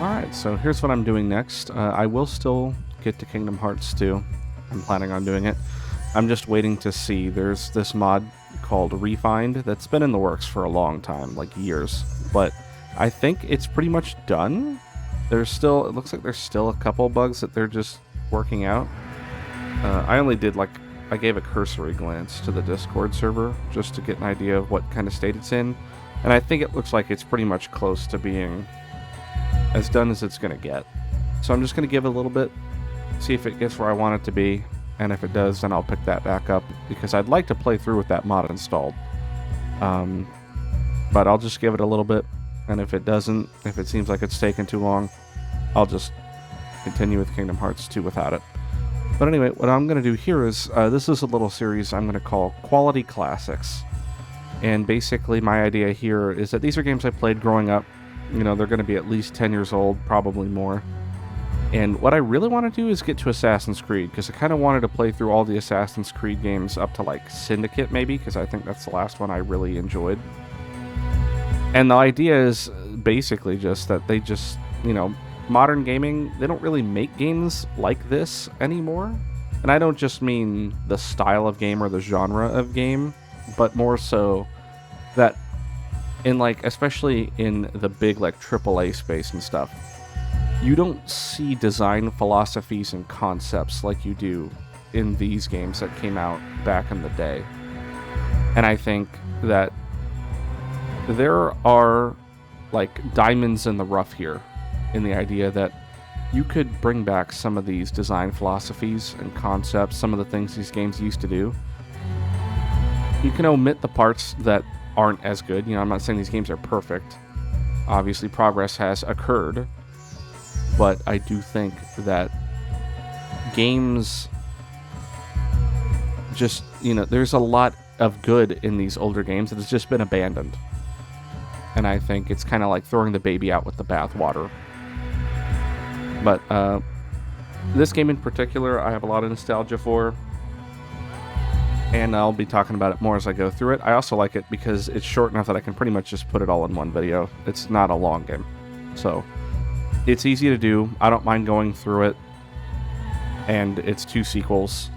Alright, so here's what I'm doing next. I will still get to Kingdom Hearts 2. I'm planning on doing it. I'm just waiting to see. There's this mod called Refined that's been in the works for a long time, like years. But I think it's pretty much done. It looks like there's still a couple bugs that they're just working out. I only did I gave a cursory glance to the Discord server just to get an idea of what kind of state it's in. And I think it looks like it's pretty much close to being as done as it's going to get. So I'm just going to give it a little bit, see if it gets where I want it to be. And if it does, then I'll pick that back up because I'd like to play through with that mod installed. But I'll just give it a little bit. And if it doesn't, if it seems like it's taking too long, I'll just continue with Kingdom Hearts 2 without it. But anyway, what I'm going to do here is, this is a little series I'm going to call Quality Classics. And basically my idea here is that these are games I played growing up. You know, they're going to be at least 10 years old, probably more. And what I really want to do is get to Assassin's Creed, because I kind of wanted to play through all the Assassin's Creed games up to Syndicate maybe, because I think that's the last one I really enjoyed. And the idea is basically just that they just, modern gaming, they don't really make games like this anymore. And I don't just mean the style of game or the genre of game, but more so that in especially in the big AAA space and stuff, you don't see design philosophies and concepts like you do in these games that came out back in the day. And I think that there are diamonds in the rough here in the idea that you could bring back some of these design philosophies and concepts, some of the things these games used to do. You can omit the parts that aren't as good. I'm not saying these games are perfect. Obviously, progress has occurred. But I do think that games just, there's a lot of good in these older games that has just been abandoned. And I think it's kind of like throwing the baby out with the bathwater. But this game in particular, I have a lot of nostalgia for. And I'll be talking about it more as I go through it. I also like it because it's short enough that I can pretty much just put it all in one video. It's not a long game. So it's easy to do. I don't mind going through it. And it's 2 sequels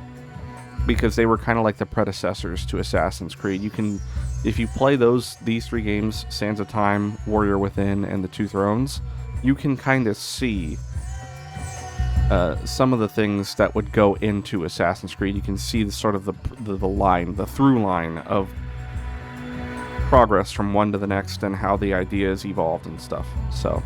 because they were kind of like the predecessors to Assassin's Creed. You can, if you play these 3 games, Sands of Time, Warrior Within, and The Two Thrones, you can kind of see some of the things that would go into Assassin's Creed. You can see the sort of the through line of progress from one to the next and how the ideas evolved and stuff. So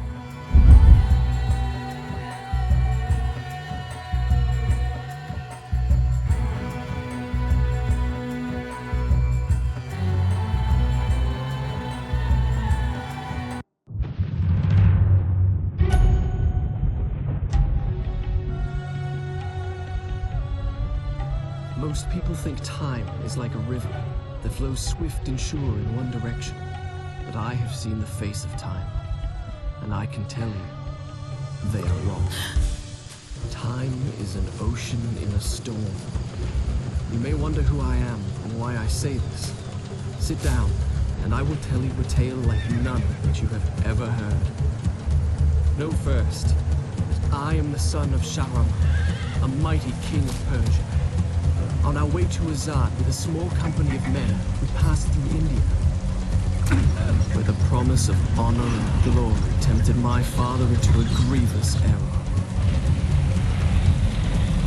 most people think time is like a river that flows swift and sure in one direction. But I have seen the face of time, and I can tell you, they are wrong. Time is an ocean in a storm. You may wonder who I am and why I say this. Sit down, and I will tell you a tale like none that you have ever heard. Know first that I am the son of Shahram, a mighty king of Persia. On our way to Azad with a small company of men, we passed through India, where the promise of honor and glory tempted my father into a grievous error.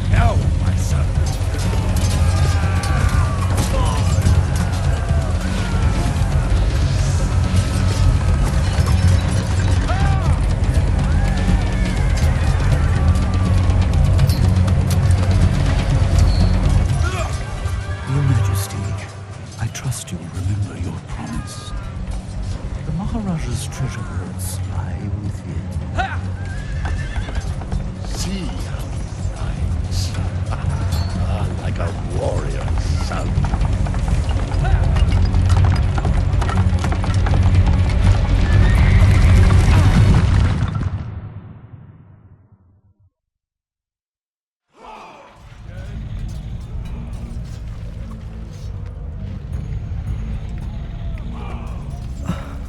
No, my son. Maharaja's treasure hoards lie within. See how he fights. Like a warrior son.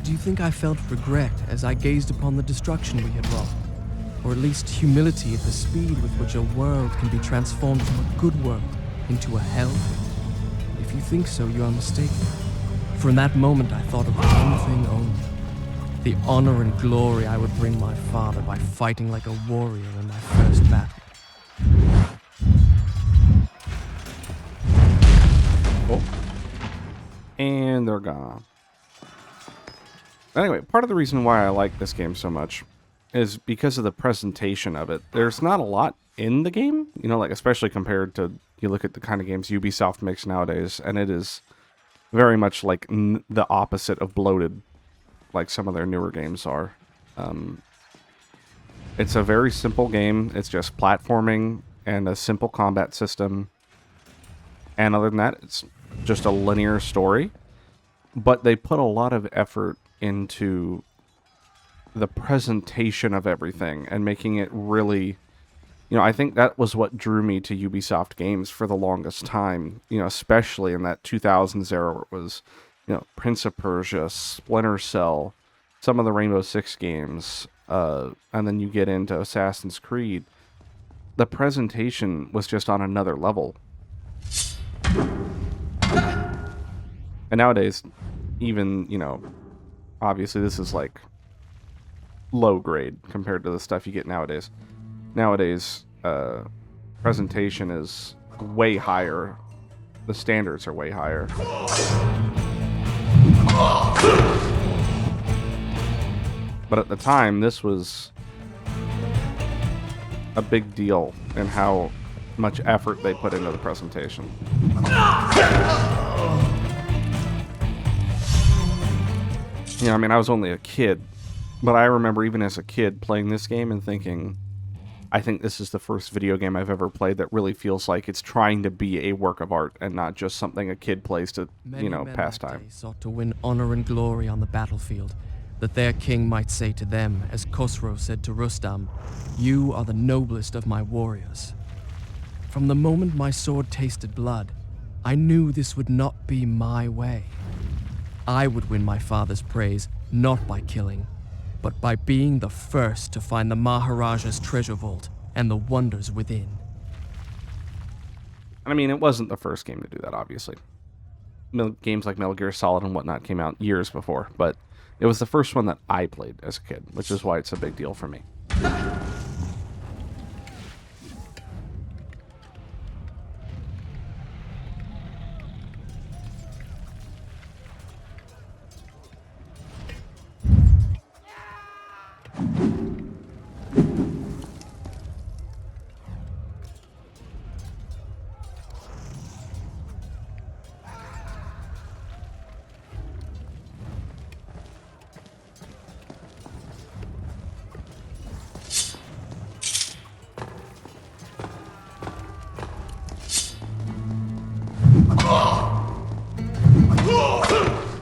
Do you think I felt regret as I gazed upon the destruction we had wrought? Or at least humility at the speed with which a world can be transformed from a good world into a hell? If you think so, you are mistaken. For in that moment I thought of one thing only. The honor and glory I would bring my father by fighting like a warrior in my first battle. Oh. And they're gone. Anyway, part of the reason why I like this game so much is because of the presentation of it. There's not a lot in the game, you know, like especially compared to, you look at the kind of games Ubisoft makes nowadays, and it is very much like the opposite of bloated, like some of their newer games are. It's a very simple game. It's just platforming and a simple combat system. And other than that, it's just a linear story. But they put a lot of effort into the presentation of everything and making it really, you know, I think that was what drew me to Ubisoft games for the longest time, you know, especially in that 2000s era where it was, you know, Prince of Persia, Splinter Cell, some of the Rainbow Six games, and then you get into Assassin's Creed. The presentation was just on another level. And nowadays, even, you know, obviously this is like low grade compared to the stuff you get nowadays. Nowadays, presentation is way higher. The standards are way higher. But at the time, this was a big deal in how much effort they put into the presentation. You know, I mean, I was only a kid, but I remember even as a kid playing this game and thinking, I think this is the first video game I've ever played that really feels like it's trying to be a work of art and not just something a kid plays to, you know, pass time. Many sought to win honor and glory on the battlefield, that their king might say to them, as Khosrow said to Rustam, "You are the noblest of my warriors." From the moment my sword tasted blood, I knew this would not be my way. I would win my father's praise not by killing, but by being the first to find the Maharaja's treasure vault and the wonders within. I mean, it wasn't the first game to do that, obviously. Games like Metal Gear Solid and whatnot came out years before, but it was the first one that I played as a kid, which is why it's a big deal for me.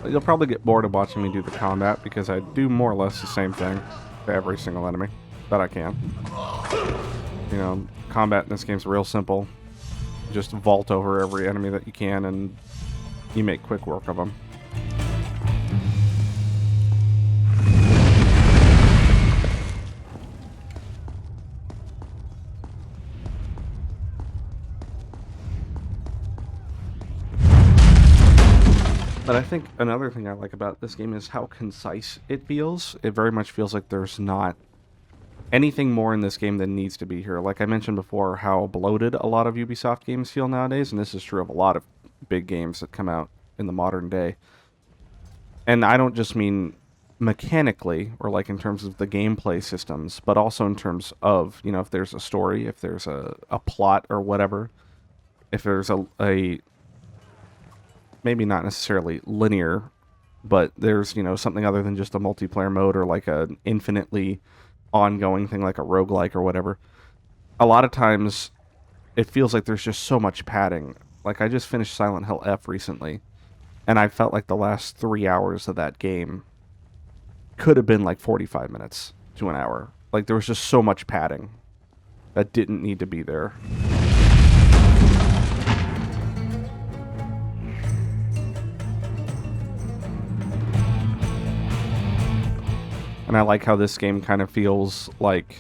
You'll probably get bored of watching me do the combat because I do more or less the same thing to every single enemy that I can. You know, combat in this game's real simple. Just vault over every enemy that you can and you make quick work of them. But I think another thing I like about this game is how concise it feels. It very much feels like there's not anything more in this game than needs to be here. Like I mentioned before, how bloated a lot of Ubisoft games feel nowadays, and this is true of a lot of big games that come out in the modern day. And I don't just mean mechanically, or like in terms of the gameplay systems, but also in terms of, you know, if there's a story, if there's a plot or whatever, if there's a maybe not necessarily linear, but there's, you know, something other than just a multiplayer mode or like an infinitely ongoing thing like a roguelike or whatever. A lot of times it feels like there's just so much padding. Like I just finished Silent Hill F recently, and I felt like the last 3 hours of that game could have been like 45 minutes to an hour. Like there was just so much padding that didn't need to be there. And I like how this game kind of feels like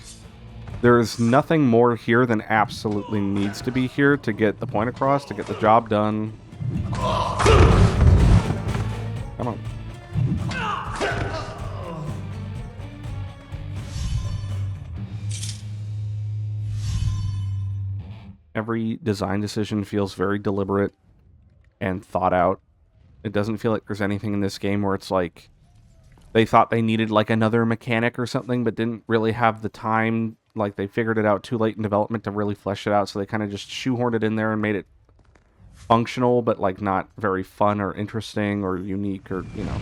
There is nothing more here than absolutely needs to be here to get the point across, to get the job done. Come on. Every design decision feels very deliberate and thought out. It doesn't feel like there's anything in this game where it's like they thought they needed like another mechanic or something, but didn't really have the time. Like they figured it out too late in development to really flesh it out, so they kind of just shoehorned it in there and made it functional, but like not very fun or interesting or unique, or, you know.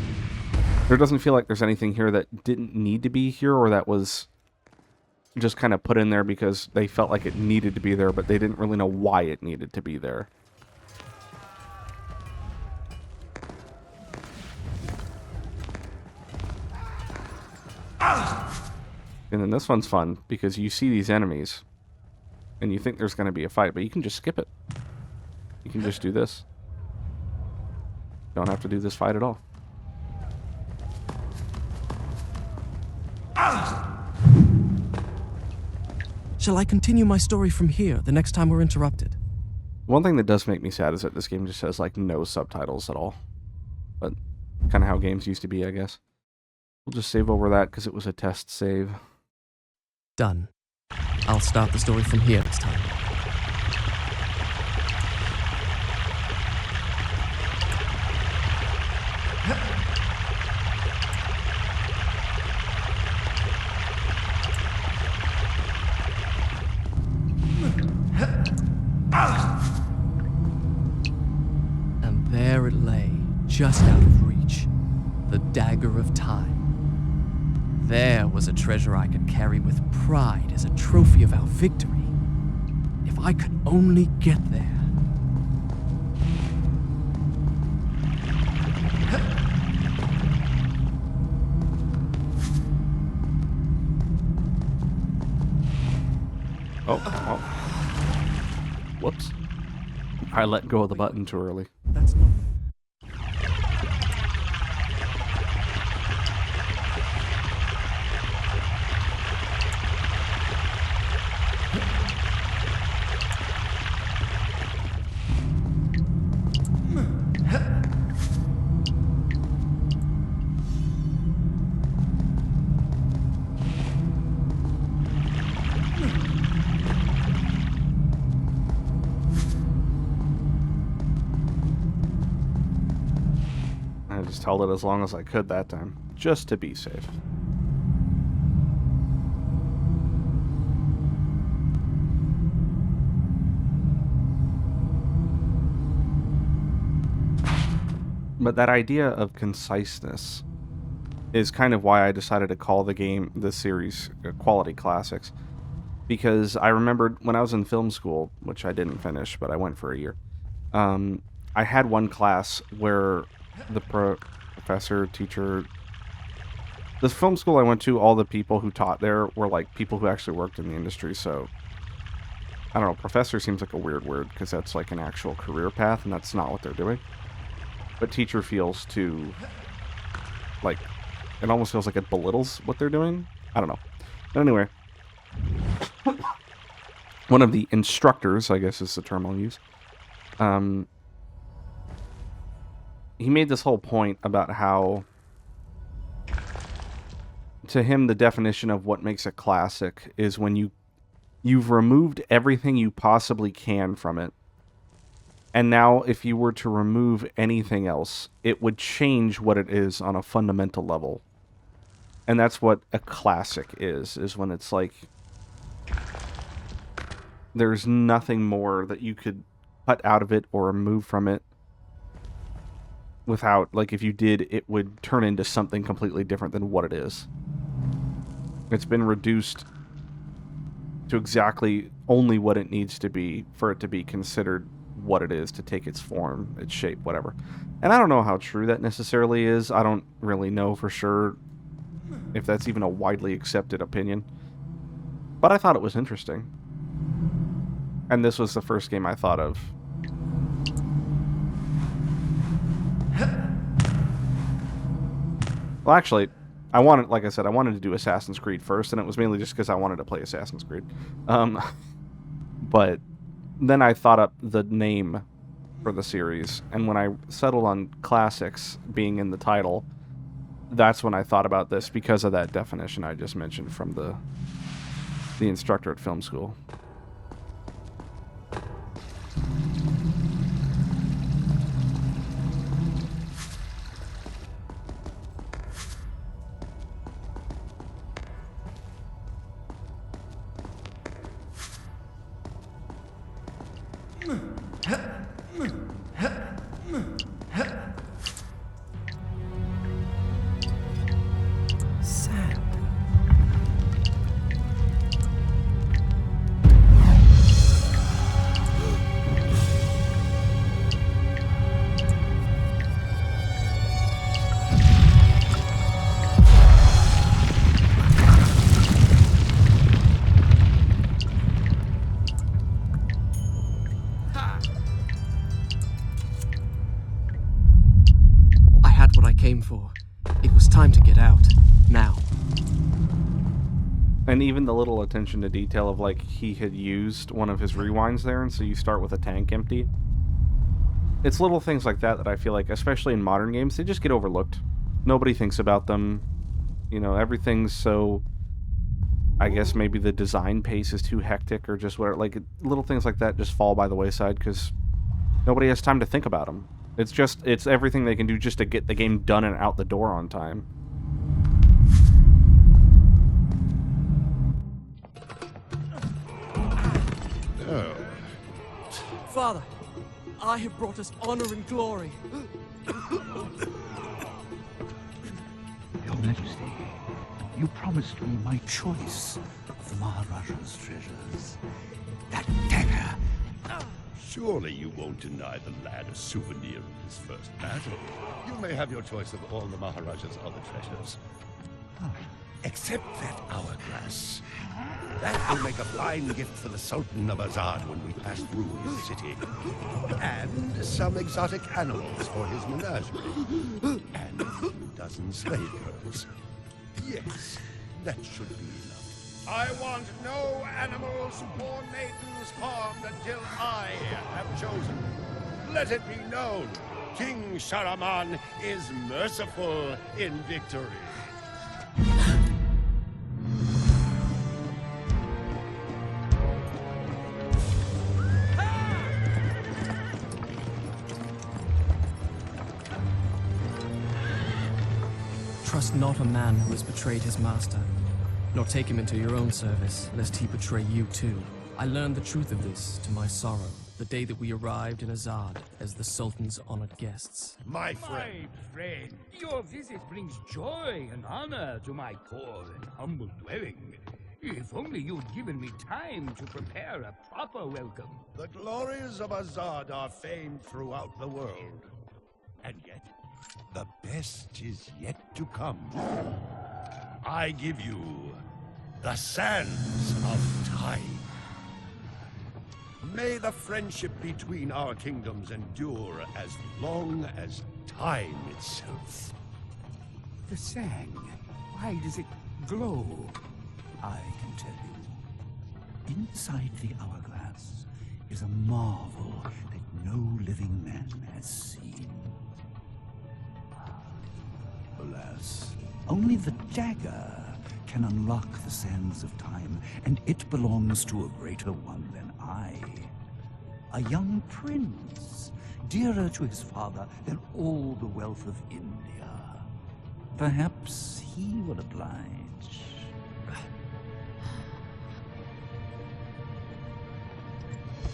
There doesn't feel like there's anything here that didn't need to be here, or that was just kind of put in there because they felt like it needed to be there, but they didn't really know why it needed to be there. And then this one's fun because you see these enemies and you think there's going to be a fight, but you can just skip it. You can just do this. Don't have to do this fight at all. Shall I continue my story from here the next time we're interrupted? One thing that does make me sad is that this game just has like no subtitles at all. But kind of how games used to be, I guess. We'll just save over that because it was a test save. Done. I'll start the story from here this time. And there it lay, just out of reach, the dagger of time. There was a treasure I could carry with pride as a trophy of our victory. If I could only get there. Oh. Whoops. I let go of the button too early. That's not... I just held it as long as I could that time, just to be safe. But that idea of conciseness is kind of why I decided to call this series, Quality Classics. Because I remembered when I was in film school, which I didn't finish, but I went for a year, I had one class where the professor, teacher... The film school I went to, all the people who taught there were like people who actually worked in the industry, so... I don't know, professor seems like a weird word, because that's like an actual career path, and that's not what they're doing. But teacher feels too... like... it almost feels like it belittles what they're doing. I don't know. But anyway... one of the instructors, I guess is the term I'll use, he made this whole point about how, to him, the definition of what makes a classic is when you've removed everything you possibly can from it, and now if you were to remove anything else, it would change what it is on a fundamental level. And that's what a classic is when it's like, there's nothing more that you could cut out of it or remove from it without, like, if you did, it would turn into something completely different than what it is. It's been reduced to exactly only what it needs to be for it to be considered what it is, to take its form, its shape, whatever. And I don't know how true that necessarily is. I don't really know for sure if that's even a widely accepted opinion. But I thought it was interesting. And this was the first game I thought of. Well, actually, I wanted, like I said, I wanted to do Assassin's Creed first, and it was mainly just because I wanted to play Assassin's Creed. But then I thought up the name for the series, and when I settled on classics being in the title, that's when I thought about this because of that definition I just mentioned from the instructor at film school. Sand. I had what I came for. It was time to get out. Now. And even the little attention to detail of, like, he had used one of his rewinds there, and so you start with a tank empty. It's little things like that that I feel like, especially in modern games, they just get overlooked. Nobody thinks about them. You know, everything's so... I guess maybe the design pace is too hectic or just whatever. Like, little things like that just fall by the wayside because nobody has time to think about them. It's everything they can do just to get the game done and out the door on time. Oh, Father, I have brought us honor and glory. Your Majesty, you promised me my choice of the Maharaja's treasures. That dagger. surely you won't deny the lad a souvenir of his first battle. You may have your choice of all the Maharaja's other treasures. Except that hourglass. That will make a fine gift for the Sultan of Azad when we pass through his city. And some exotic animals for his menagerie. And a few dozen slave girls. Yes, that should be enough. I want no animals or maidens harmed until I have chosen. Let it be known, King Sharaman is merciful in victory. Trust not a man who has betrayed his master, nor take him into your own service, lest he betray you too. I learned the truth of this to my sorrow, the day that we arrived in Azad as the Sultan's honored guests. My friend. My friend, your visit brings joy and honor to my poor and humble dwelling. If only you'd given me time to prepare a proper welcome. The glories of Azad are famed throughout the world. And yet, the best is yet to come. I give you the sands of time. May the friendship between our kingdoms endure as long as time itself. The sand, why does it glow? I can tell you. Inside the hourglass is a marvel that no living man has seen. Alas, only the dagger can unlock the sands of time, and it belongs to a greater one than I. A young prince, dearer to his father than all the wealth of India. Perhaps he will oblige.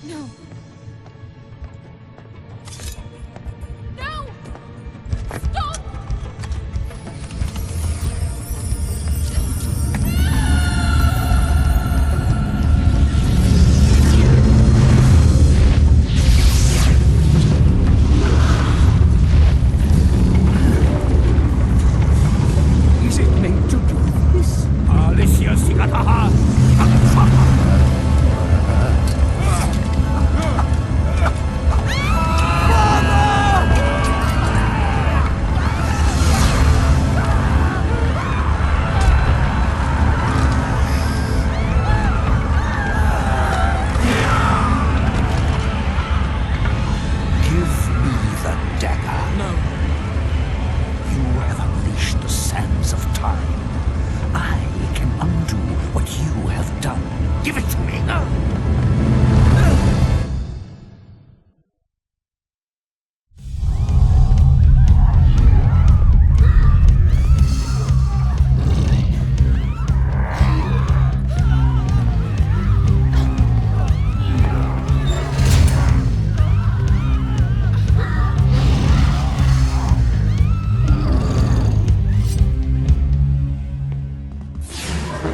No. No! Stop! Is it meant to do this? Alicia Sigataha!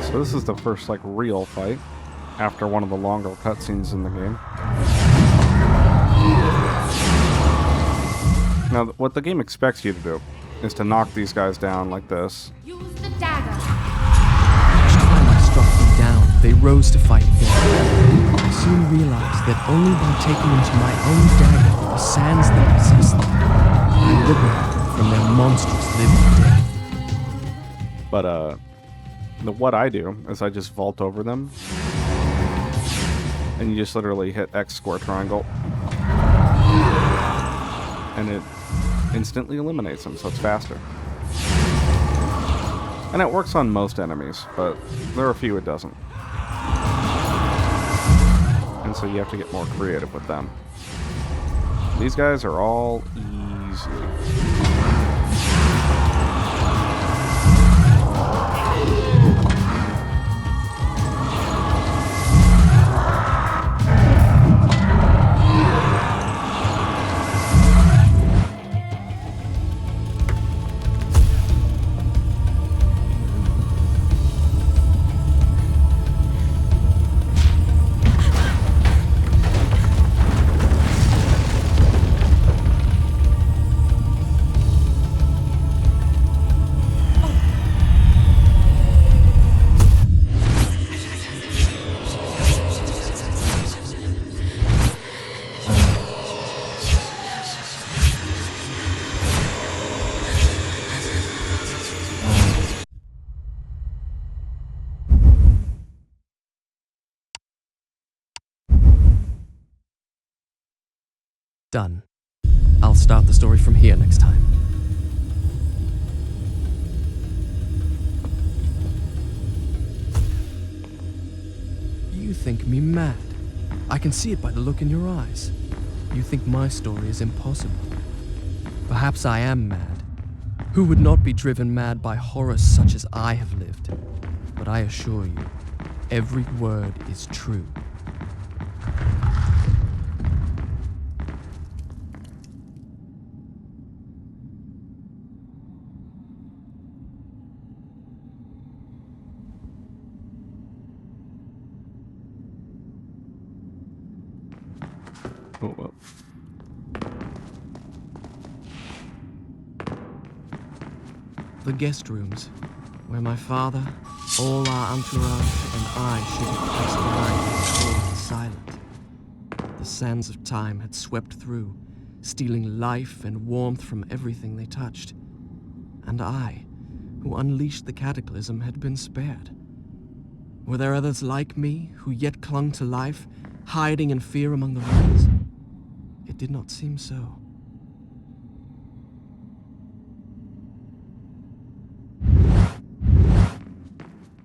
So this is the first, like, real fight after one of the longer cutscenes in the game. Now, what the game expects you to do is to knock these guys down like this. Use the dagger. Each time I struck them down, they rose to fight again. I soon realized that only by taking into my own dagger the sands that possess them, I liberate them from their monstrous living death. But, what I do is I just vault over them, and you just literally hit X square triangle, and it instantly eliminates them, so it's faster. And it works on most enemies, but there are a few it doesn't. And so you have to get more creative with them. These guys are all easy. Done. I'll start the story from here next time. You think me mad. I can see it by the look in your eyes. You think my story is impossible. Perhaps I am mad. Who would not be driven mad by horrors such as I have lived? But I assure you, every word is true. Oh, well. The guest rooms, where my father, all our entourage, and I should have passed the night cold and silent. The sands of time had swept through, stealing life and warmth from everything they touched. And I, who unleashed the cataclysm, had been spared. Were there others like me, who yet clung to life, hiding in fear among the ruins? It did not seem so.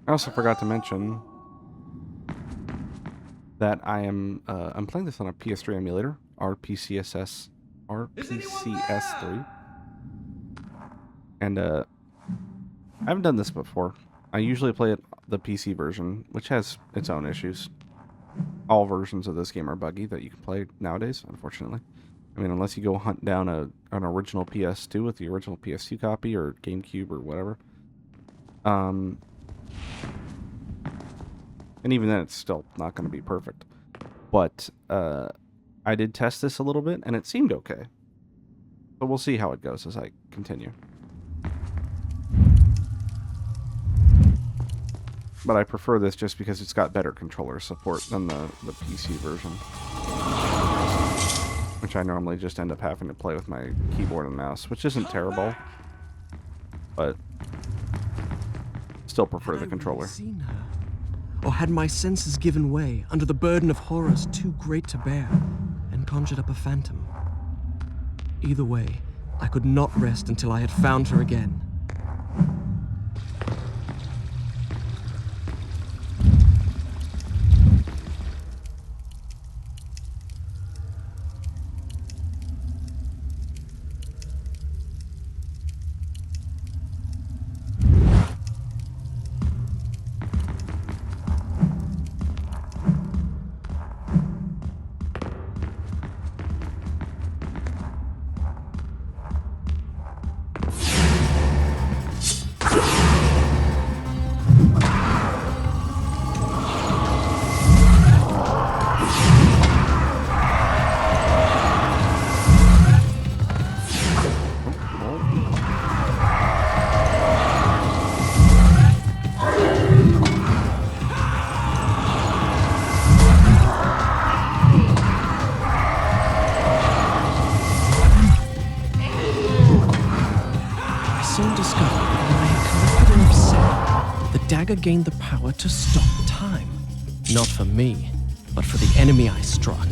I also forgot to mention that I'm playing this on a PS3 emulator, RPCS3, and I haven't done this before. I usually play it the PC version, which has its own issues. All versions of this game are buggy that you can play nowadays, unfortunately. I mean, unless you go hunt down an original PS2 with the original PS2 copy or GameCube or whatever. And even then, it's still not going to be perfect. But I did test this a little bit, and it seemed okay. So we'll see how it goes as I continue. But I prefer this just because it's got better controller support than the PC version. Which I normally just end up having to play with my keyboard and mouse, which isn't terrible. But still prefer the controller. Had I really seen her? Or had my senses given way under the burden of horrors too great to bear, and conjured up a phantom? Either way, I could not rest until I had found her again. gained the power to stop time. Not for me, but for the enemy I struck.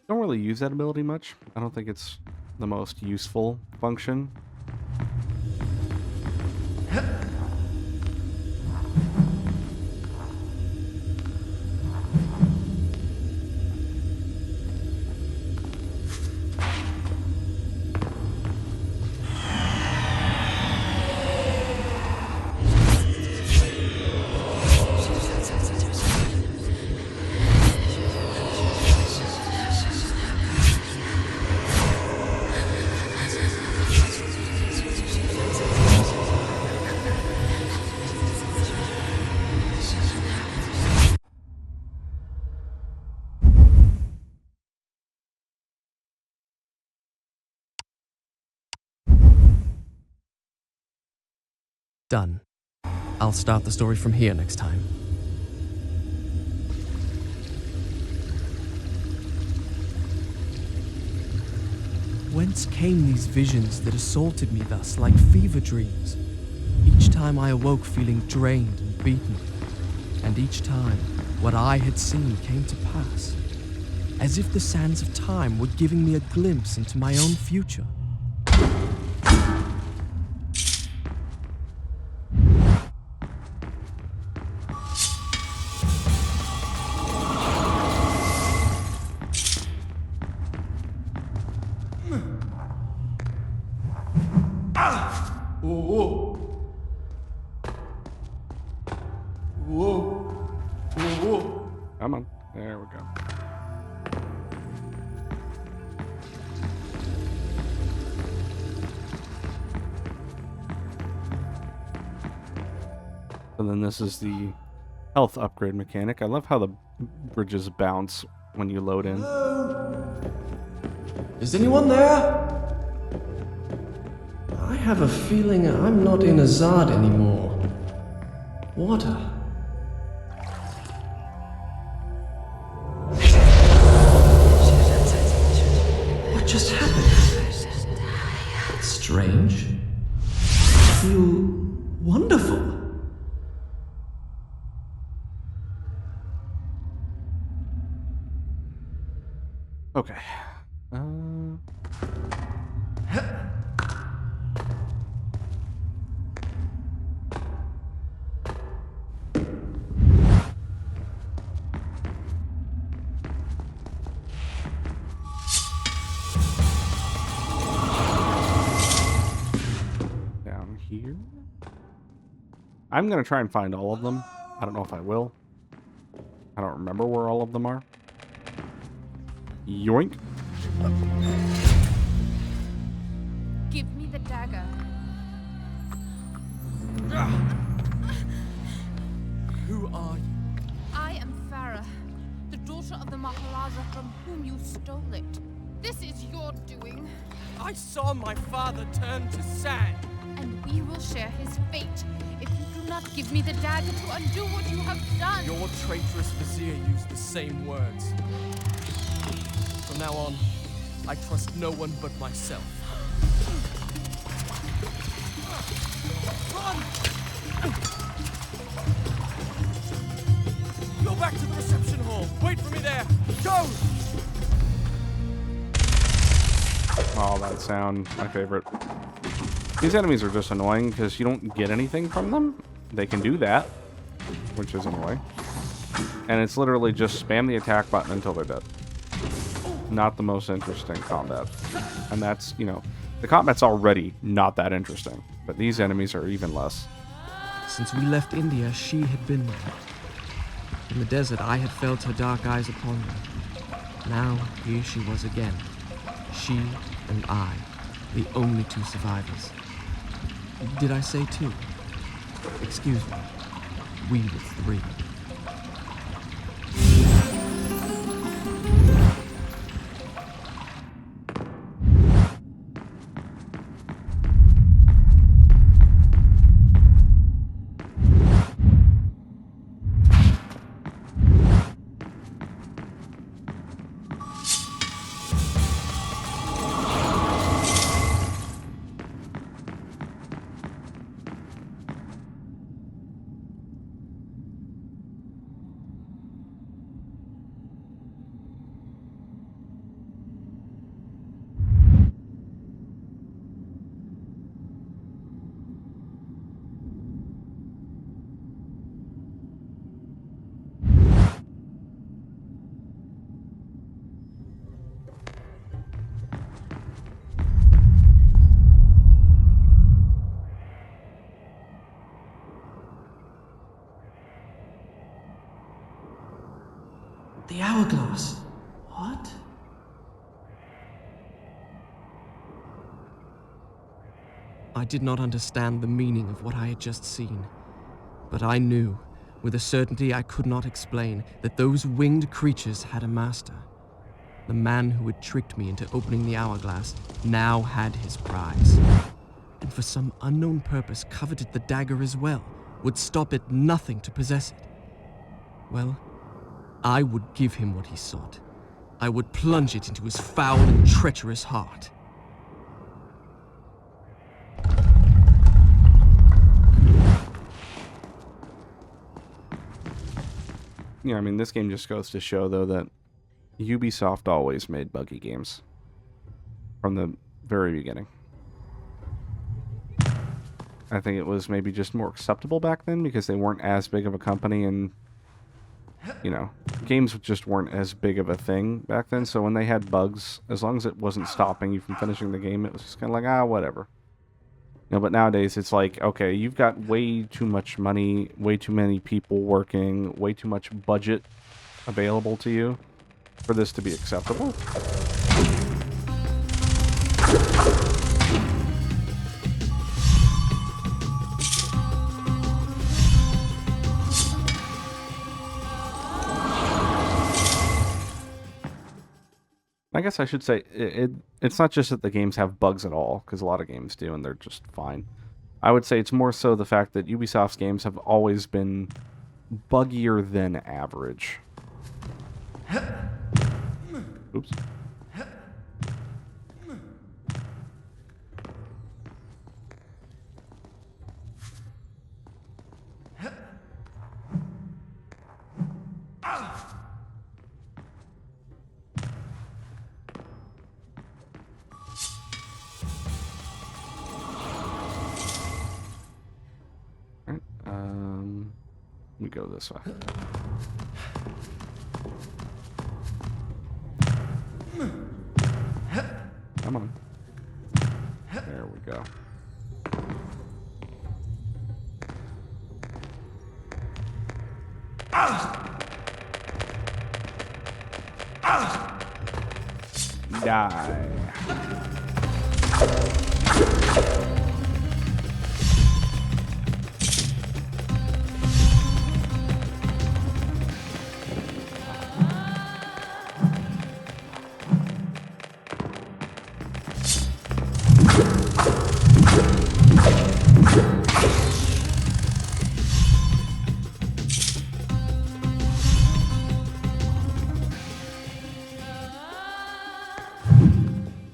Don't really use that ability much. I don't think it's the most useful function. Done. I'll start the story from here next time. Whence came these visions that assaulted me thus like fever dreams? Each time I awoke feeling drained and beaten, and each time what I had seen came to pass, as if the sands of time were giving me a glimpse into my own future. Come on. There we go. And then this is the health upgrade mechanic. I love how the bridges bounce when you load in. Is anyone there? I have a feeling I'm not in Azad anymore. Water. What just happened? Strange. I feel wonderful. Okay. Down here. I'm gonna try and find all of them. I don't know if I will. I don't remember where all of them are. Yoink. Give me the dagger. Who are you? I am Farah, the daughter of the Maharaja from whom you stole it. This is your doing, I saw my father turn to sand. and we will share his fate if you do not give me the dagger to undo what you have done. Your traitorous vizier used the same words. From now on, I trust no one but myself. Run! Go back to the reception hall. Wait for me there. Go! Oh, that sound. My favorite. These enemies are just annoying because you don't get anything from them. They can do that, which is annoying. And it's literally just spam the attack button until they're dead. Not the most interesting combat. And that's, you know, the combat's already not that interesting. But these enemies are even less. Since we left India, she had been there. In the desert, I had felt her dark eyes upon me. Now, here she was again. She and I, the only two survivors. Did I say two? Excuse me. We were three. The hourglass. What? I did not understand the meaning of what I had just seen, but I knew, with a certainty I could not explain, that those winged creatures had a master. The man who had tricked me into opening the hourglass now had his prize, and for some unknown purpose coveted the dagger as well, would stop at nothing to possess it. Well, I would give him what he sought. I would plunge it into his foul and treacherous heart. Yeah, I mean, this game just goes to show, though, that Ubisoft always made buggy games. From the very beginning. I think it was maybe just more acceptable back then because they weren't as big of a company and, you know, games just weren't as big of a thing back then. So when they had bugs, as long as it wasn't stopping you from finishing the game, it was just kind of like, whatever. You know, but nowadays it's like, okay, you've got way too much money, way too many people working, way too much budget available to you for this to be acceptable. I guess I should say, it's not just that the games have bugs at all, because a lot of games do, and they're just fine. I would say it's more so the fact that Ubisoft's games have always been buggier than average. Oops. We go this way. Come on. There we go. Die.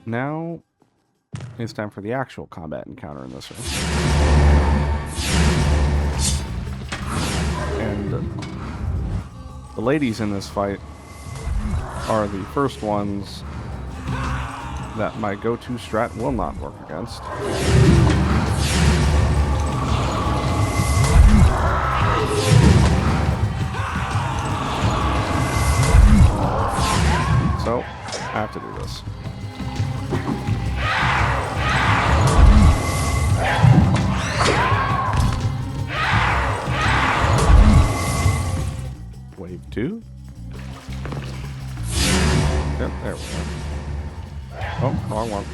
Now, it's time for the actual combat encounter in this one. And the ladies in this fight are the first ones that my go-to strat will not work against. So, I have to do this. Wave 2. Yep, there we go. Oh, wrong one.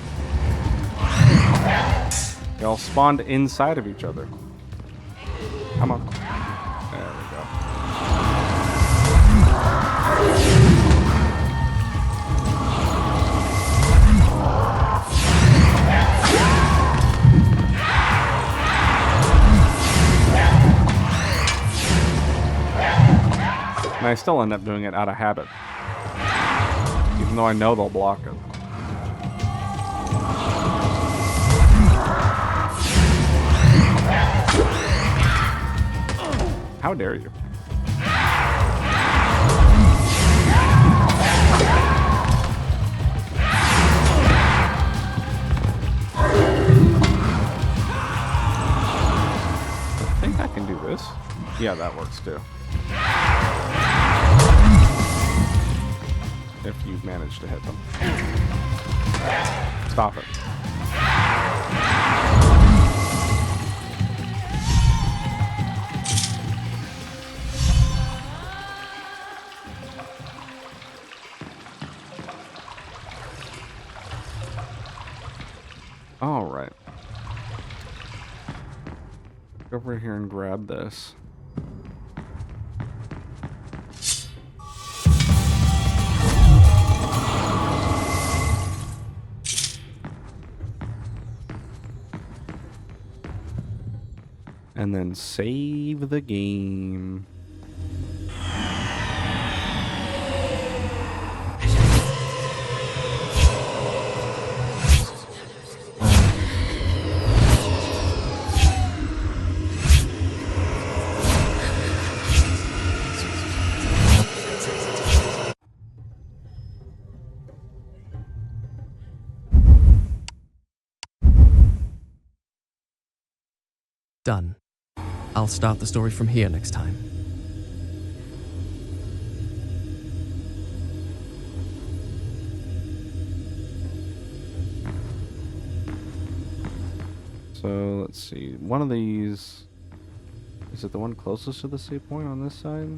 They all spawned inside of each other. Come on. There we go. And I still end up doing it out of habit. Even though I know they'll block it. How dare you? I think I can do this. Yeah, that works too. If you manage to hit them. Stop it. over here and grab this. And then save the game. Done. I'll start the story from here next time. So let's see. One of these, is it the one closest to the save point on this side?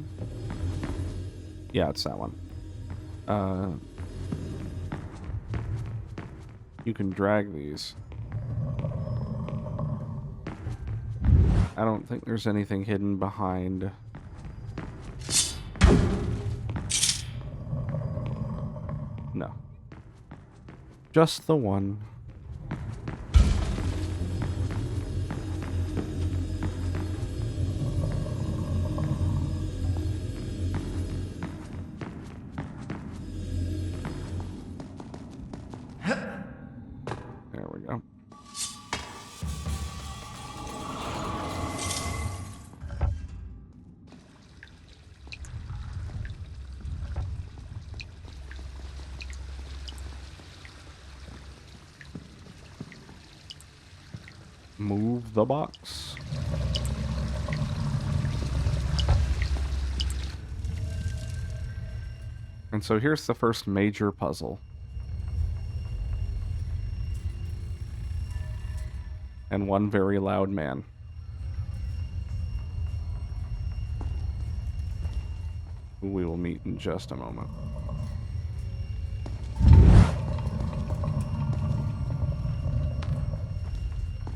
Yeah, it's that one. You can drag these. I don't think there's anything hidden behind. No. Just the one. There we go. Move the box. And so here's the first major puzzle. And one very loud man. Who we will meet in just a moment.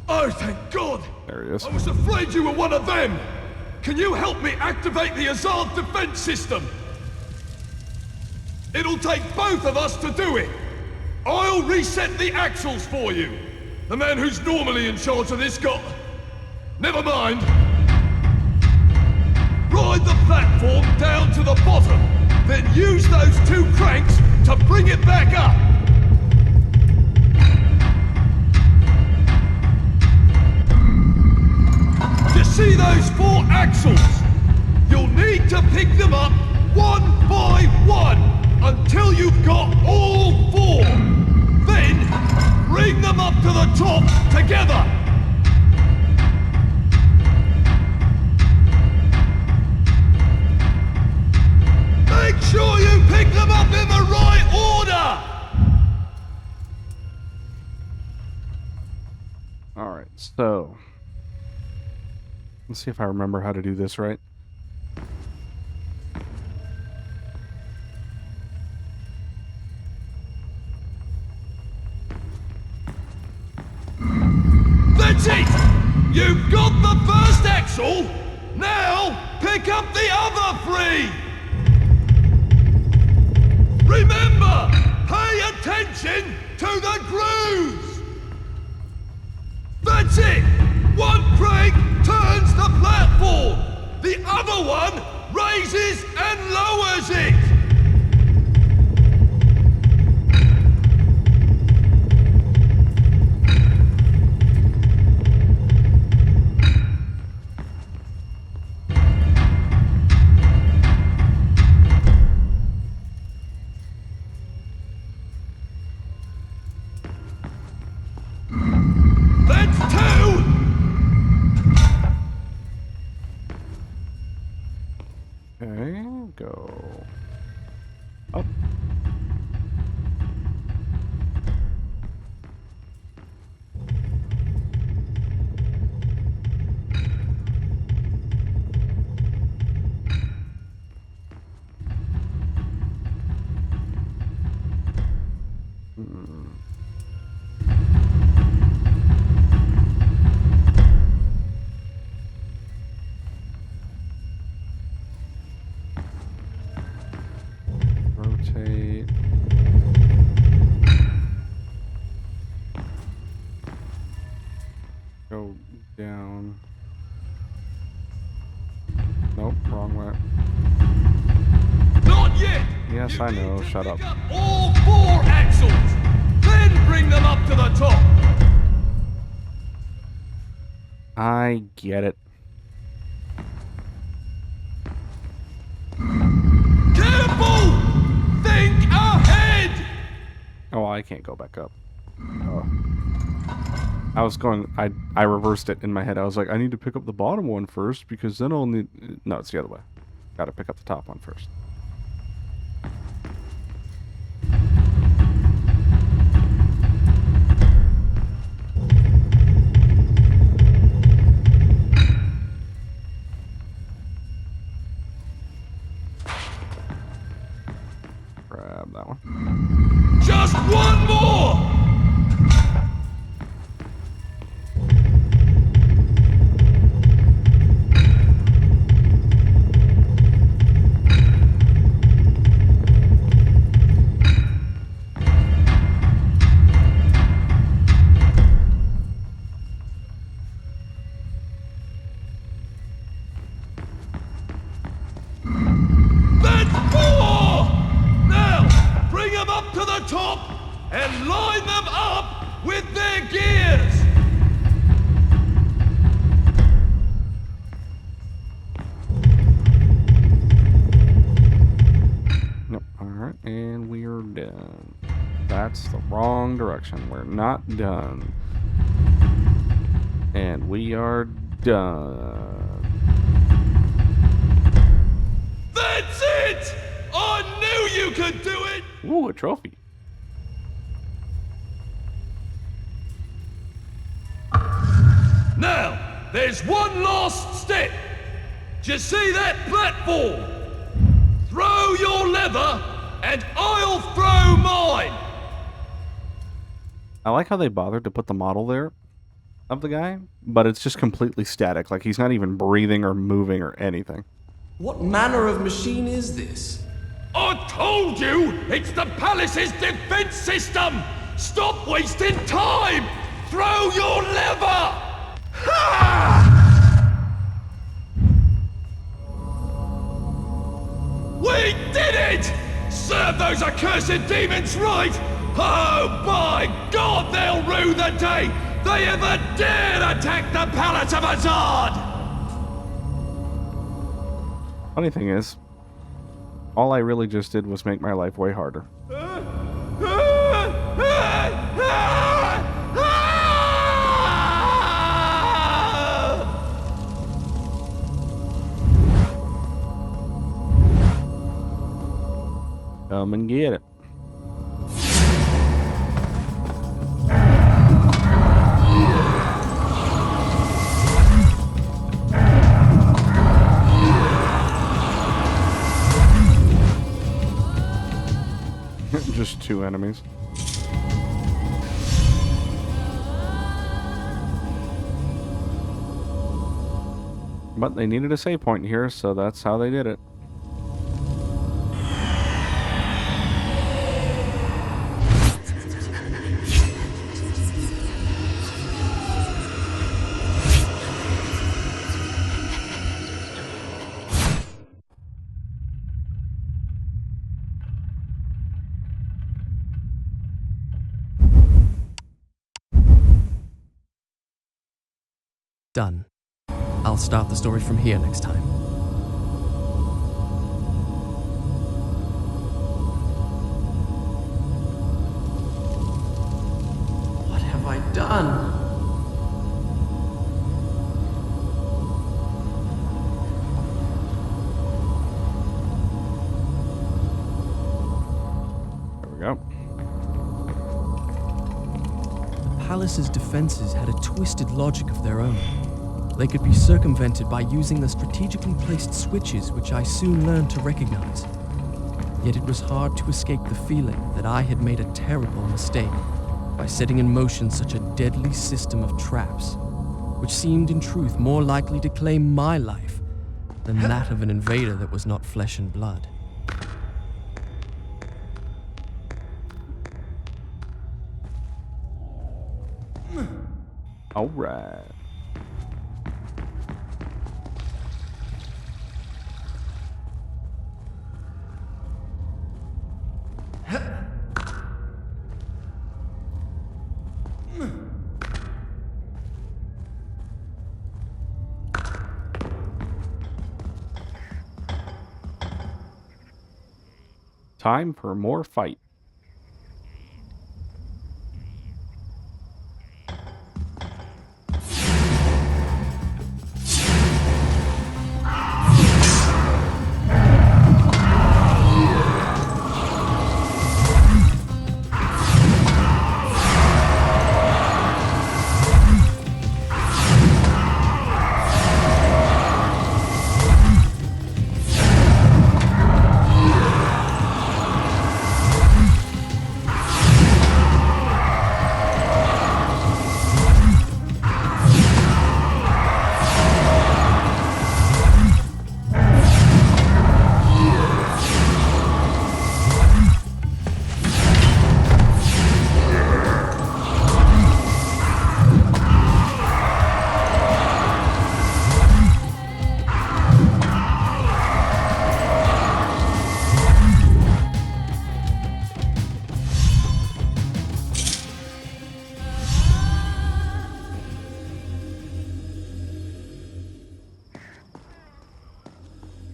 Oh, thank God! There he is. I was afraid you were one of them! Can you help me activate the Azad defense system? It'll take both of us to do it! I'll reset the axles for you! The man who's normally in charge of this got... Never mind! Ride the platform down to the bottom, then use those two cranks to bring it back up! You see those 4 axles? You'll need to pick them up one by one until you've got all 4. Then, bring them up to the top together. Make sure you pick them up in the right order. All right, so let's see if I remember how to do this right. That's it! You've got the first axle! Now, pick up the other 3! Remember, pay attention to the grooves! That's it! One crank turns the platform! The other one raises and lowers it! That's 2! Nope, wrong way. Not yet! Yes, You I know, need to shut pick up. all 4 axles! Then bring them up to the top! I get it. Careful! Think ahead! Oh, I can't go back up. Oh. I was going, I reversed it in my head. I was like, I need to pick up the bottom one first because then I'll need... No, it's the other way. Gotta pick up the top one first. Grab that one. Just one more! That's 4! Now, bring them up to the top and line them up with their gears! Nope. Alright, and we're done. That's the wrong direction. We're not done. And we are done. That's it! I knew you could do it! Ooh, a trophy. Now, there's one last step. Do you see that platform? Throw your lever, and I'll throw mine! I like how they bothered to put the model there of the guy, but it's just completely static. Like, he's not even breathing or moving or anything. What manner of machine is this? I told you! It's the palace's defense system! Stop wasting time! Throw your lever! Ha! We did it! Serve those accursed demons right! Oh my God, they'll rue the day they ever dared attack the palace of Azad! Funny thing is, all I really just did was make my life way harder. Come and get it. Just 2 enemies. But they needed a save point here, so that's how they did it. Done. I'll start the story from here next time. What have I done? There we go. The palace's defenses had a twisted logic of their own. They could be circumvented by using the strategically placed switches, which I soon learned to recognize. Yet it was hard to escape the feeling that I had made a terrible mistake by setting in motion such a deadly system of traps, which seemed in truth more likely to claim my life than that of an invader that was not flesh and blood. All right. Time for more fight.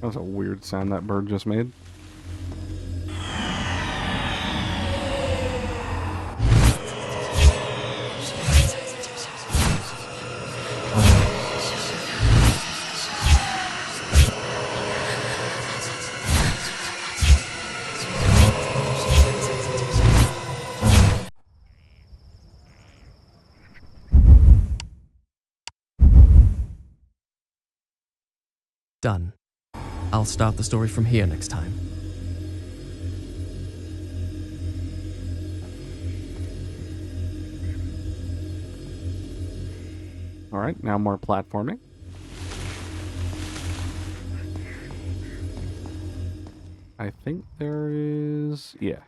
That was a weird sound that bird just made. Done. I'll start the story from here next time. Alright, now more platforming. I think there is... yeah.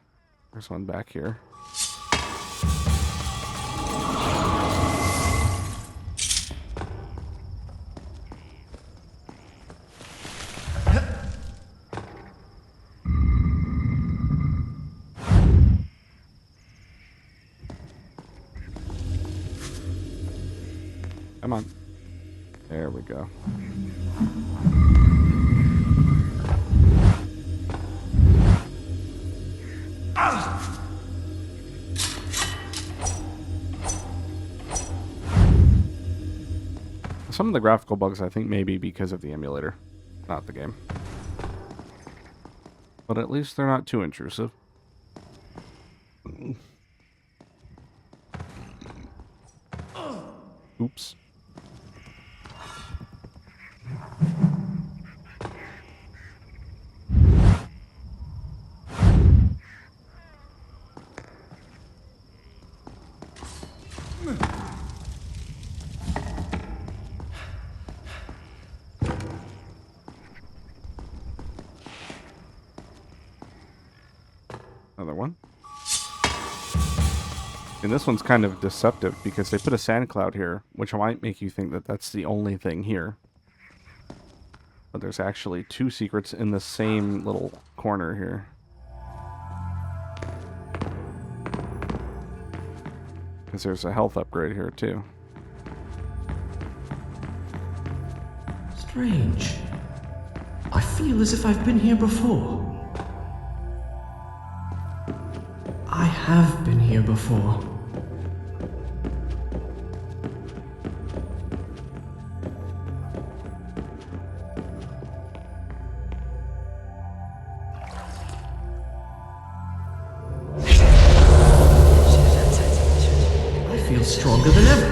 There's one back here. Come on. There we go. Some of the graphical bugs I think maybe because of the emulator, not the game. But at least they're not too intrusive. Oops. Another one. And this one's kind of deceptive because they put a sand cloud here, which might make you think that that's the only thing here. But there's actually two secrets in the same little corner here. Because there's a health upgrade here too. Strange. I feel as if I've been here before. I have been here before. I feel stronger than ever.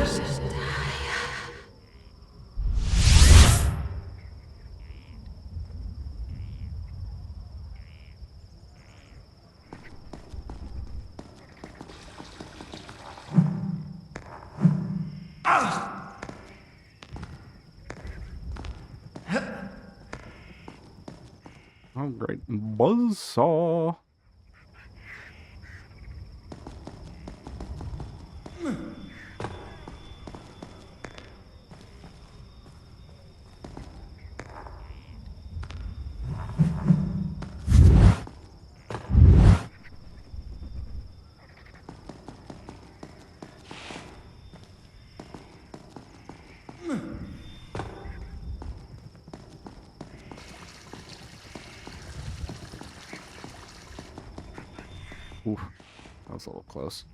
Oh, great. Buzzsaw. Oof, that was a little close.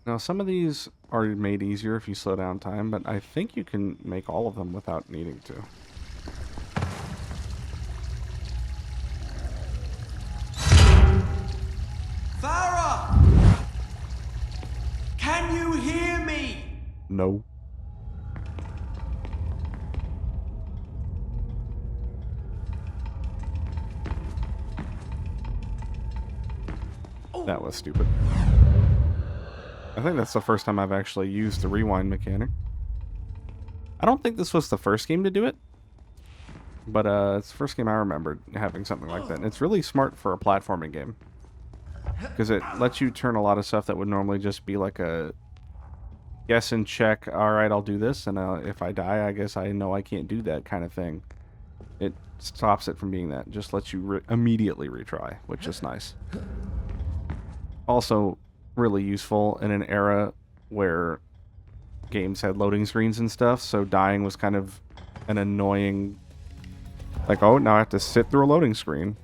Now, some of these are made easier if you slow down time, but I think you can make all of them without needing to. Farah! Can you hear me? No. That was stupid. I think that's the first time I've actually used the rewind mechanic. I don't think this was the first game to do it, but it's the first game I remembered having something like that. And it's really smart for a platforming game, because it lets you turn a lot of stuff that would normally just be like a guess and check, alright, I'll do this, and if I die, I guess I know I can't do that kind of thing. It stops it from being that. It just lets you immediately retry, which is nice. Also, really useful in an era where games had loading screens and stuff, so dying was kind of an annoying, like, oh, now I have to sit through a loading screen.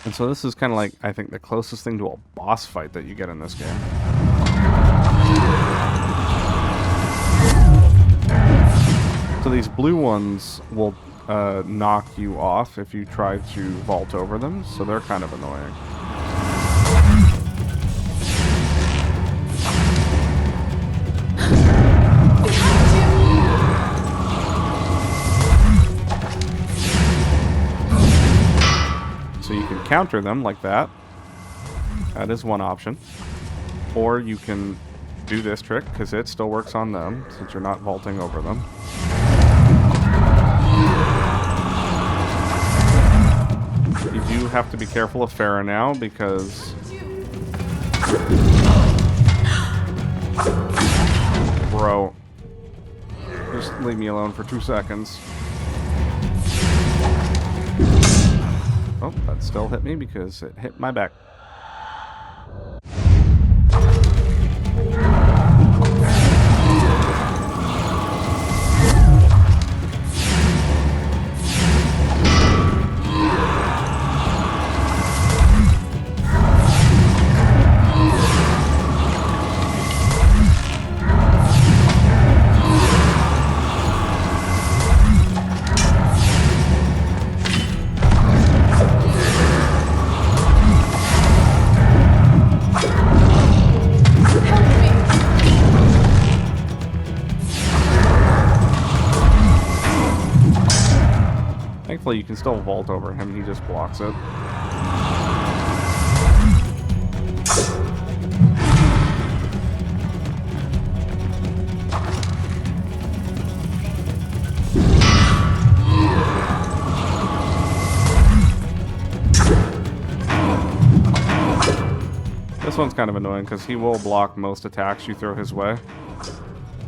And so this is kind of like, I think, the closest thing to a boss fight that you get in this game. So these blue ones will knock you off if you try to vault over them, so they're kind of annoying. So you can counter them like that. That is one option. Or you can do this trick, because it still works on them, since you're not vaulting over them. You do have to be careful of Farah now, because... Bro. Just leave me alone for 2 seconds. Oh, that still hit me because it hit my back. Thankfully, you can still vault over him, he just blocks it. This one's kind of annoying because he will block most attacks you throw his way.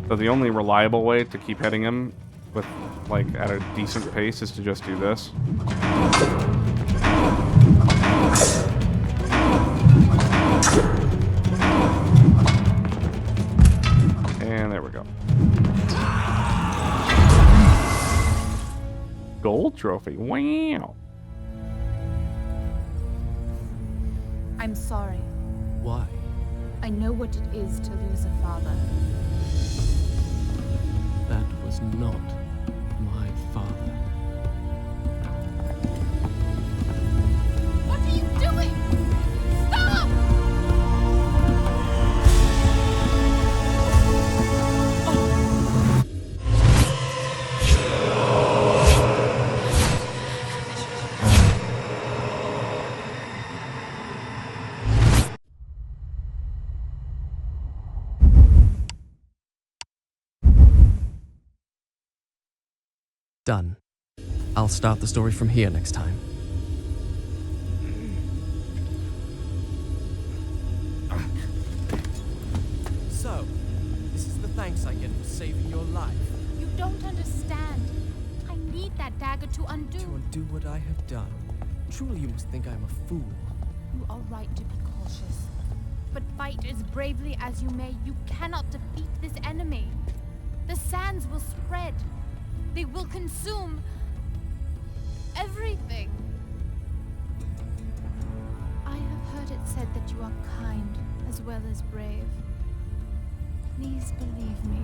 So the only reliable way to keep hitting him with, like, at a decent pace is to just do this. And there we go. Gold trophy. Wow. I'm sorry. Why? I know what it is to lose a father. That was not my father. What are you doing? Stop! Done. I'll start the story from here next time. thanks I get for saving your life. You don't understand. I need that dagger to undo. To undo what I have done. Truly you must think I am a fool. You are right to be cautious. But fight as bravely as you may, you cannot defeat this enemy. The sands will spread. They will consume everything. I have heard it said that you are kind as well as brave. Please believe me.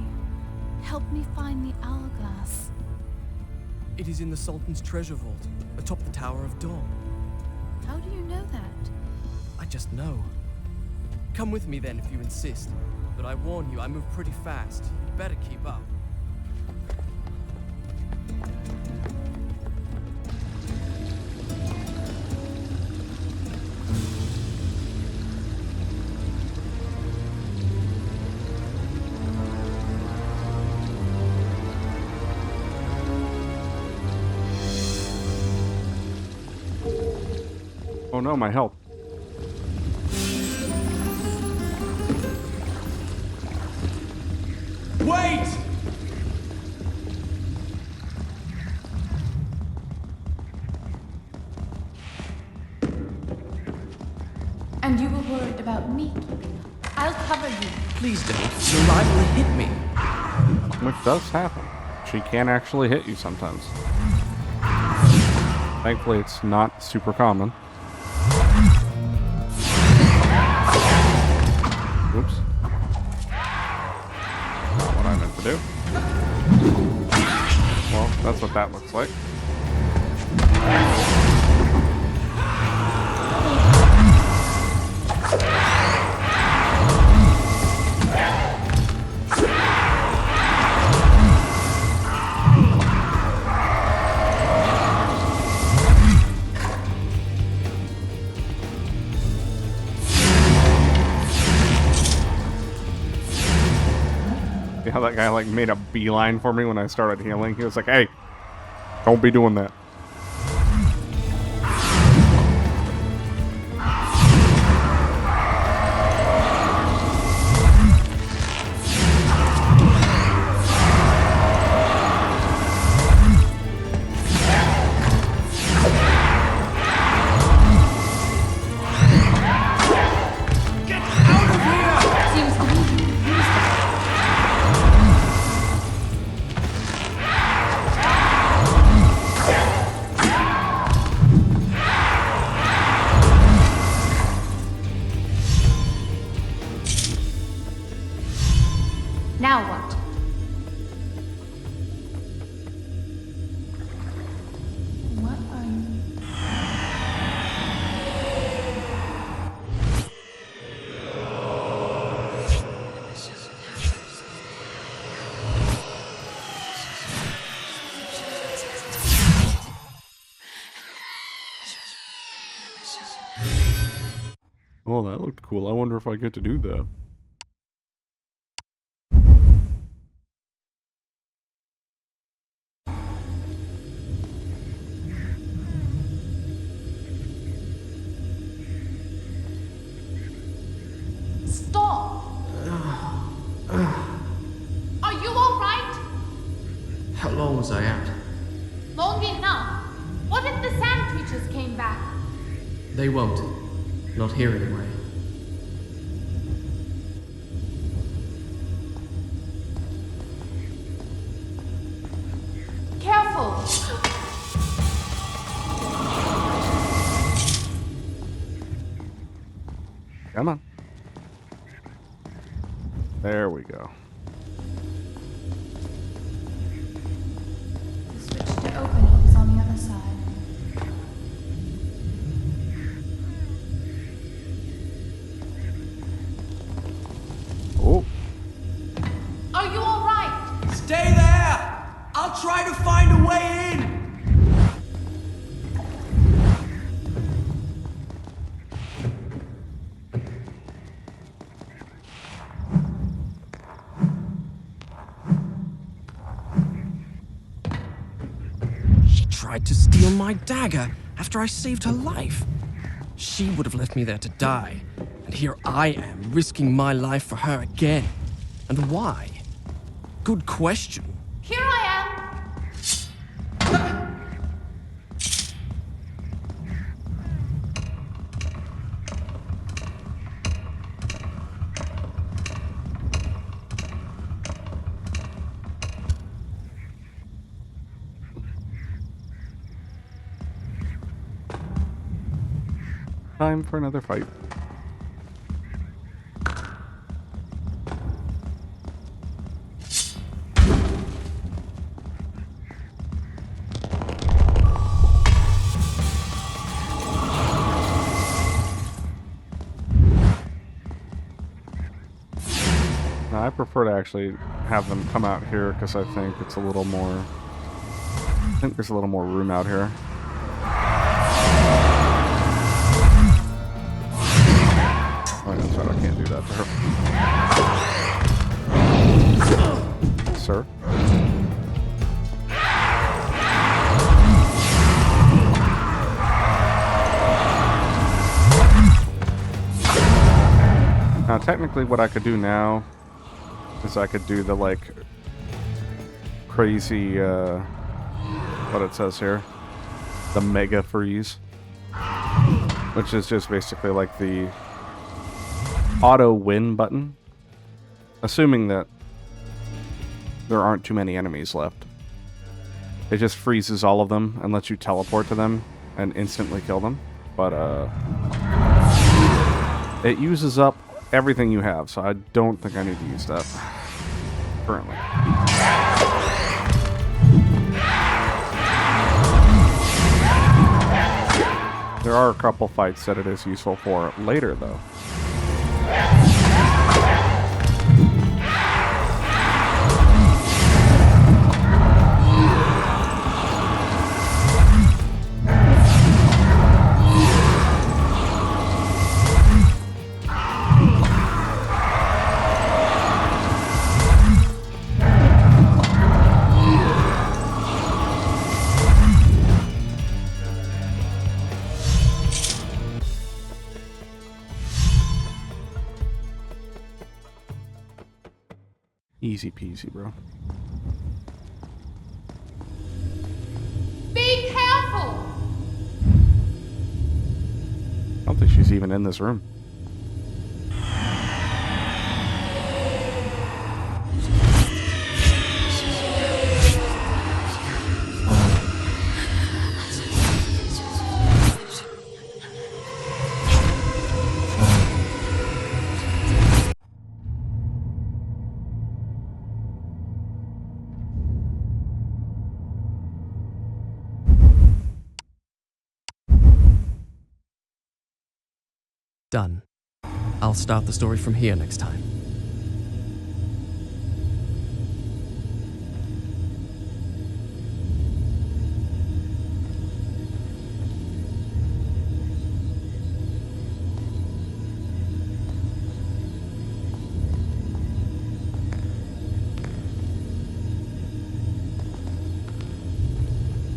Help me find the hourglass. It is in the Sultan's treasure vault, atop the Tower of Dawn. How do you know that? I just know. Come with me then if you insist. But I warn you, I move pretty fast. You'd better keep up. Oh no, my health. Wait! And you were worried about me. I'll cover you. Please don't. You're liable to hit me. Which does happen. She can actually hit you sometimes. Thankfully, it's not super common. Oops. Not what I meant to do. Well, that's what that looks like. See how that guy like made a beeline for me when I started healing? He was like, hey, don't be doing that. Now what? What are you? Oh, that looked cool. I wonder if I get to do that. Stop! Are you all right? How long was I out? Long enough. What if the sand creatures came back? They won't. Not here anyway. Careful! Come on. There we go. The switch to open it is on the other side. Oh, Are you all right? Stay there! I'll try to find a way in! She tried to steal my dagger after I saved her life. She would have left me there to die. And here I am, risking my life for her again. And why? Good question. Here I am! Time for another fight. Now, I prefer to actually have them come out here because I think it's a little more... I think there's a little more room out here. Oh, that's right, I can't do that to her. Sir? Now, technically, what I could do now is I could do the, like, crazy, what it says here, the Mega Freeze, which is just basically like the auto win button, assuming that there aren't too many enemies left. It just freezes all of them and lets you teleport to them and instantly kill them, but it uses up everything you have, so I don't think I need to use that currently. There are a couple fights that it is useful for later, though. Easy peasy, bro. Be careful! I don't think she's even in this room. Done. I'll start the story from here next time.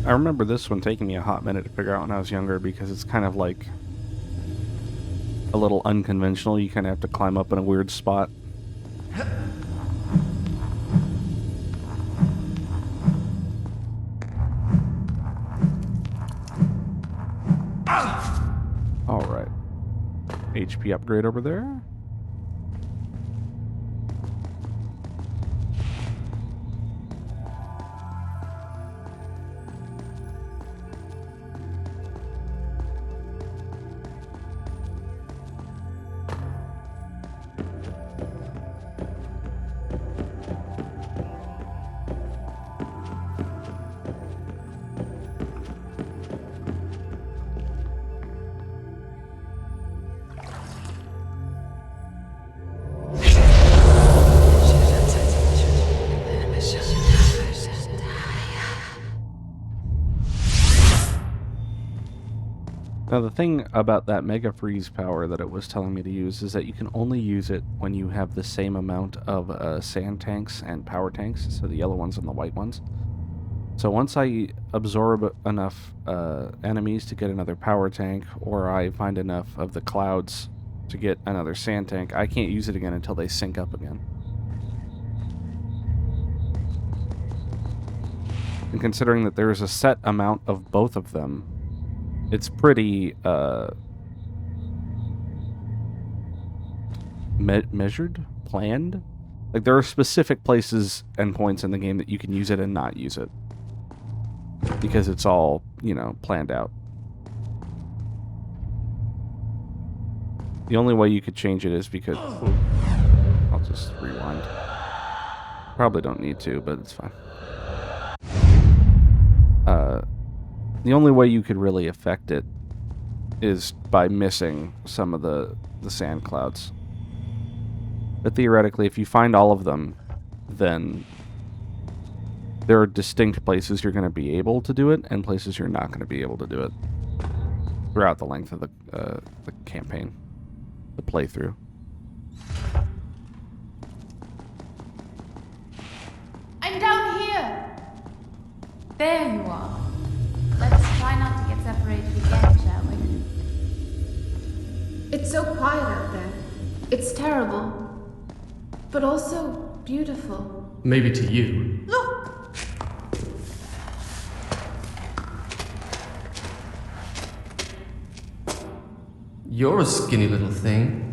I remember this one taking me a hot minute to figure out when I was younger because it's kind of like a little unconventional. You kind of have to climb up in a weird spot. Alright. HP upgrade over there. Now the thing about that Mega Freeze power that it was telling me to use is that you can only use it when you have the same amount of sand tanks and power tanks, so the yellow ones and the white ones. So once I absorb enough enemies to get another power tank, or I find enough of the clouds to get another sand tank, I can't use it again until they sync up again. And considering that there's a set amount of both of them, it's pretty measured, planned. Like, there are specific places and points in the game that you can use it and not use it, because it's all, you know, planned out. The only way you could change it is because... Ooh, I'll just rewind. Probably don't need to, but it's fine. The only way you could really affect it is by missing some of the sand clouds. But theoretically, if you find all of them, then there are distinct places you're going to be able to do it, and places you're not going to be able to do it throughout the length of the campaign, the playthrough. I'm down here! There you are. Let's try not to get separated again, shall we? It's so quiet out there. It's terrible. But also beautiful. Maybe to you. Look! You're a skinny little thing.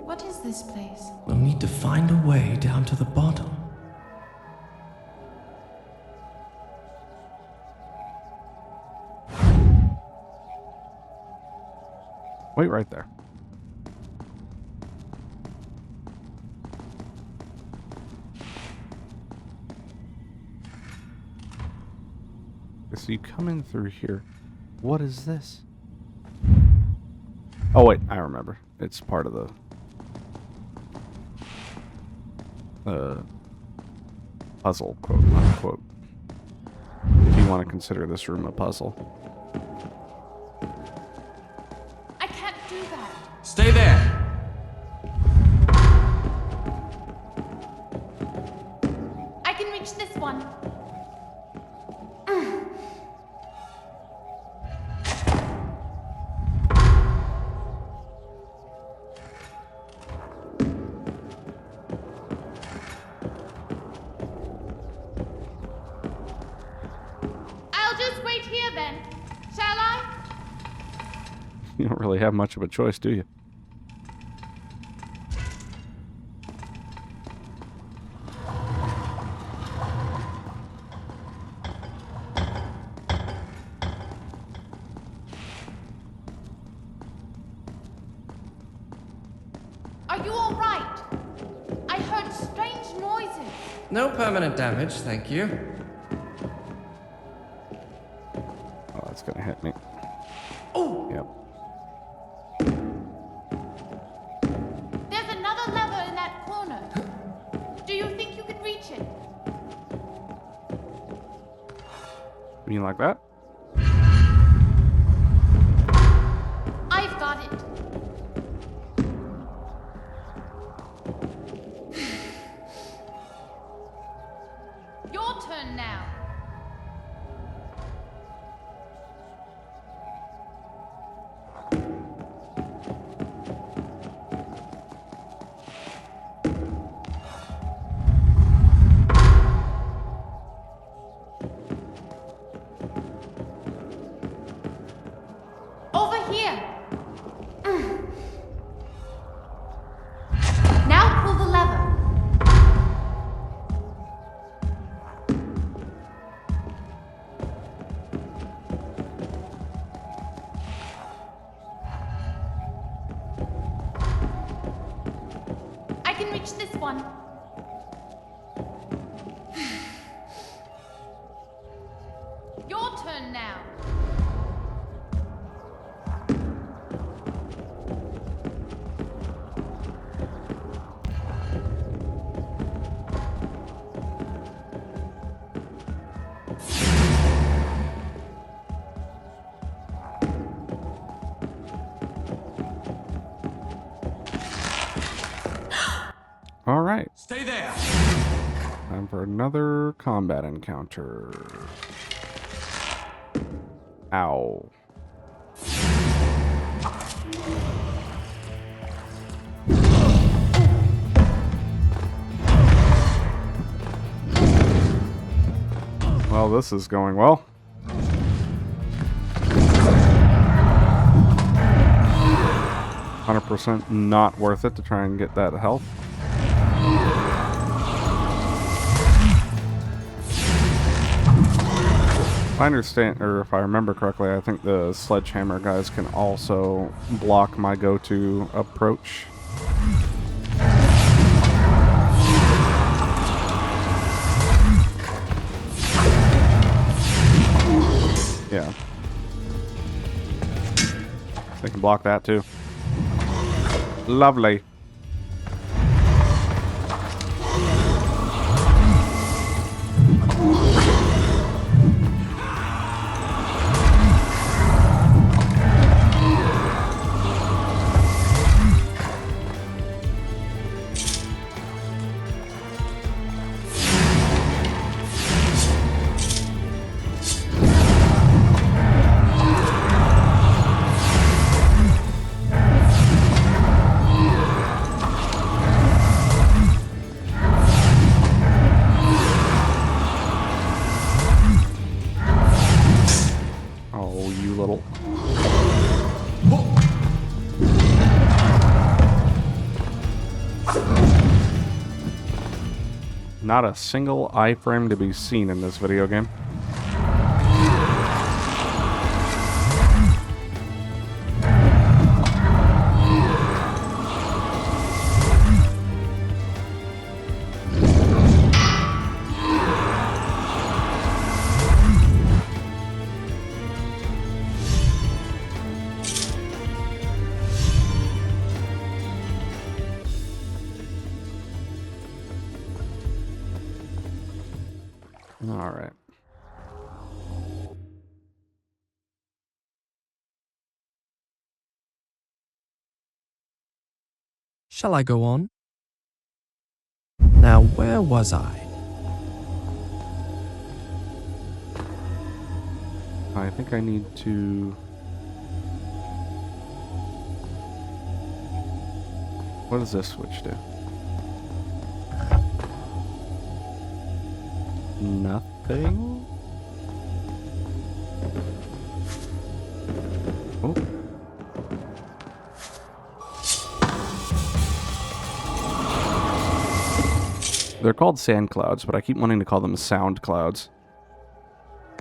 What is this place? We'll need to find a way down to the bottom. Wait right there. So you come in through here. What is this? Oh wait, I remember. It's part of the puzzle, quote unquote. If you want to consider this room a puzzle. I can't do that. Stay there! I can reach this one. I'll just wait here then. Shall I? You don't really have much of a choice, do you? Are you all right? I heard strange noises. No permanent damage, thank you. Oh, that's gonna hit me. Oh! Yep. There's another lever in that corner. Do you think you could reach it? You mean like that? I've got it. Your turn now. Over here. Now pull the lever. I can reach this one. Your turn now. All right. Stay there. Time for another combat encounter. Ow. Well, this is going well. %, not worth it to try and get that health. If I understand, or if I remember correctly, I think the sledgehammer guys can also block my go-to approach. Yeah. They can block that too. Lovely. Not a single iframe to be seen in this video game. All right. Shall I go on? Now, where was I? I think I need to... What does this switch do? Nothing? Oh. They're called sand clouds, but I keep wanting to call them sound clouds.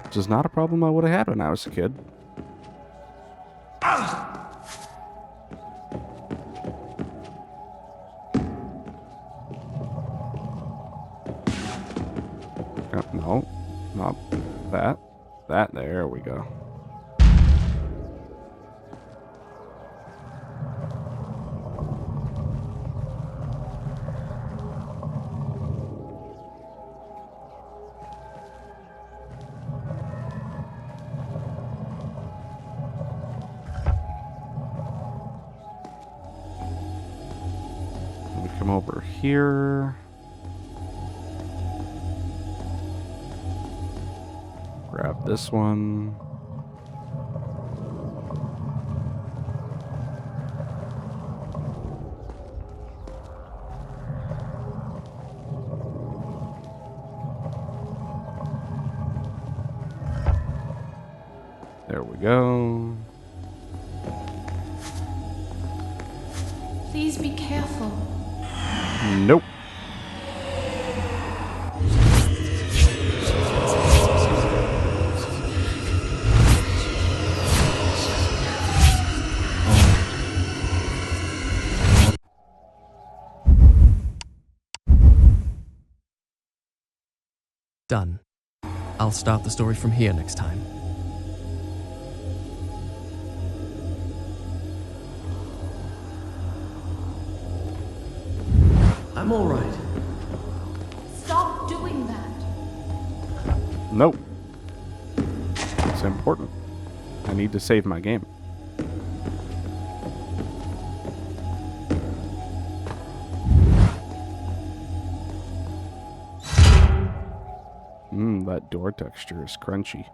Which is not a problem I would have had when I was a kid. No, not that. That, there we go. We come over here. Grab this one. There we go. Please be careful. Nope. Done. I'll start the story from here next time. I'm all right. Stop doing that. Nope. It's important. I need to save my game. That door texture is crunchy.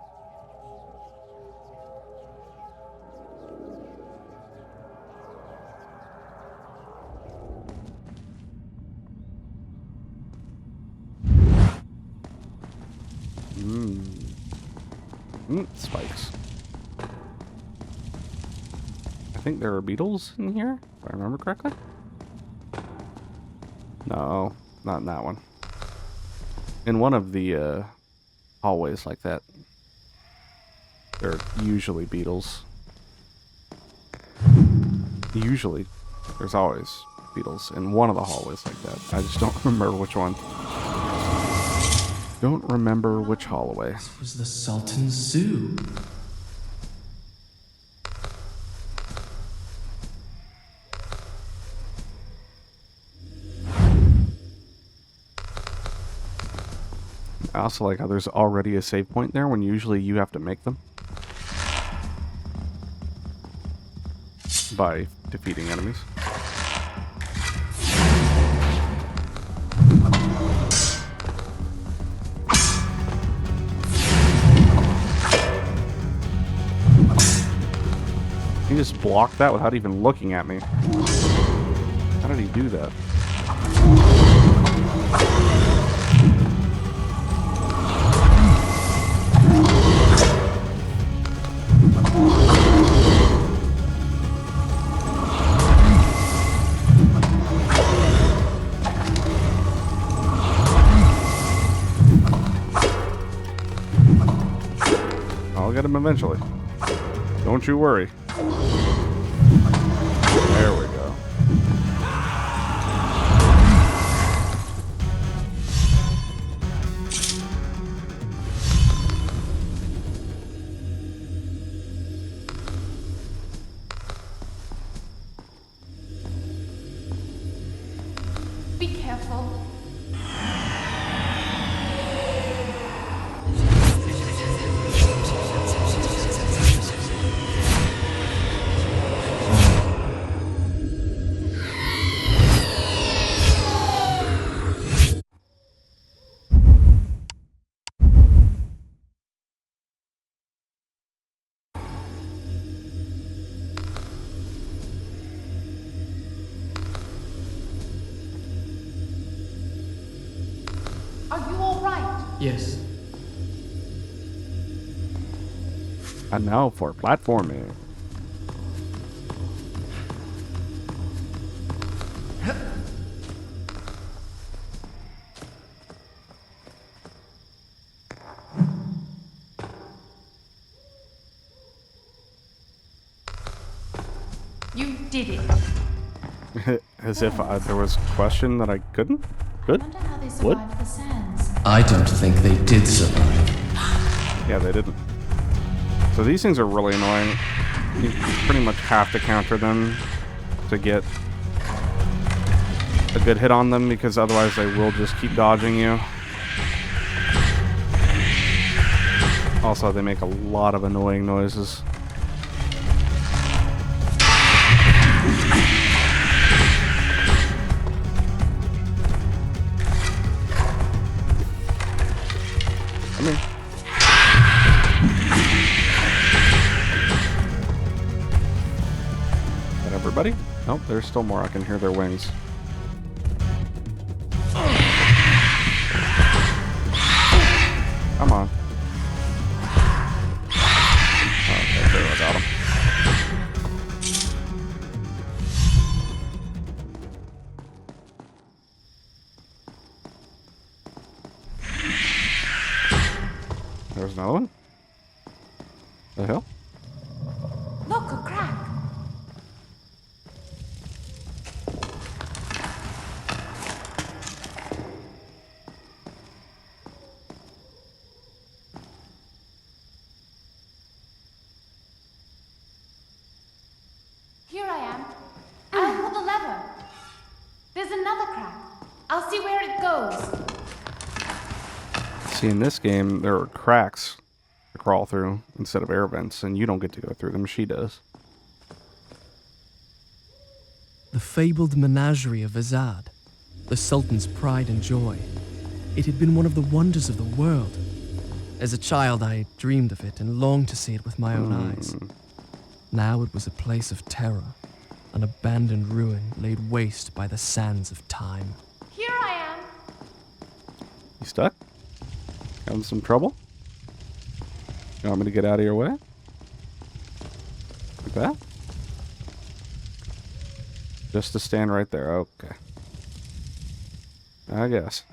Spikes. I think there are beetles in here, if I remember correctly. No, not in that one. In one of the hallways like that, there are usually beetles. Usually, there's always beetles in one of the hallways like that. I just don't remember which one. Don't remember which hallway. This was the Sultan's zoo. I also like how there's already a save point there when usually you have to make them by defeating enemies. He just blocked that without even looking at me. How did he do that? I'll get him eventually. Don't you worry. There we go. Be careful. Are you all right? Yes. And now for platforming. You did it. As if there was a question that I couldn't? Good? Wonder how they What? survived the sands. I don't think they did survive. Yeah, they didn't. So these things are really annoying. You pretty much have to counter them to get a good hit on them, because otherwise they will just keep dodging you. Also, they make a lot of annoying noises. Come here. Is that everybody? Nope, there's still more. I can hear their wings. Come on. Okay, there, I got him. There's another one. The hell? Look, a crack. Here I am. I'll pull the lever. There's another crack. I'll see where it goes. See, in this game, there are cracks to crawl through instead of air vents, and you don't get to go through them. She does. The fabled menagerie of Azad, the Sultan's pride and joy. It had been one of the wonders of the world. As a child, I dreamed of it and longed to see it with my own eyes. Now it was a place of terror, an abandoned ruin laid waste by the sands of time. Here I am. You stuck? Having some trouble? You want me to get out of your way? Like that? Just to stand right there. Okay. I guess.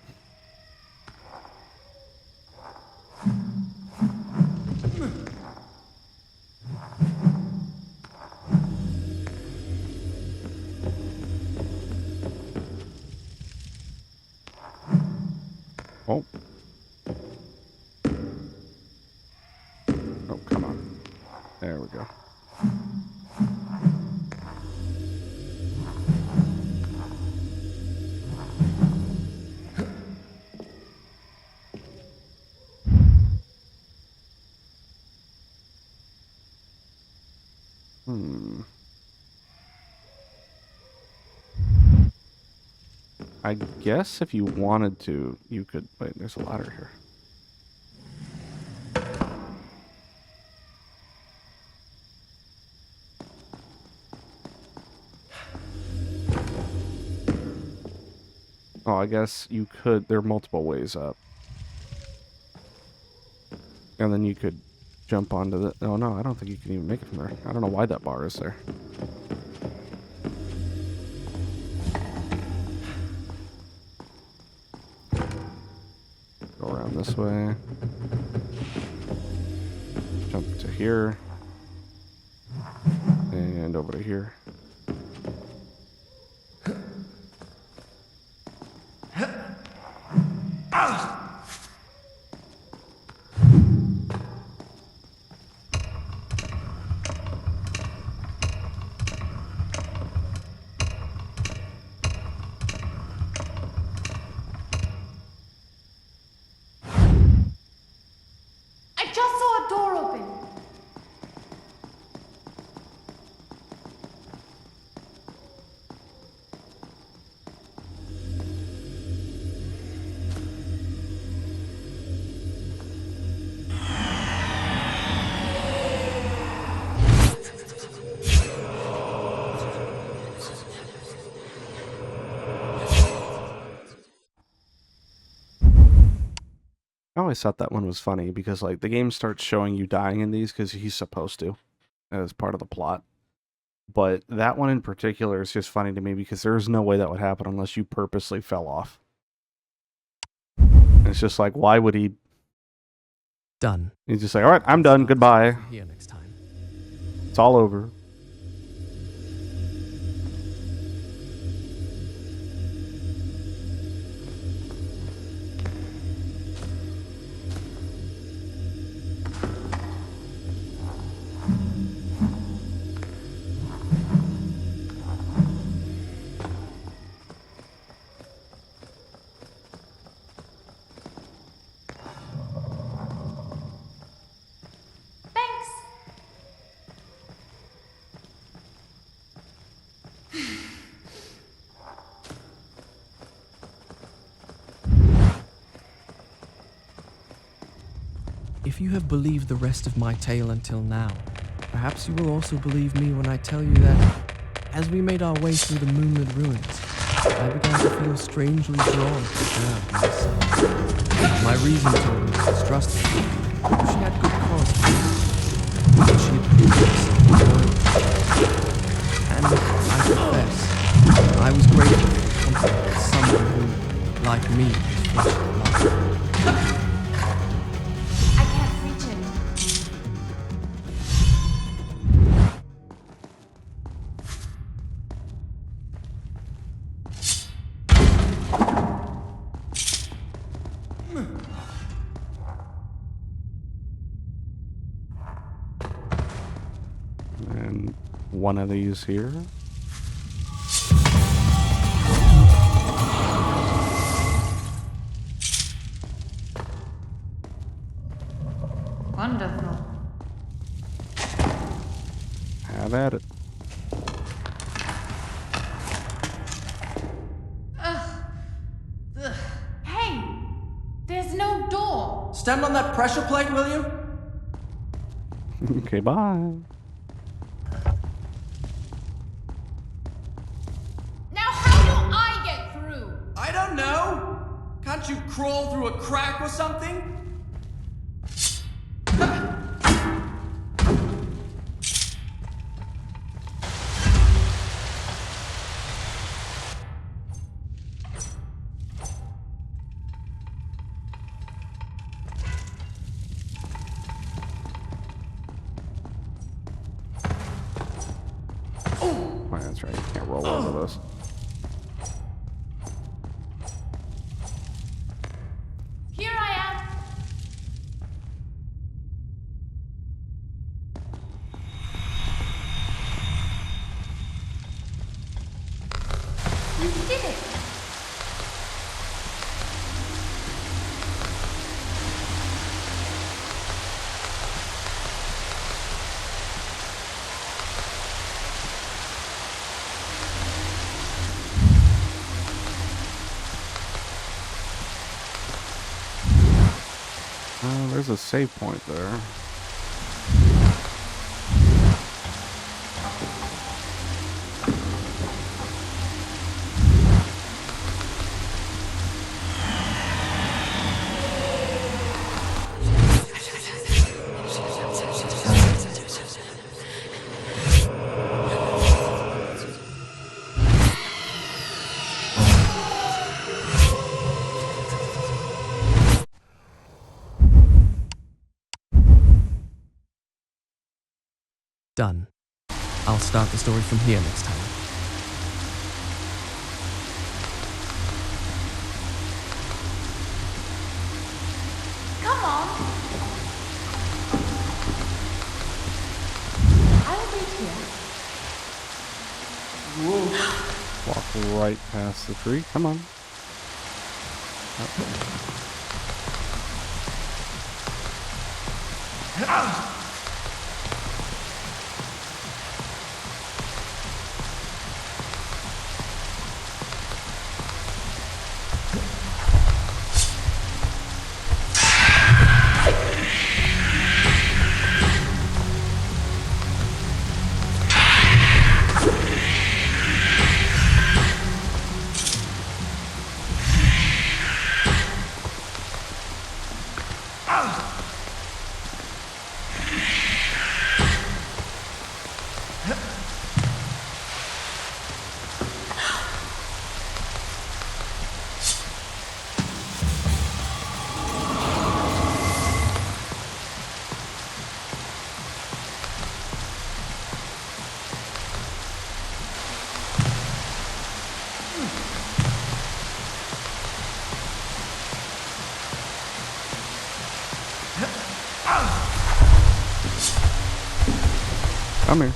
Oh. Oh, come on. There we go. I guess if you wanted to, you could... Wait, there's a ladder here. Oh, I guess you could... There are multiple ways up. And then you could jump onto the... Oh, no, I don't think you can even make it from there. I don't know why that bar is there. Go around this way. Jump to here. And over to here. I just saw a door open. I always thought that one was funny because, like, the game starts showing you dying in these because he's supposed to, as part of the plot. But that one in particular is just funny to me because there's no way that would happen unless you purposely fell off. And it's just like, why would he? Done. He's just like, all right, I'm done. Goodbye. Here next time. It's all over. Thanks. If you have believed the rest of my tale until now, perhaps you will also believe me when I tell you that, as we made our way through the moonlit ruins, I began to feel strangely drawn to the girl myself. My reason told me to distrust her, but she had good cause for it. But she had proved herself loyal. And I confess, I was grateful for the company of someone who, like me, was flesh and blood. I can't reach it. And one of these here. Wonderful. Have at it. Hey, there's no door. stand on that pressure plate, will you? Okay, bye. Now how do I get through? I don't know. Can't you crawl through a crack or something? Oh, that's right. You can't roll over this. Here I am. You did it. There's a save point there. Done. I'll start the story from here next time. Come on. I'll wait here. Walk right past the tree. Come on. Come here.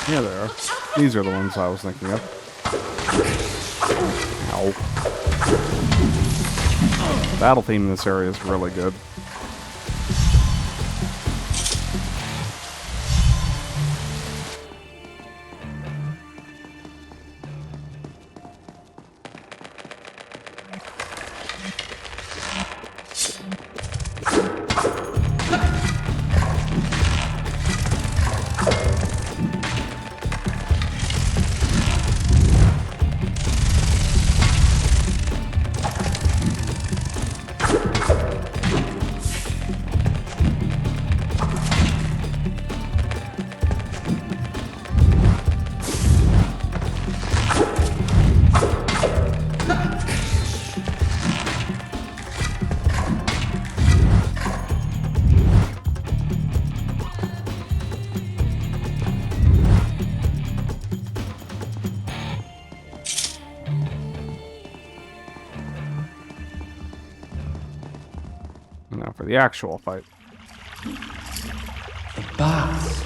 Yeah, they are. These are the ones I was thinking of. Ow. Battle theme in this area is really good. And now for the actual fight. The bats.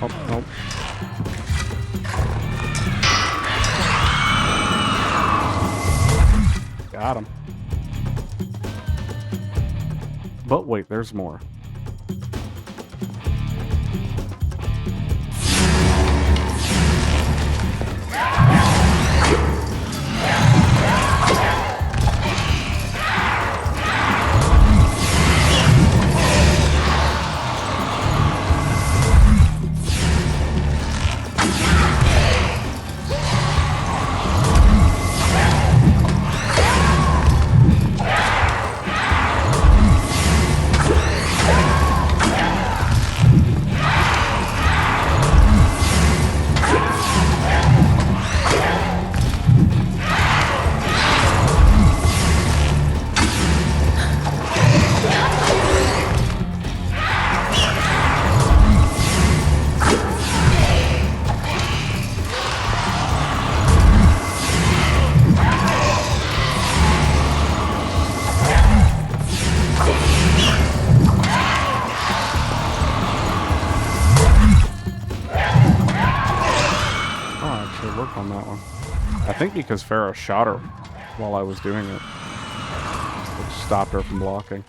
Oh, nope. Got him. But wait, there's more. Work on that one. I think because Farah shot her while I was doing it, which stopped her from blocking.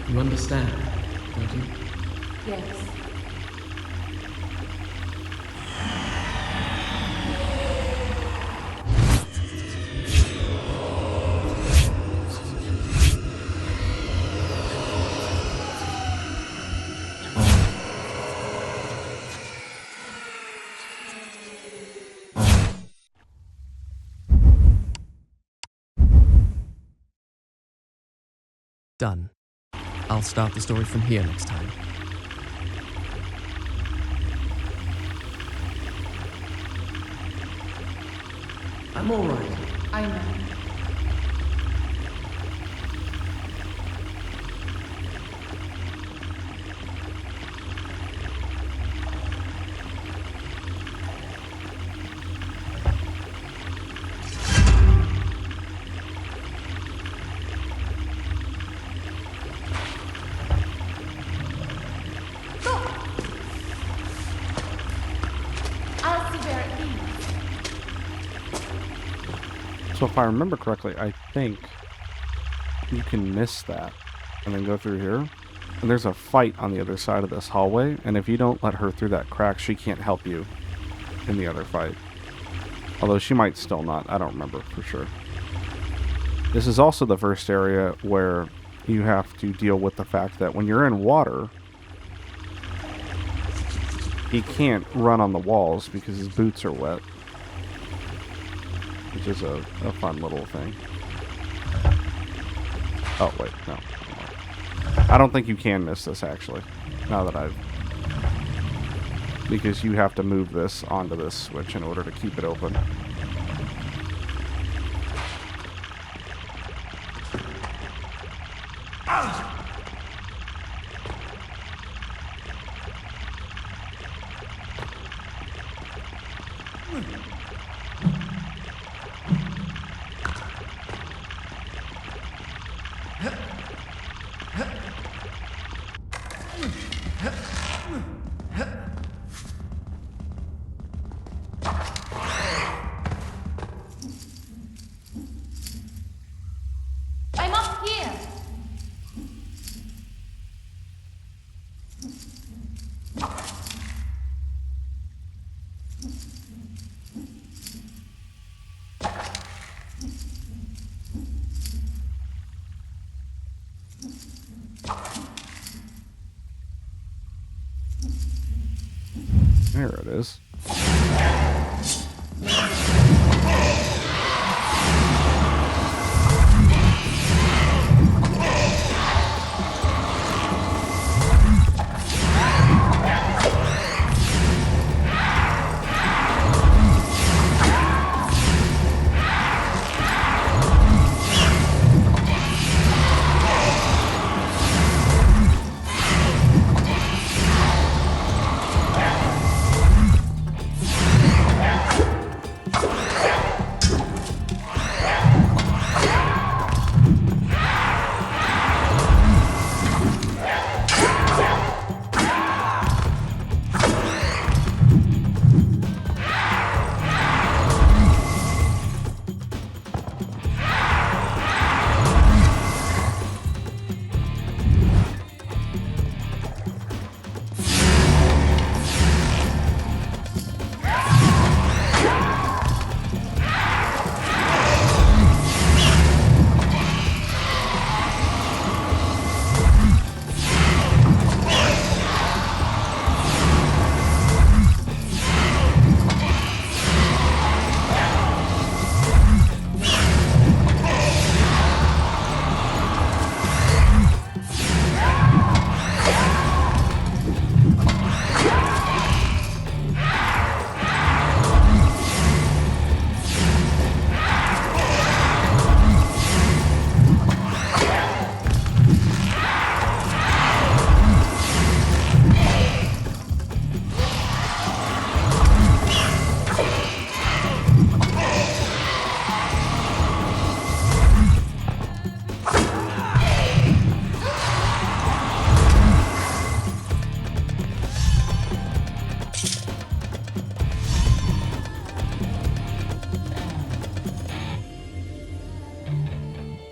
You understand, don't you? Yes. Done. I'll start the story from here next time. I'm alright. I know. So if I remember correctly, I think you can miss that and then go through here. And there's a fight on the other side of this hallway, and if you don't let her through that crack, she can't help you in the other fight. Although she might still not. I don't remember for sure. This is also the first area where you have to deal with the fact that when you're in water, he can't run on the walls because his boots are wet. Which is a fun little thing. Oh, wait, no. I don't think you can miss this, actually. Now that I've... Because you have to move this onto this switch in order to keep it open. I'm up here. There it is.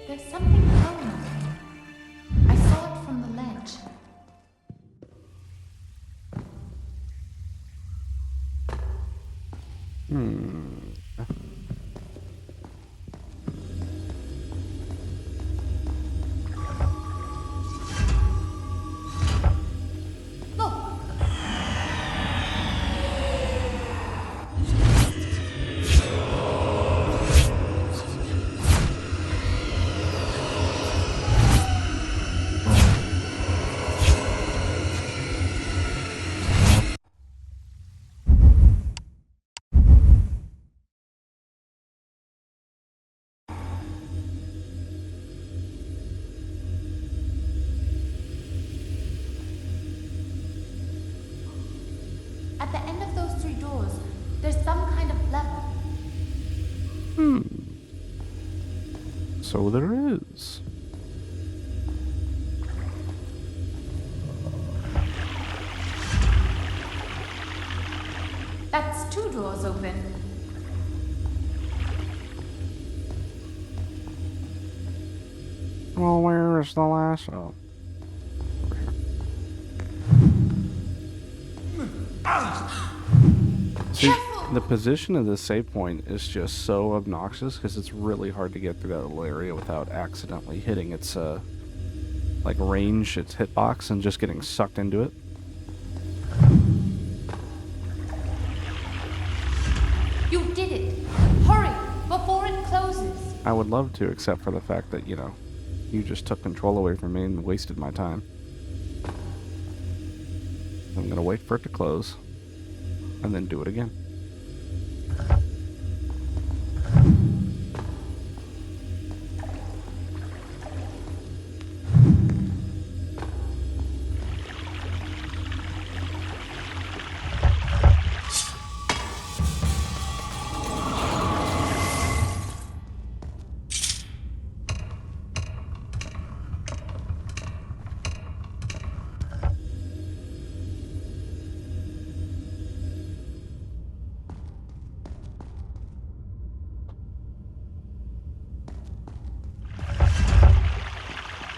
There's something wrong. I saw it from the ledge. Look! At the end of those three doors, there's some kind of lever. So there is. That's two doors open. Well, where is the last? Oh. Over here. See, the position of this save point is just so obnoxious because it's really hard to get through that little area without accidentally hitting its, like, range, its hitbox, and just getting sucked into it. You did it! Hurry, before it closes! I would love to, except for the fact that, you know, you just took control away from me and wasted my time. I'm gonna wait for it to close, and then do it again.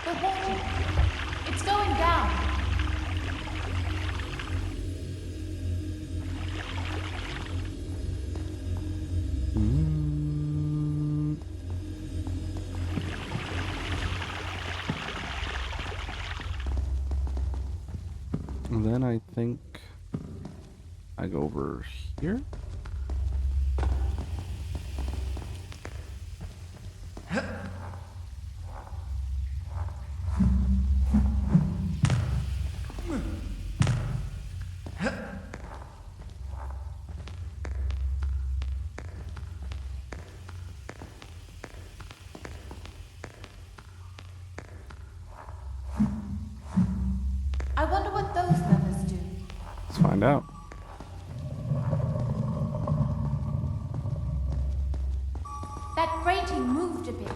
The water! It's going down! And then I think I go over here. I wonder what those levers do. Let's find out. That grating moved a bit.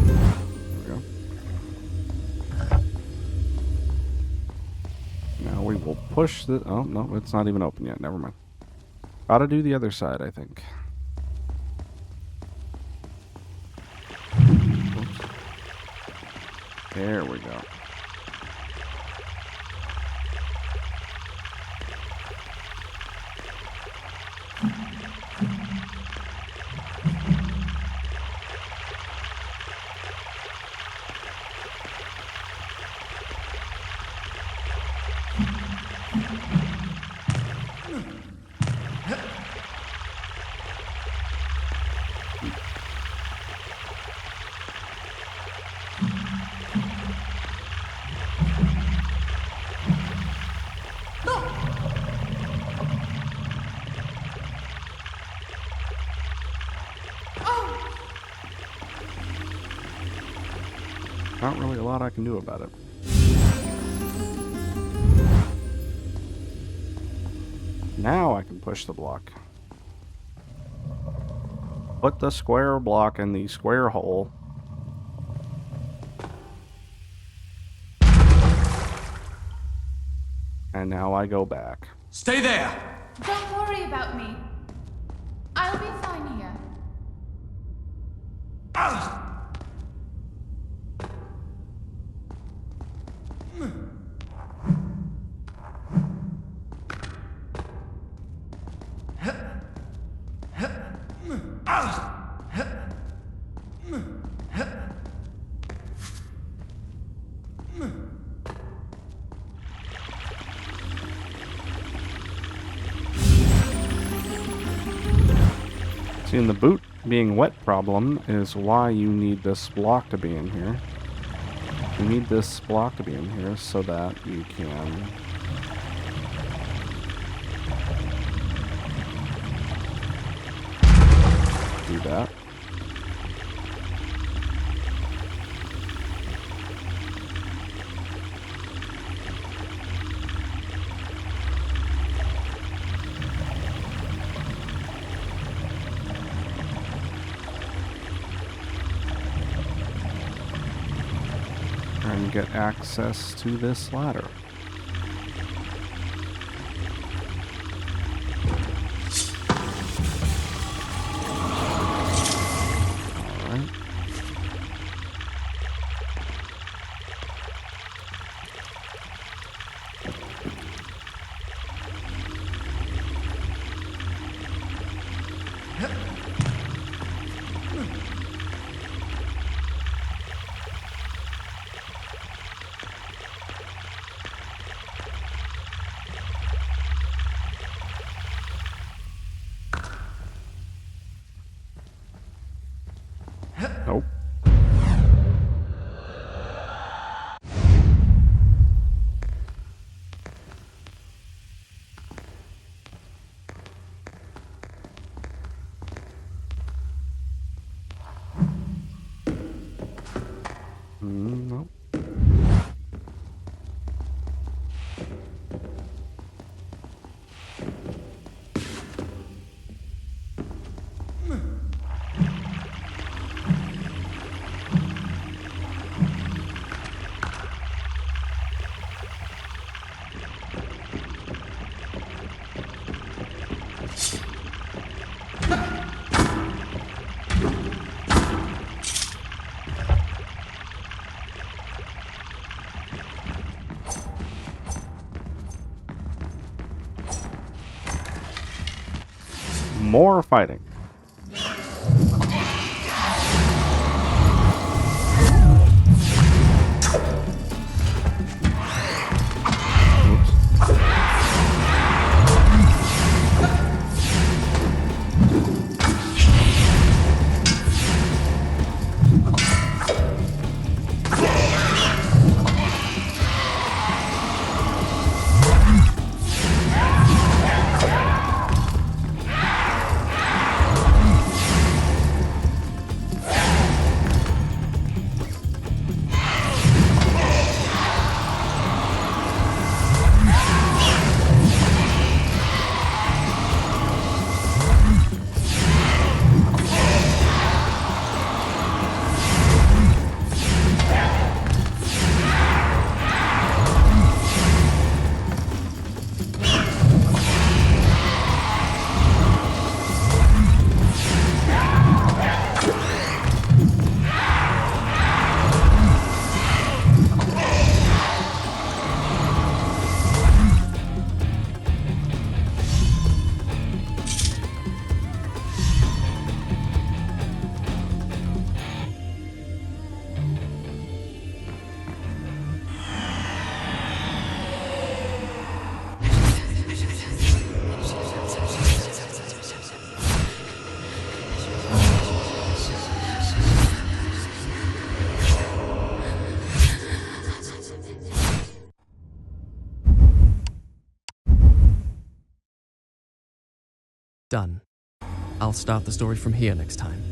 There we go. Now we will push the... Oh, no, it's not even open yet. Never mind. Gotta do the other side, I think. Oops. There we go. Not really a lot I can do about it. Now I can push the block. Put the square block in the square hole. And now I go back. Stay there! Don't worry about me. I'll be fine here. See, the boot being wet problem is why you need this block to be in here. You need this block to be in here so that you can do that. and get access to this ladder. Alright. Nope. Nope. More fighting. Done. I'll start the story from here next time.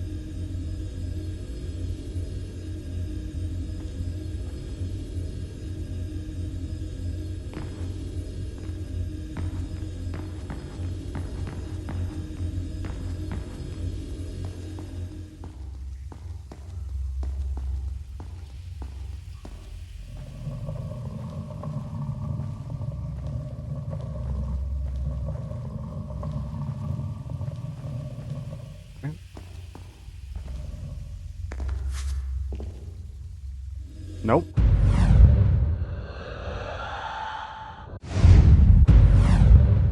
Nope.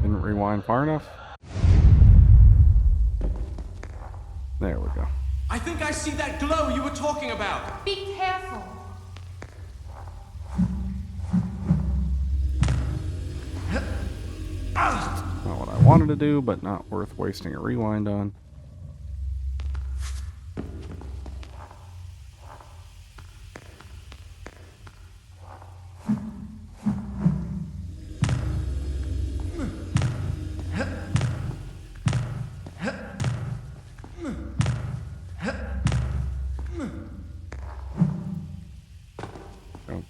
Didn't rewind far enough. There we go. I think I see that glow you were talking about. Be careful. Not what I wanted to do, but not worth wasting a rewind on. Go.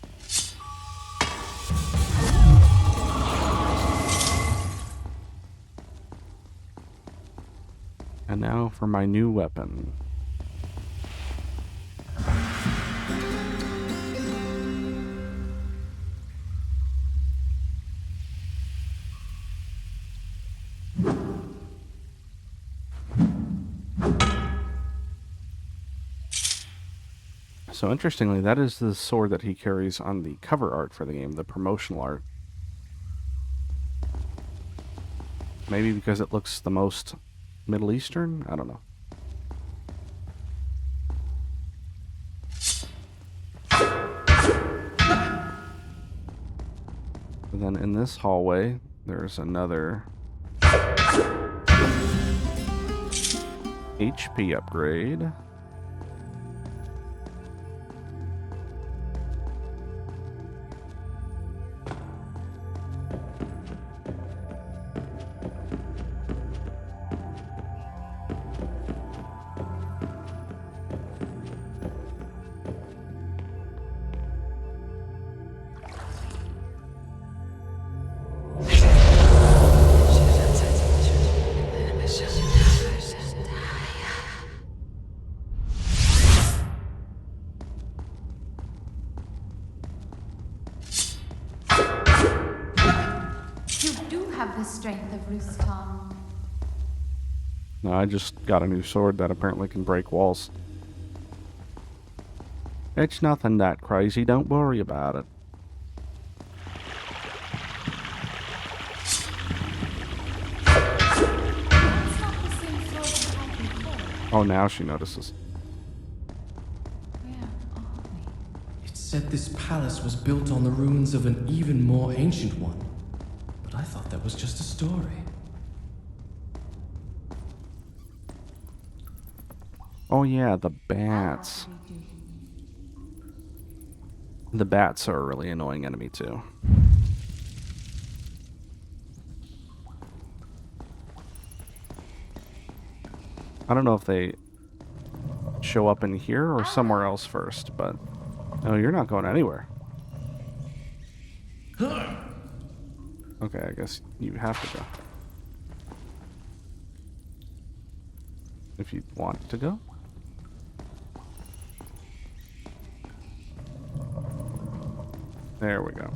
And now for my new weapon. So interestingly, that is the sword that he carries on the cover art for the game, the promotional art. Maybe because it looks the most Middle Eastern? I don't know. And then in this hallway, there's another HP upgrade. The strength of Rustam. No, I just got a new sword that apparently can break walls. It's nothing that crazy, don't worry about it. That's not the same sword we had before. Oh, now she notices. Where are we? It said this palace was built on the ruins of an even more ancient one. But I thought that was just a story. Oh yeah, the bats. The bats are a really annoying enemy too. I don't know if they show up in here or somewhere else first, but... No, you're not going anywhere. Okay, I guess you have to go. If you want to go. There we go.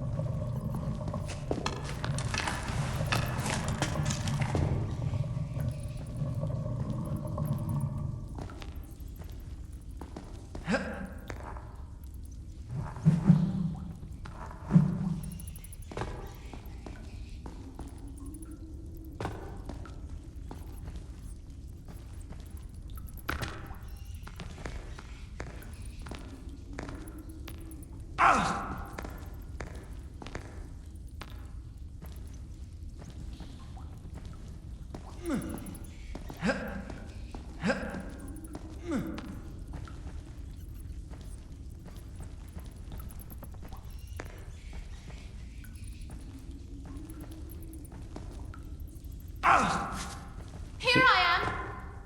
Here I am!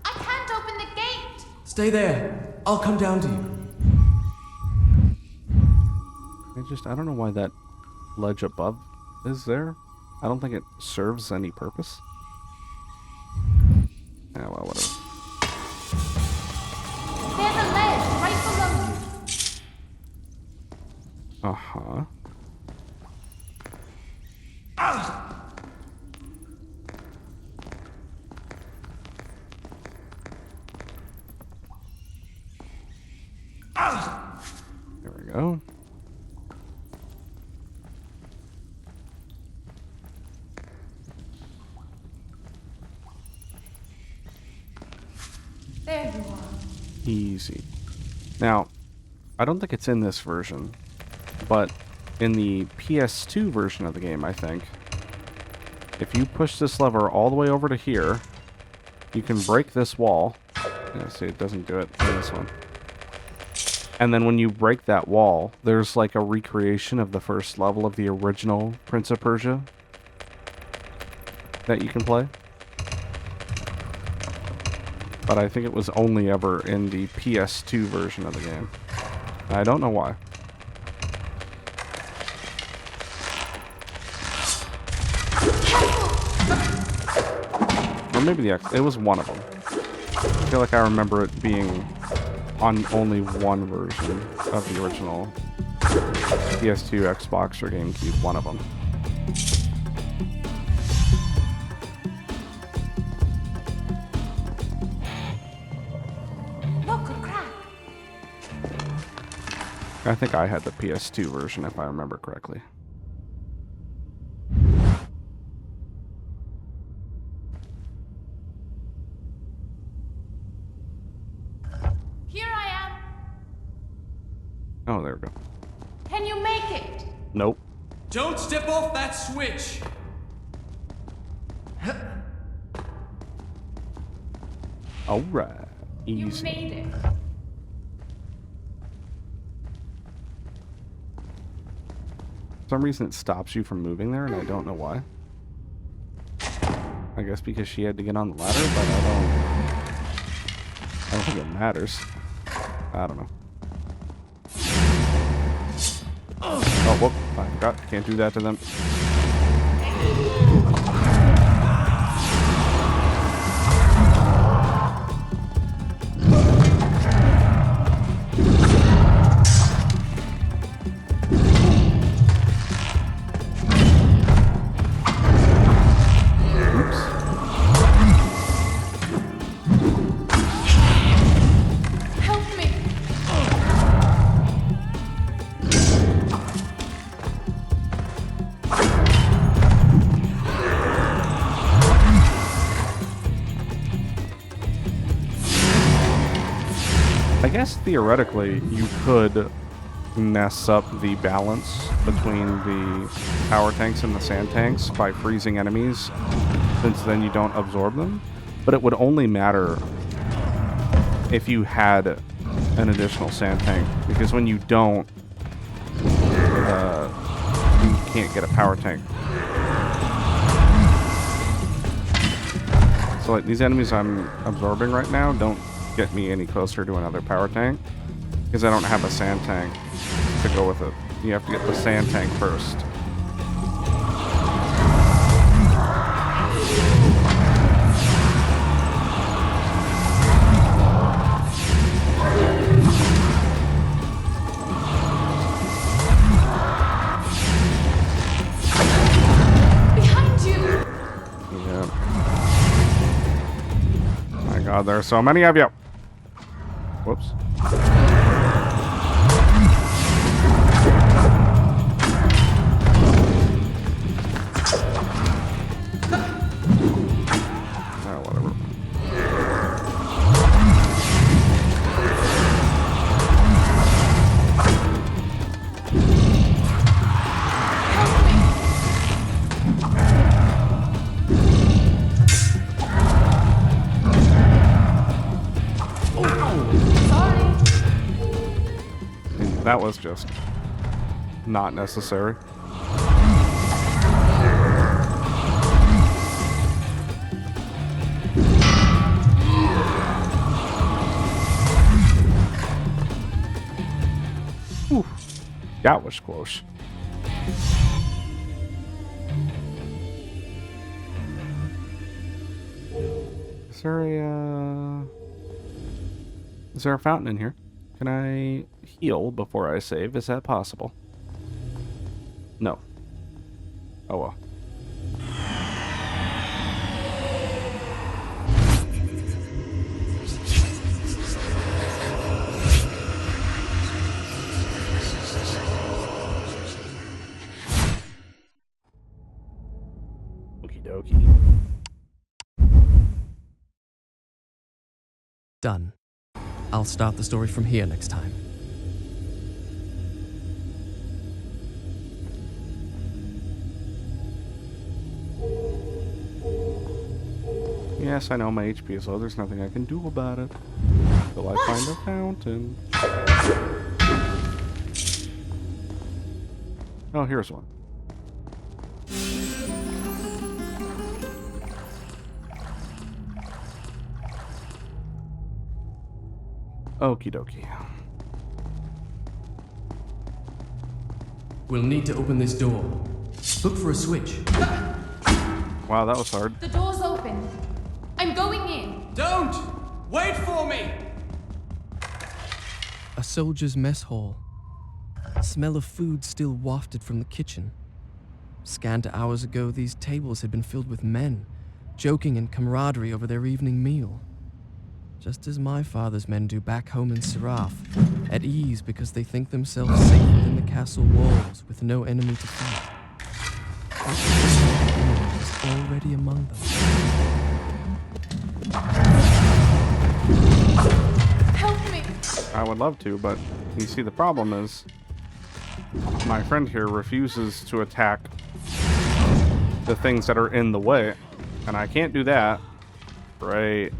I can't open the gate! Stay there. I'll come down to you. I don't know why that ledge above is there. I don't think it serves any purpose. Yeah, well, whatever. There's a ledge right below you. Uh-huh. There we go. There you are. Easy. Now, I don't think it's in this version, but in the PS2 version of the game, I think, if you push this lever all the way over to here, you can break this wall. Yeah, see, it doesn't do it in this one. And then when you break that wall, there's like a recreation of the first level of the original Prince of Persia that you can play. But I think it was only ever in the PS2 version of the game. I don't know why. Or maybe the X. It was one of them. I feel like I remember it being on only one version of the original PS2, Xbox, or GameCube. One of them. Look, a crack. I think I had the PS2 version, if I remember correctly. Here I am. Oh, there we go. Can you make it? Nope. Don't step off that switch! Alright. You Easy. made it. For some reason it stops you from moving there, and I don't know why. I guess because she had to get on the ladder, but I don't think it matters. I don't know. Oh, whoop. I forgot. Can't do that to them. Help me. I guess theoretically you could mess up the balance between the power tanks and the sand tanks by freezing enemies, since then you don't absorb them. But it would only matter if you had an additional sand tank, because when you don't, you can't get a power tank. So like these enemies I'm absorbing right now don't get me any closer to another power tank, because I don't have a sand tank to go with it. You have to get the sand tank first. Behind you. Yeah. My God, there are so many of you. Whoops. Oh, whatever. That was just not necessary. Whew. That was close. Is there a fountain in here? Can I heal before I save? Is that possible? No. Oh well. Okie dokie. Done. I'll start the story from here next time. Yes, I know my HP is low. There's nothing I can do about it. Till I find a fountain. Oh, here's one. Okie dokie. We'll need to open this door. Look for a switch. Wow, that was hard. The door's open. I'm going in. Don't! Wait for me! A soldier's mess hall. Smell of food still wafted from the kitchen. Scant hours ago, these tables had been filled with men, joking in camaraderie over their evening meal. just as my father's men do back home in Seraph, at ease because they think themselves safe within the castle walls with no enemy to fight. Is already among them. Help me! I would love to, but you see, the problem is my friend here refuses to attack the things that are in the way, and I can't do that. Right.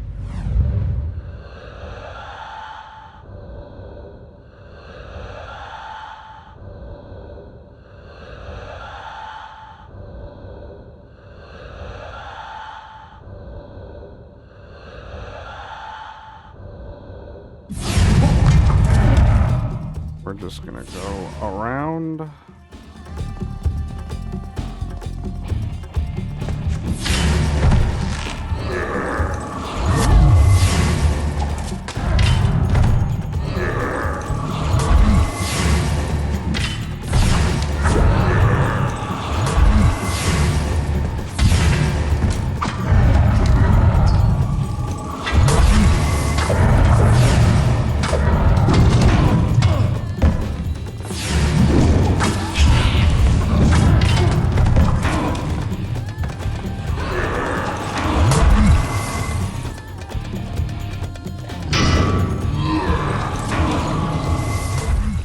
We're just gonna go around.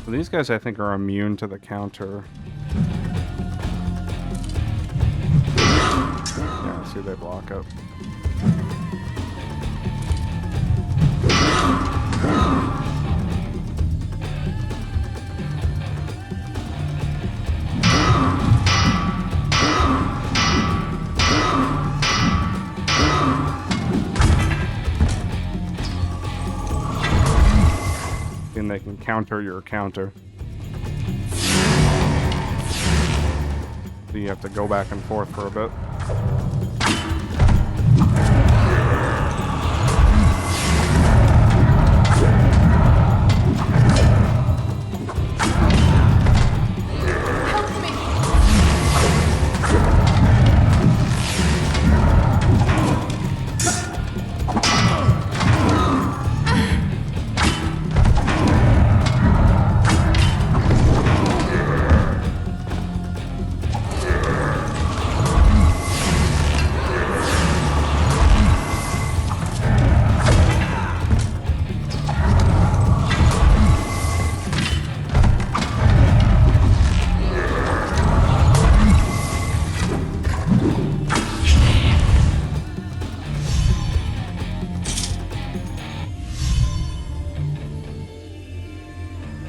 These guys, I think, are immune to the counter. Yeah, see, they block it. And they can counter your counter. So you have to go back and forth for a bit.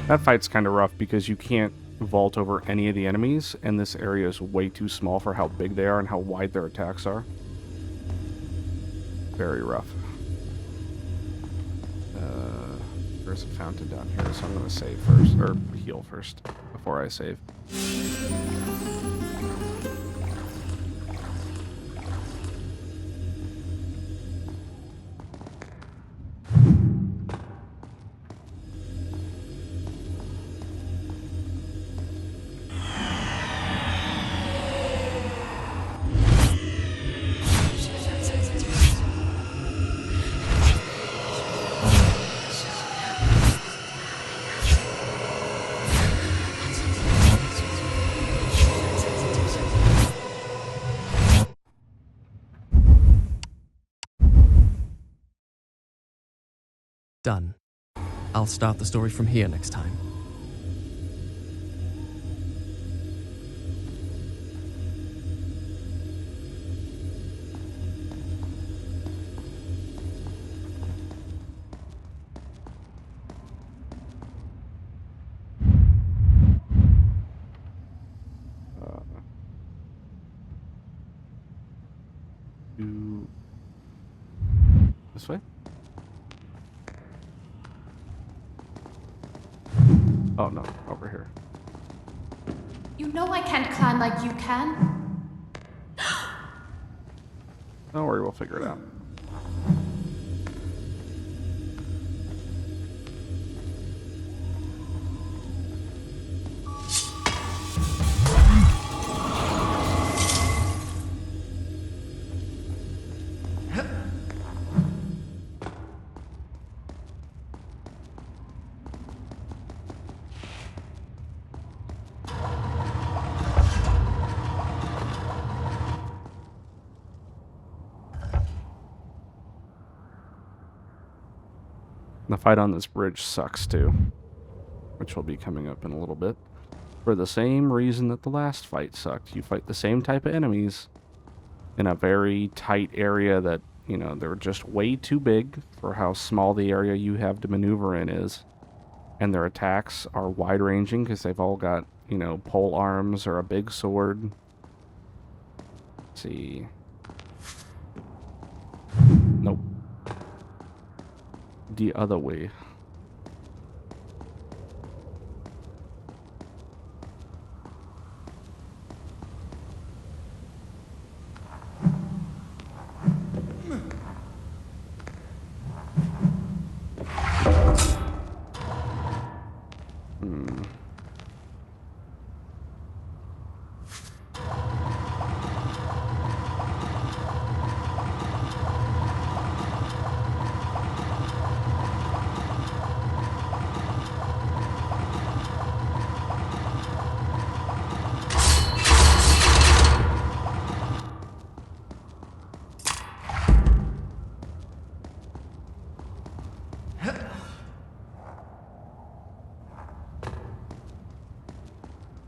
That fight's kind of rough because you can't vault over any of the enemies, and this area is way too small for how big they are and how wide their attacks are. Very rough. There's a fountain down here, so I'm going to save first, or heal first, before I save. Done. I'll start the story from here next time. This way? Oh no, over here. You know I can't climb like you can. Don't worry, we'll figure it out. The fight on this bridge sucks too, which will be coming up in a little bit. For the same reason that the last fight sucked. You fight the same type of enemies in a very tight area that, you know, they're just way too big for how small the area you have to maneuver in is. And their attacks are wide-ranging because they've all got, you know, pole arms or a big sword. Let's see. Nope. The other way.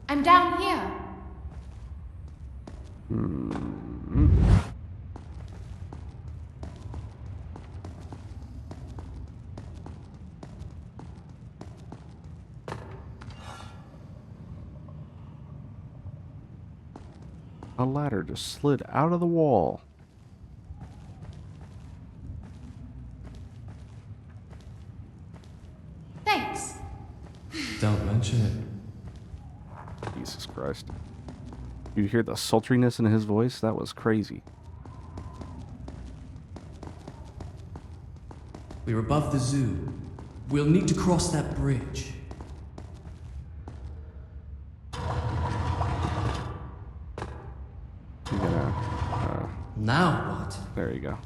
I'm down here. A ladder just slid out of the wall. Thanks. Don't mention it. Jesus Christ. You hear the sultriness in his voice? That was crazy. We're above the zoo. We'll need to cross that bridge. You're gonna... Now what? there you go.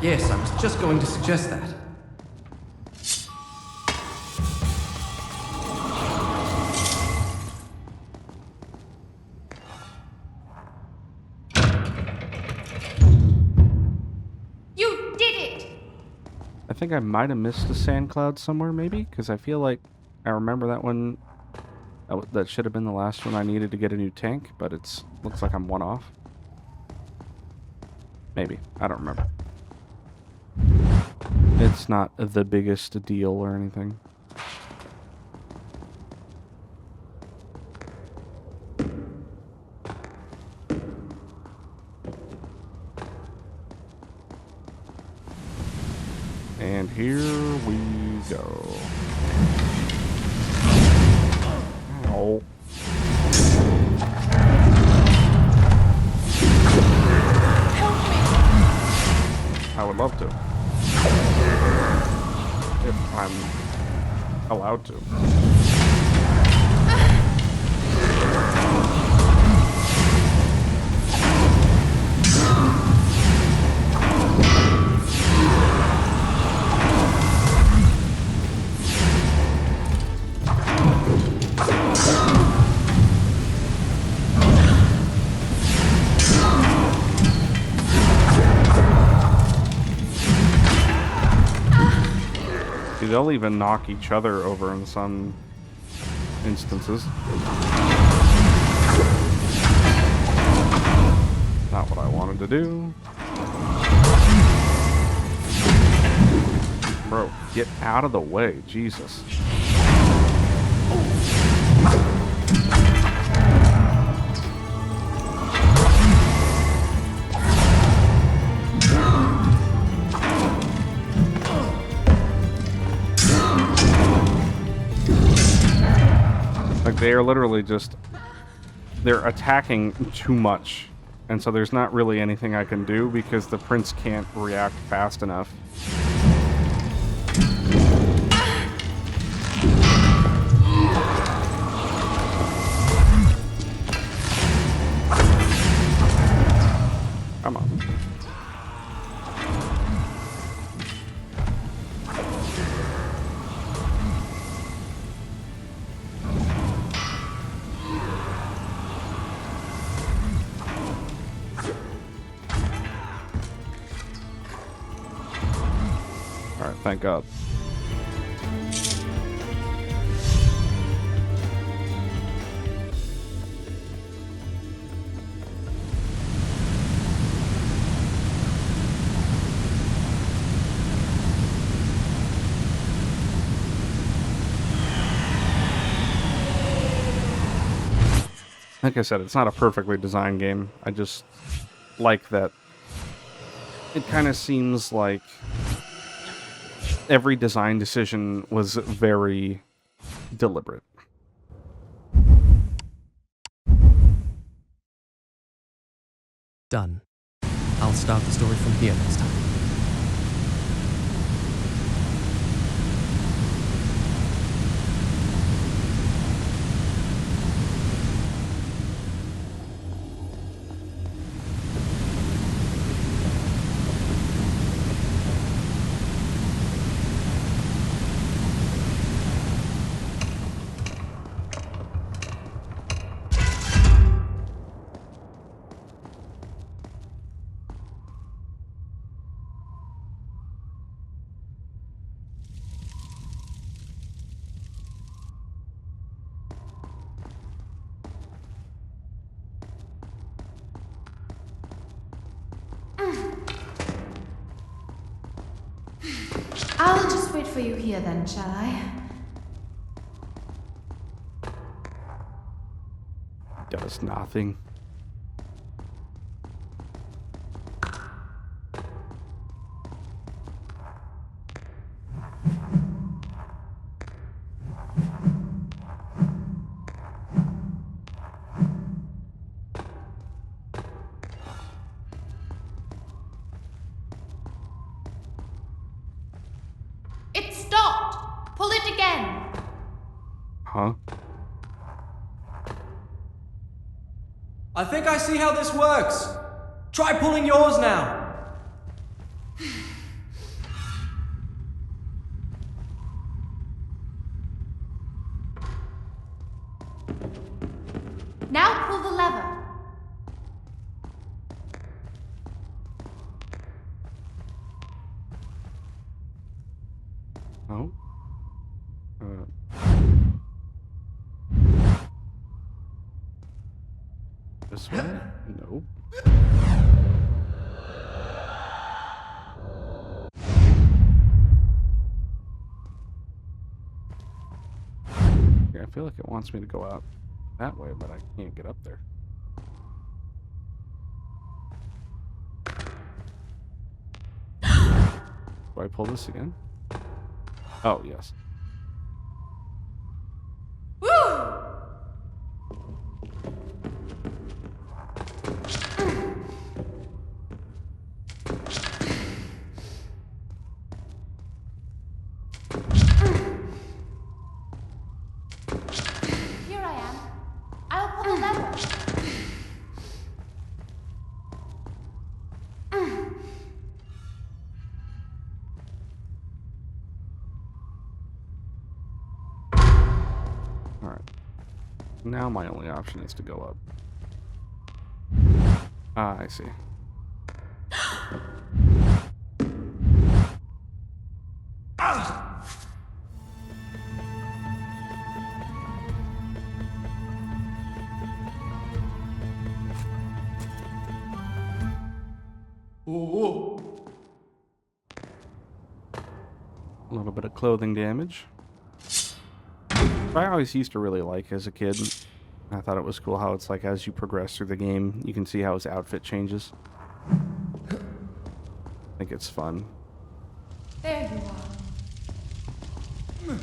Yes, I was just going to suggest that. You did it! I think I might have missed a sand cloud somewhere, maybe? Because I feel like I remember that one... that should have been the last one I needed to get a new tank, but it's looks like I'm one off. Maybe. I don't remember. It's not the biggest deal or anything. And here we go. Ow. I would love to. If I'm allowed to. They'll even knock each other over in some instances. Not what I wanted to do. Bro, get out of the way, Jesus. Like, they are literally just... they're attacking too much. And so there's not really anything I can do because the prince can't react fast enough. Come on. Alright, thank God. Like I said, it's not a perfectly designed game. I just like that it kind of seems like every design decision was very deliberate. Done. I'll start the story from here next time. I'll just wait for you here then, shall I? Does nothing. It stopped! Pull it again! Huh? I think I see how this works. Try pulling yours now. Now pull the lever. Oh? This way? No. Yeah, I feel like it wants me to go out that way, but I can't get up there. Do I pull this again? Oh, yes. Here I am. I'll pull the lever. Alright. Now my only option is to go up. Ah, I see. A little bit of clothing damage. I always used to really like as a kid. I thought it was cool how it's like as you progress through the game, you can see how his outfit changes. I think it's fun. There you are.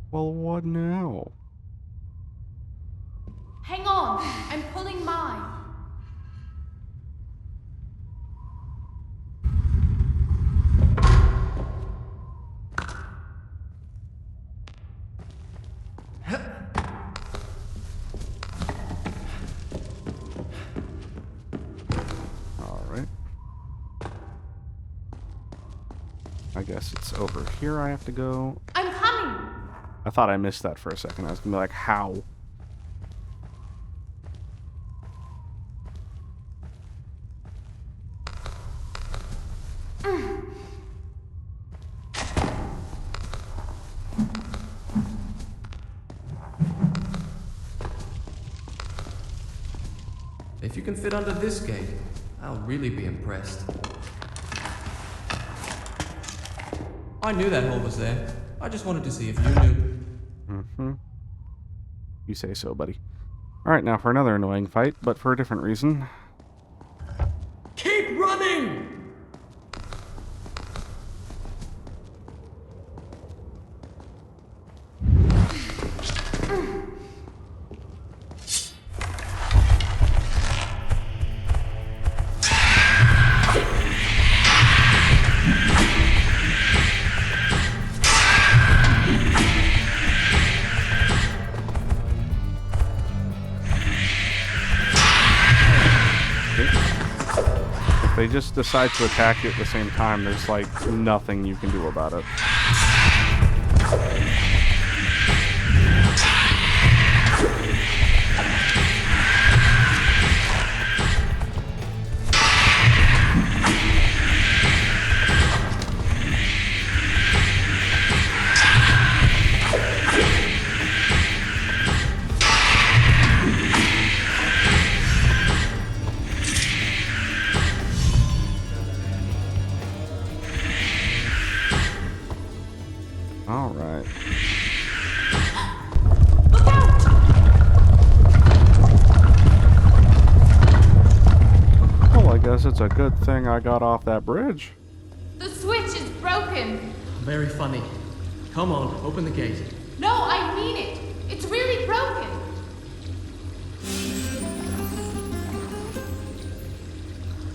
Well, what now? Hang on. I'm pulling mine. Alright. I guess it's over here I have to go. I'm coming. I thought I missed that for a second. I was gonna be like, how? If you can fit under this gate, I'll really be impressed. I knew that hole was there. I just wanted to see if you knew. Mm-hmm. You say so, buddy. Alright, now for another annoying fight, but for a different reason. Keep running! If they just decide to attack you at the same time, there's like nothing you can do about it. All right. Look out! Well, I guess it's a good thing I got off that bridge. The switch is broken. Very funny. Come on, open the gate. No, I mean it. It's really broken.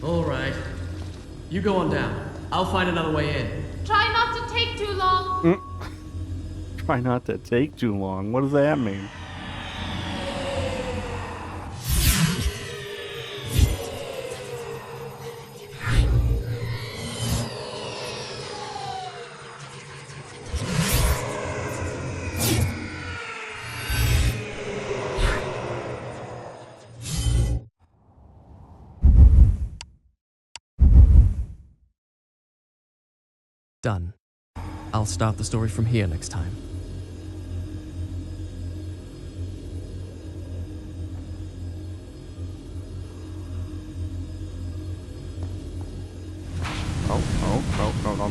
All right. You go on down. I'll find another way in. Try not to take too long. Try not to take too long. What does that mean? Done. I'll start the story from here next time.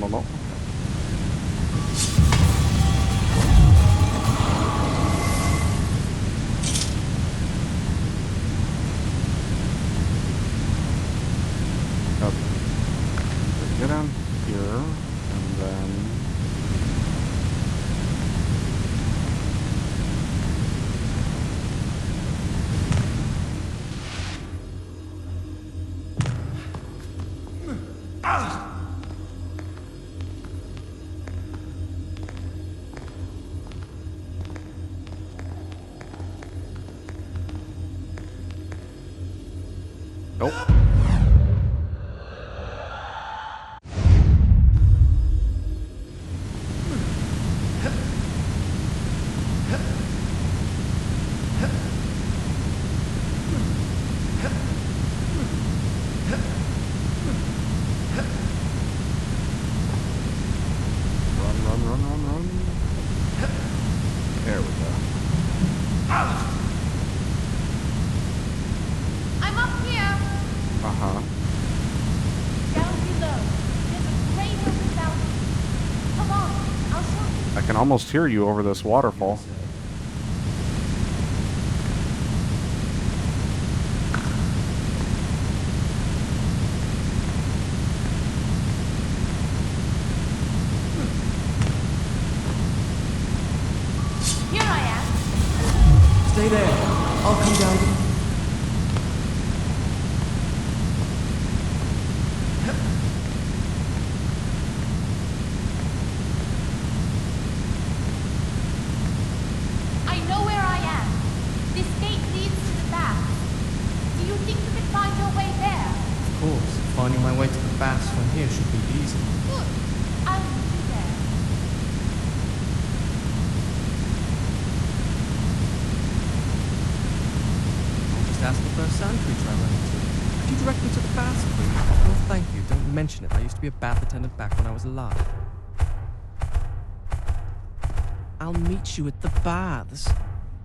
No. Okay. Let's get down here, and then... Nope. Run. There we go. I'm up here. Uh-huh. Down below. There's a great open fountain. Come on, I'll show you. I can almost hear you over this waterfall. Here I am. Stay there. I'll come down. I know where I am. This gate leads to the bath. Do you think you can find your way there? Of course, finding my way to the baths from here should be easy. Good. I'll meet you there. Just ask the first sand creature I run into. Could you direct me to the baths, please? Oh, thank you. Don't mention it. I used to be a bath attendant back when I was alive. I'll meet you at the baths.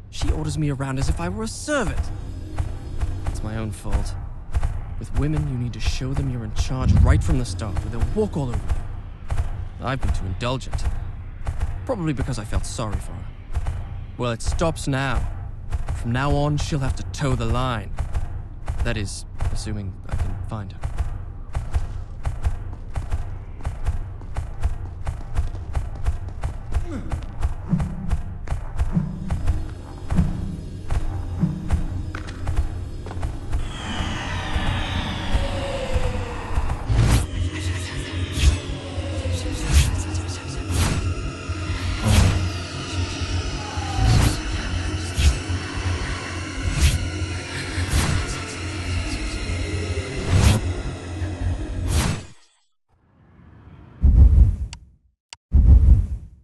She orders me around as if I were a servant. It's my own fault. With women, you need to show them you're in charge right from the start, or they'll walk all over you. I've been too indulgent. Probably because I felt sorry for her. Well, it stops now. From now on, she'll have to toe the line. That is, assuming I can find her.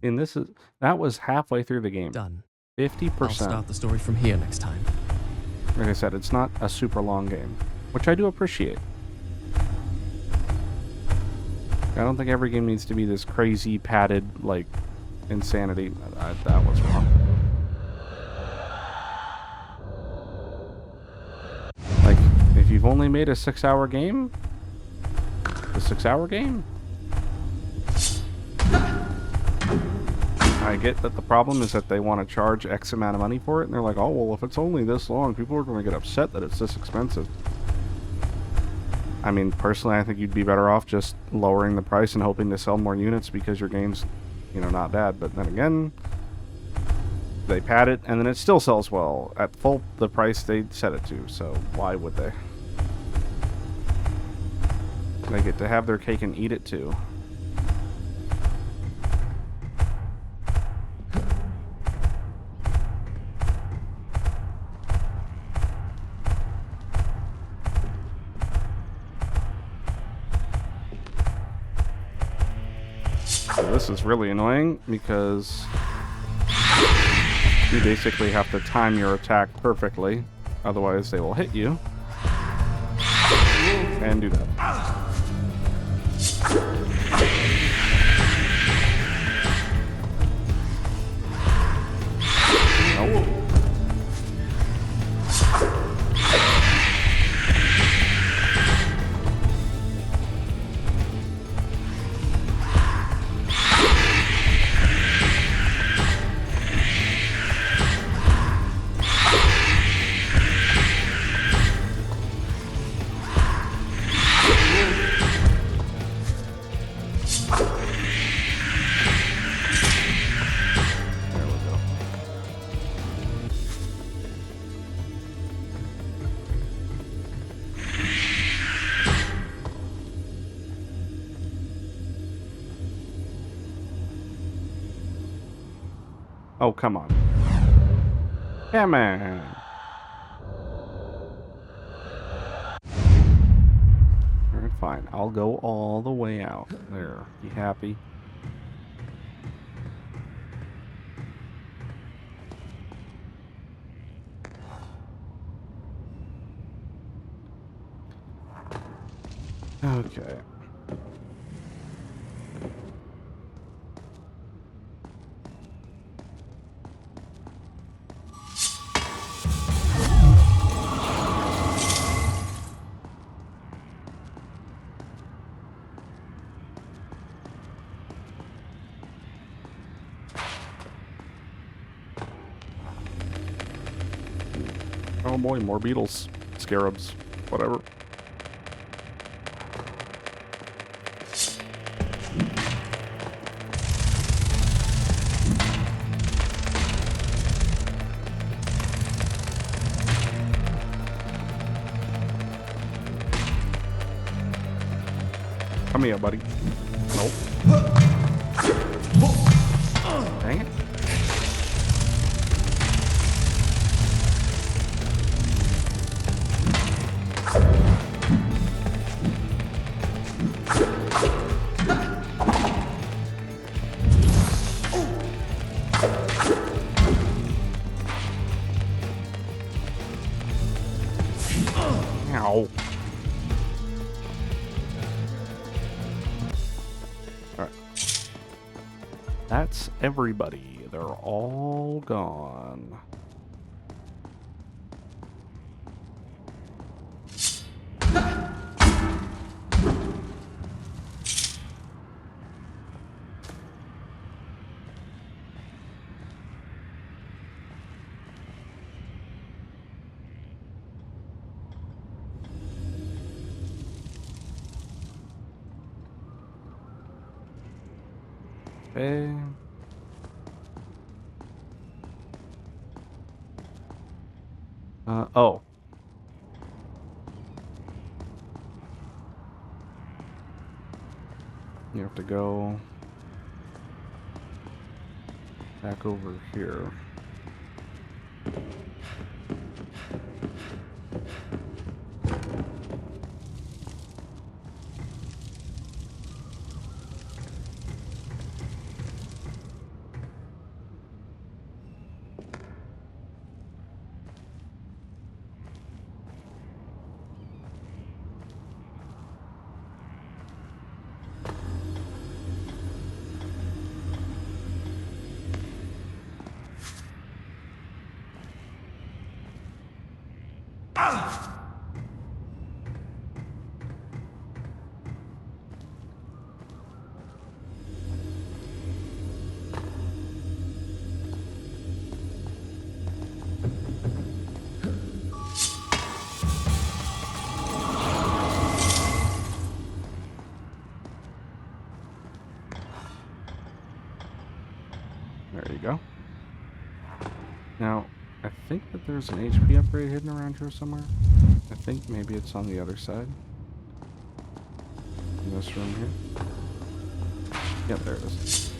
And that was halfway through the game. Done. 50%. I'll start the story from here next time. Like I said, it's not a super long game, which I do appreciate. I don't think every game needs to be this crazy, padded, like, insanity. That was wrong. Like, if you've only made a 6-hour game, a 6-hour game? I get that the problem is that they want to charge X amount of money for it, and they're like, oh, well, if it's only this long, people are going to get upset that it's this expensive. I mean, personally, I think you'd be better off just lowering the price and hoping to sell more units because your game's, you know, not bad. But then again, they pad it, and then it still sells well at the price they set it to, so why would they? They get to have their cake and eat it too. This is really annoying because you basically have to time your attack perfectly, otherwise they will hit you and do that. Nope. Oh, come on. Come on. Alright, fine. I'll go all the way out. There. You happy? Okay. Oh boy, more beetles, scarabs, whatever. Come here, buddy. Nope. Dang it. Ow. Alright. That's everybody. They're all gone. Okay. Oh. You have to go back over here. There you go. Now, I think that there's an HP upgrade hidden around here somewhere. I think maybe it's on the other side. In this room here. Yep, there it is.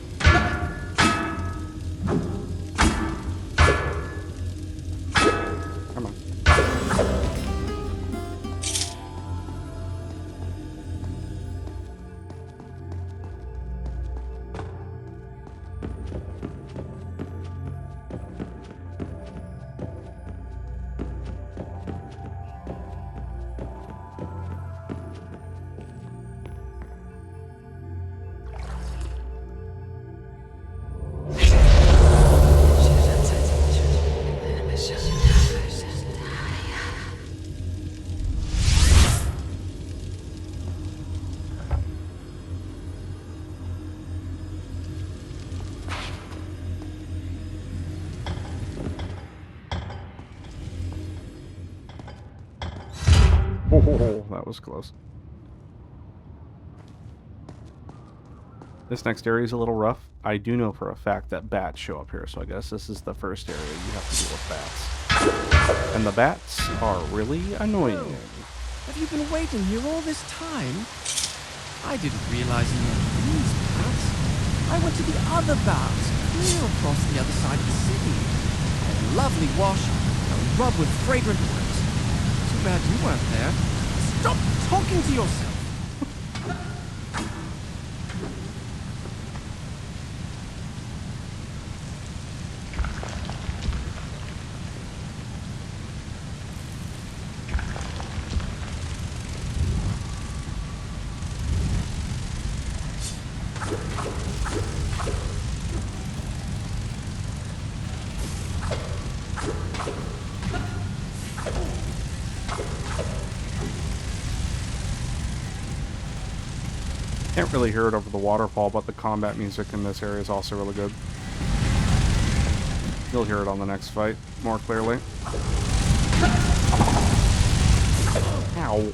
Come on. Oh, that was close. This next area is a little rough. I do know for a fact that bats show up here, so I guess this is the first area you have to deal with bats. And the bats are really annoying. Have you been waiting here all this time? I didn't realize you were these bats. I went to the other bats, clear across the other side of the city. A lovely wash and rub with fragrant woods. Too bad you weren't there. Stop talking to yourself! Can't really hear it over the waterfall, but the combat music in this area is also really good. You'll hear it on the next fight more clearly. Ow.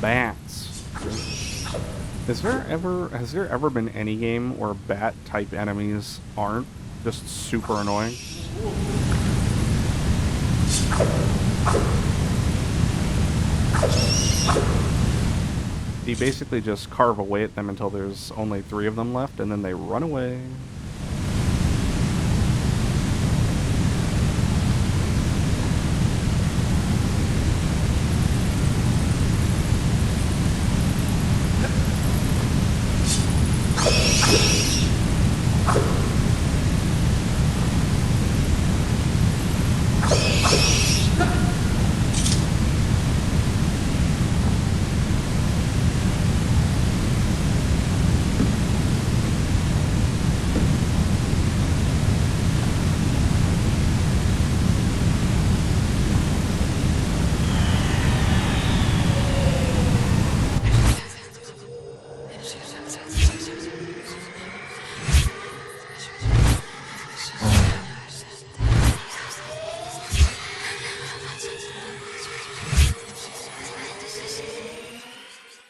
bats. Has there ever been any game where bat-type enemies aren't just super annoying? You basically just carve away at them until there's only 3 of them left, and then they run away.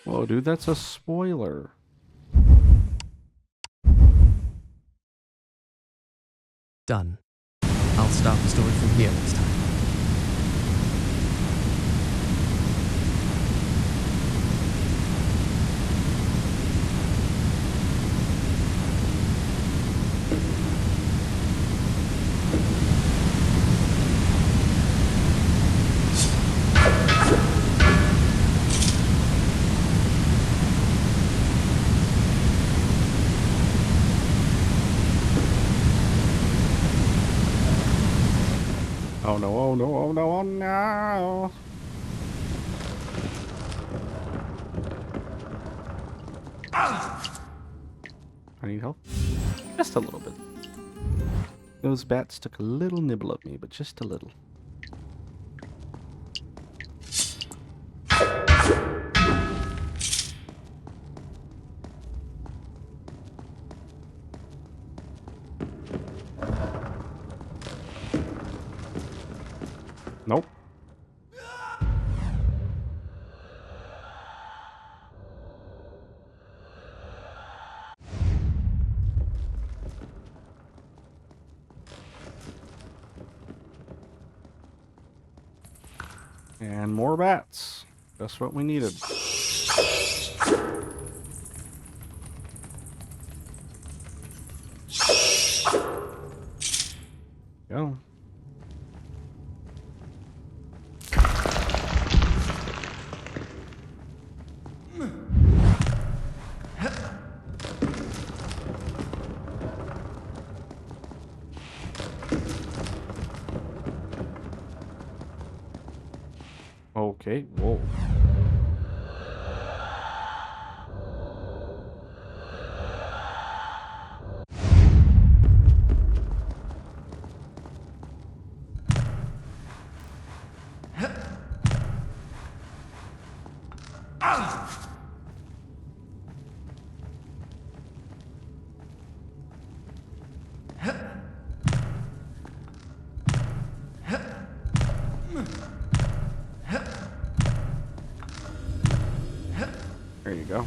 Whoa, dude, that's a spoiler. Done. I'll start the story from here next time. Oh no, oh no, oh no, oh no! I need help? Just a little bit. Those bats took a little nibble of me, but just a little. Nope. And more bats. Just what we needed. Go. Okay, whoa. There you go.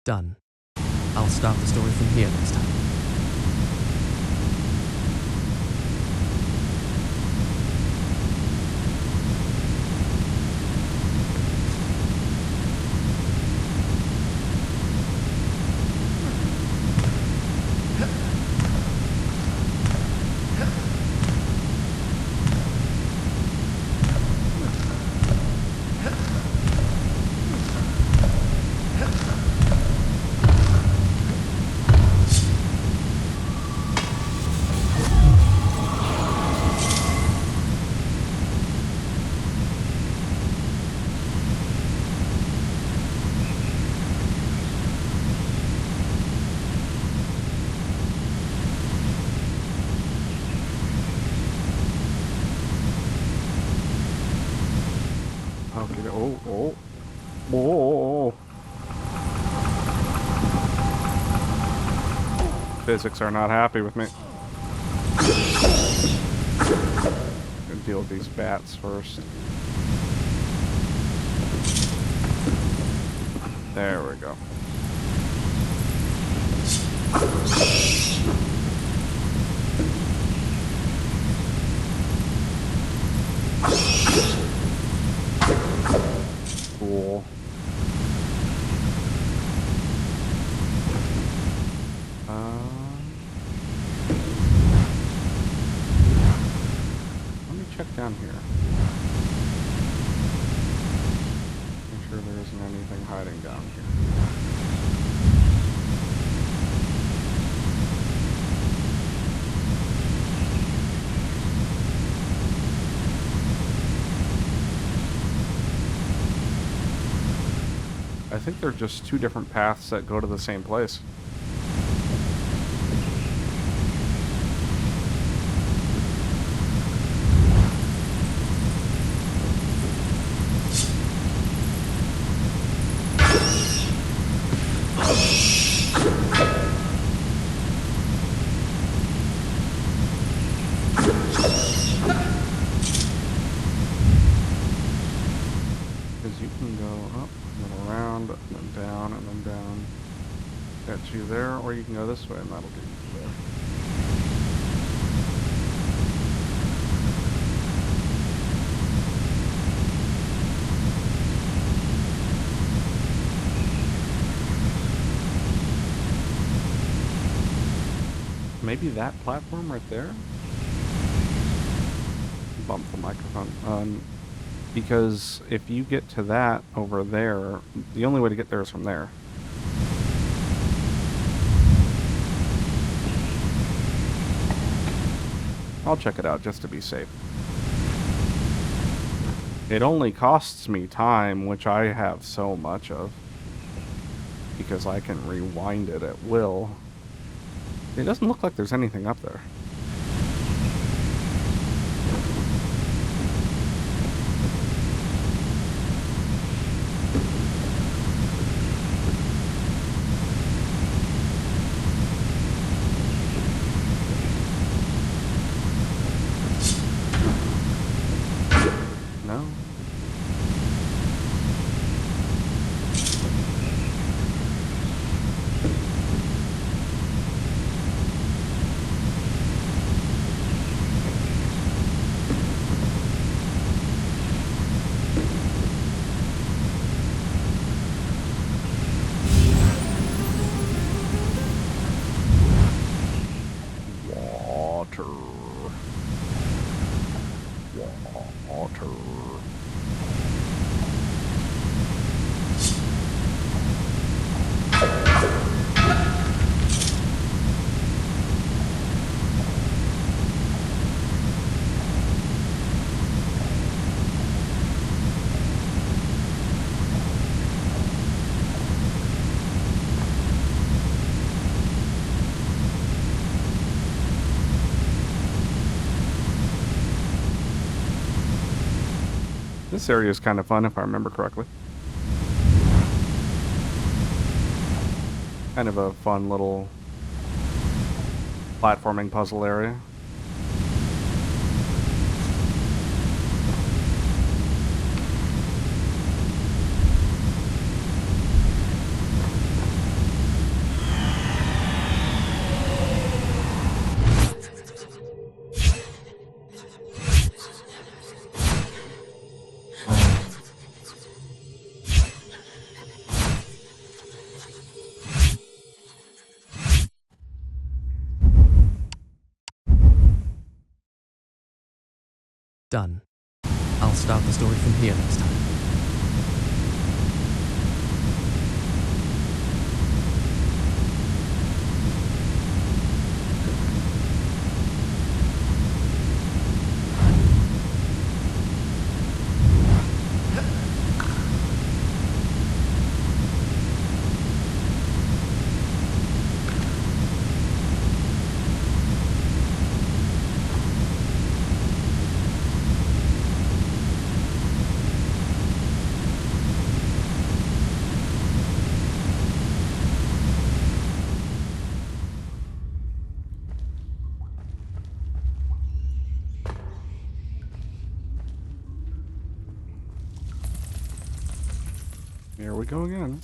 Done. I'll start the story from here next time. Oh, oh. Whoa. Physics are not happy with me. Gonna deal with these bats first. There we go. Cool. Let me check down here. Make sure there isn't anything hiding down here. I think they're just two different paths that go to the same place. Because you can go up and then around and then down and then down. Get you there, or you can go this way and that'll get you there. Maybe that platform right there? Bump the microphone. Because if you get to that over there, the only way to get there is from there. I'll check it out just to be safe. It only costs me time, which I have so much of, because I can rewind it at will. It doesn't look like there's anything up there. No. Water. This area is kind of fun if I remember correctly. Kind of a fun little platforming puzzle area. Done. I'll start the story from here next time. Here we go again.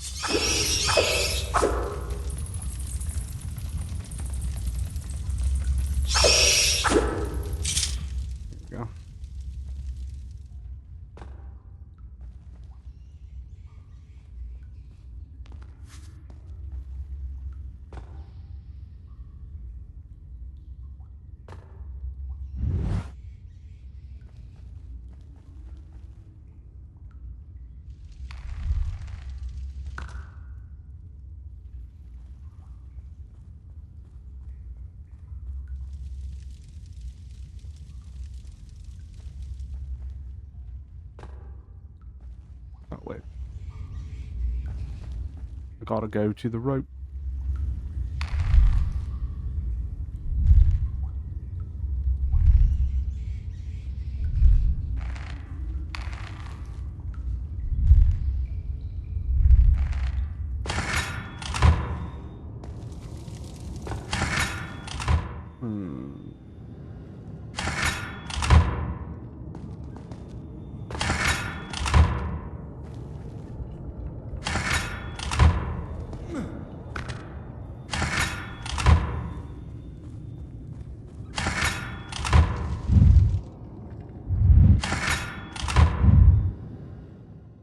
There we go. Oh, wait. I gotta go to the rope.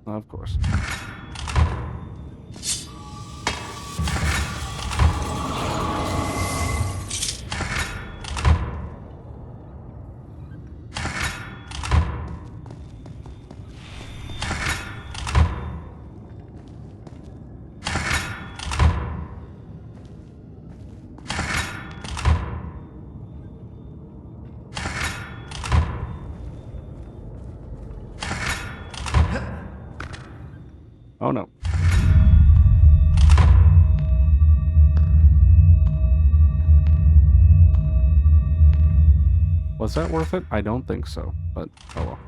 Of course. Oh no. Was that worth it? I don't think so, but oh well.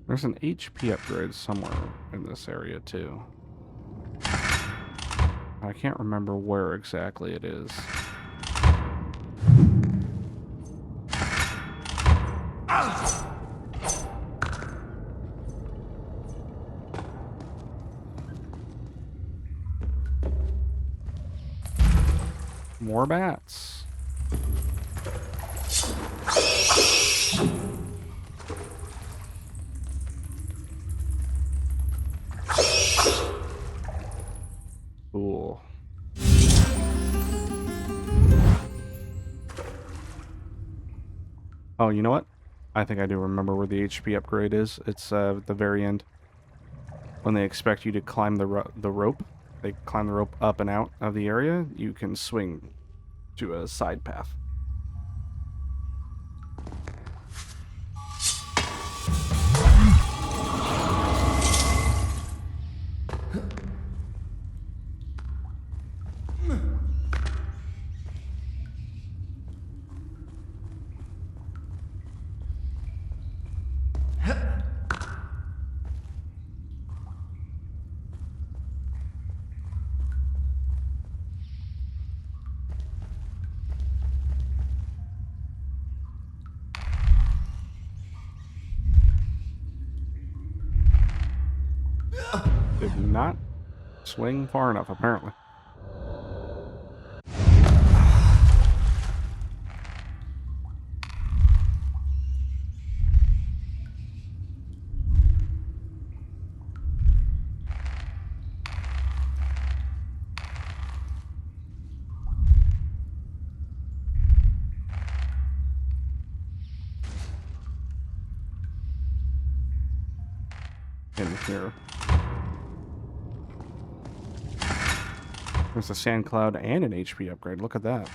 There's an HP upgrade somewhere in this area too. I can't remember where exactly it is. More bats. Cool. Oh, you know what? I think I do remember where the HP upgrade is. It's at the very end. When they expect you to climb the rope, they climb the rope up and out of the area, you can swing to a side path. Did not swing far enough, apparently. In here. There's a sand cloud and an HP upgrade. Look at that.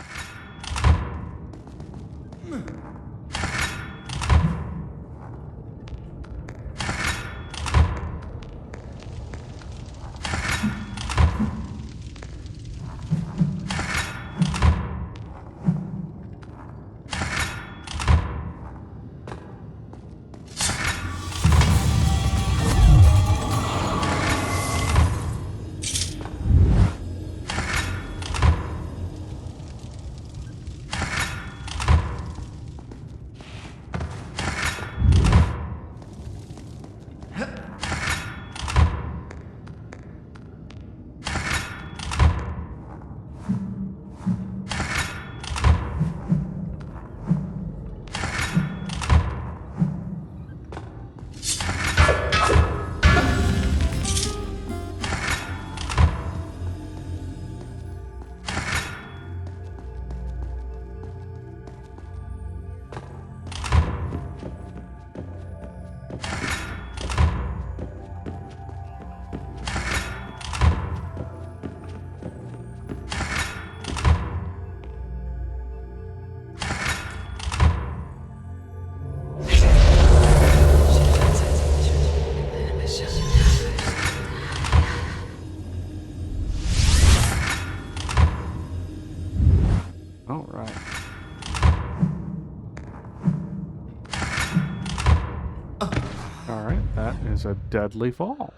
Alright. Alright, that is a deadly fall.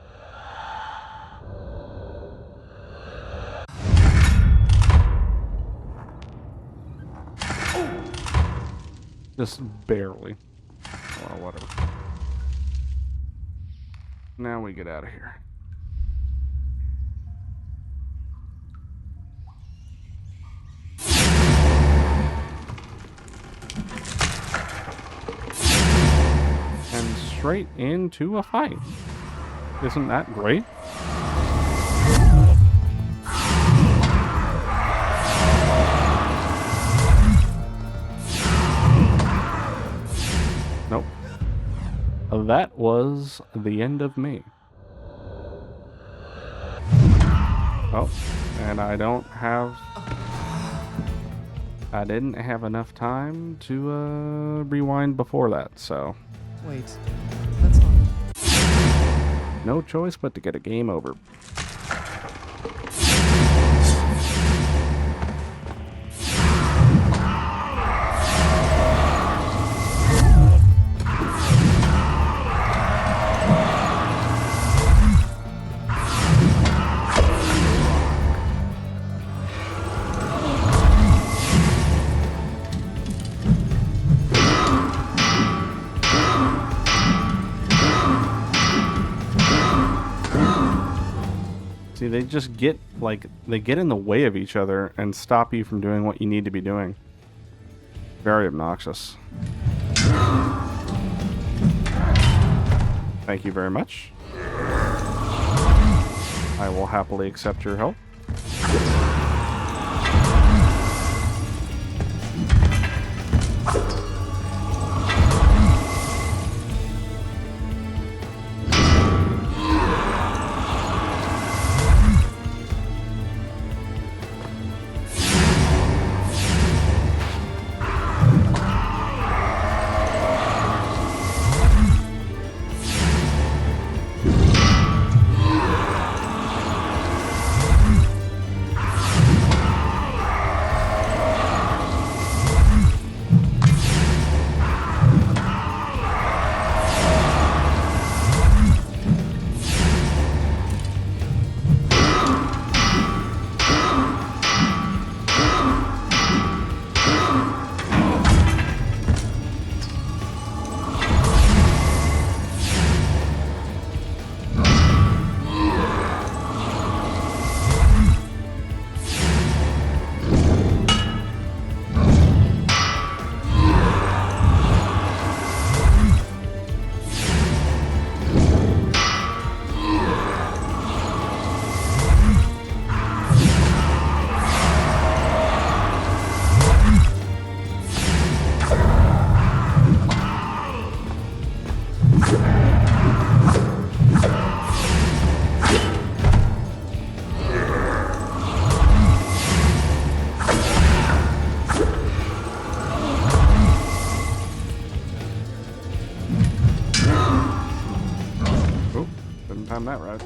Just barely. Or whatever. Now we get out of here. And straight into a fight. Isn't that great? Nope. That was the end of me. Oh, and I didn't have enough time to rewind before that, so. Wait, that's not... No choice but to get a game over. See, they just get, they get in the way of each other and stop you from doing what you need to be doing. Very obnoxious. Thank you very much. I will happily accept your help. Time that right.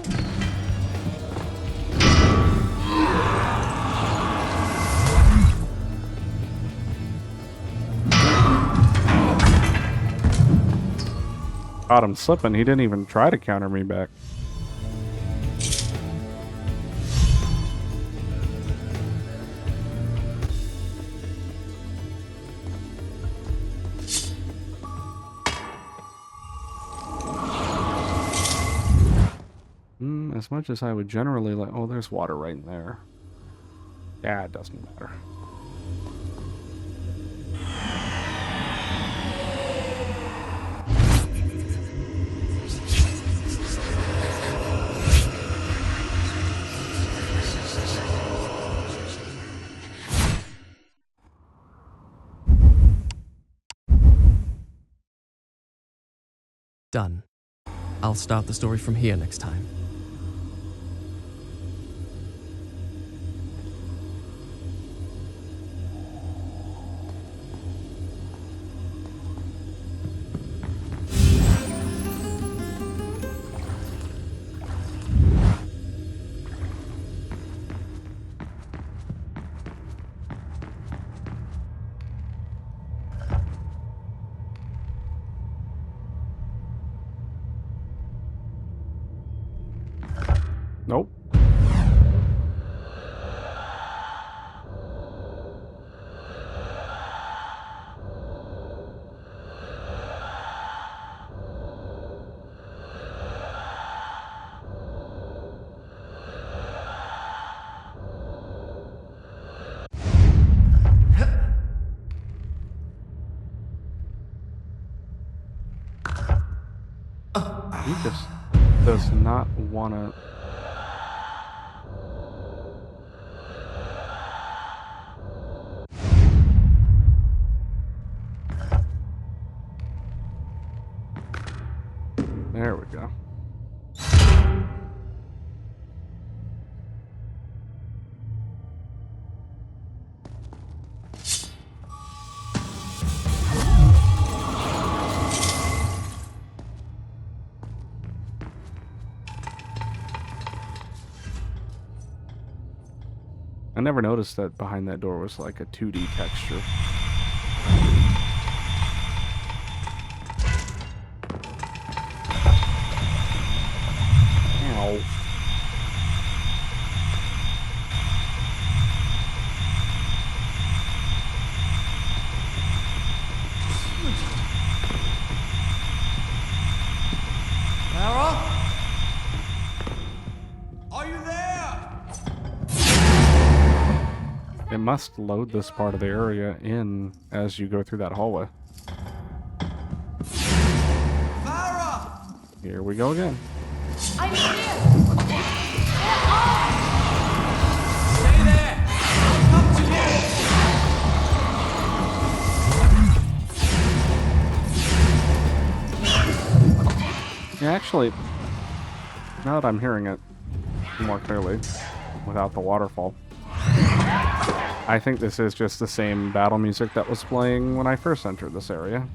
Caught him slipping. He didn't even try to counter me back. As much as I would generally like... Oh, there's water right in there. Yeah, it doesn't matter. Done. I'll start the story from here next time. Nope. He just does not want to. There we go. I never noticed that behind that door was like a 2D texture. Ow. Clara? Are you there? It must load this part of the area in as you go through that hallway. Clara! Here we go again. I'm here! Where are Stay there! I'll come to you! Yeah, actually, now that I'm hearing it more clearly, without the waterfall, I think this is just the same battle music that was playing when I first entered this area.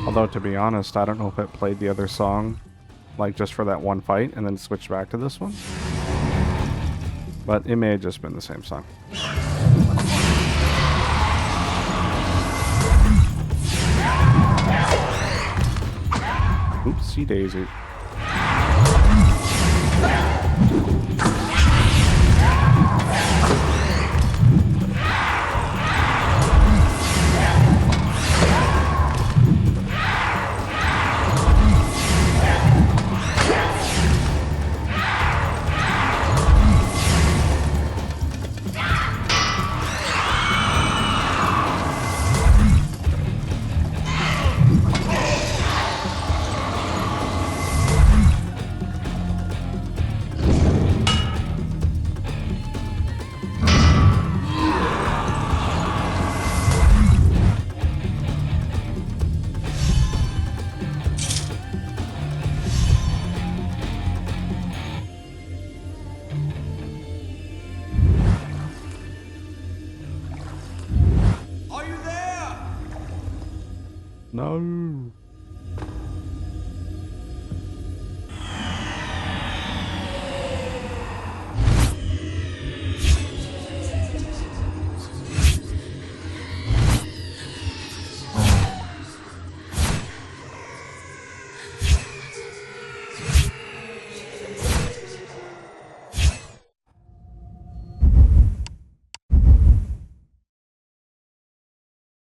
Although, to be honest, I don't know if it played the other song, like just for that one fight, and then switched back to this one. But it may have just been the same song. Oopsie daisy. No.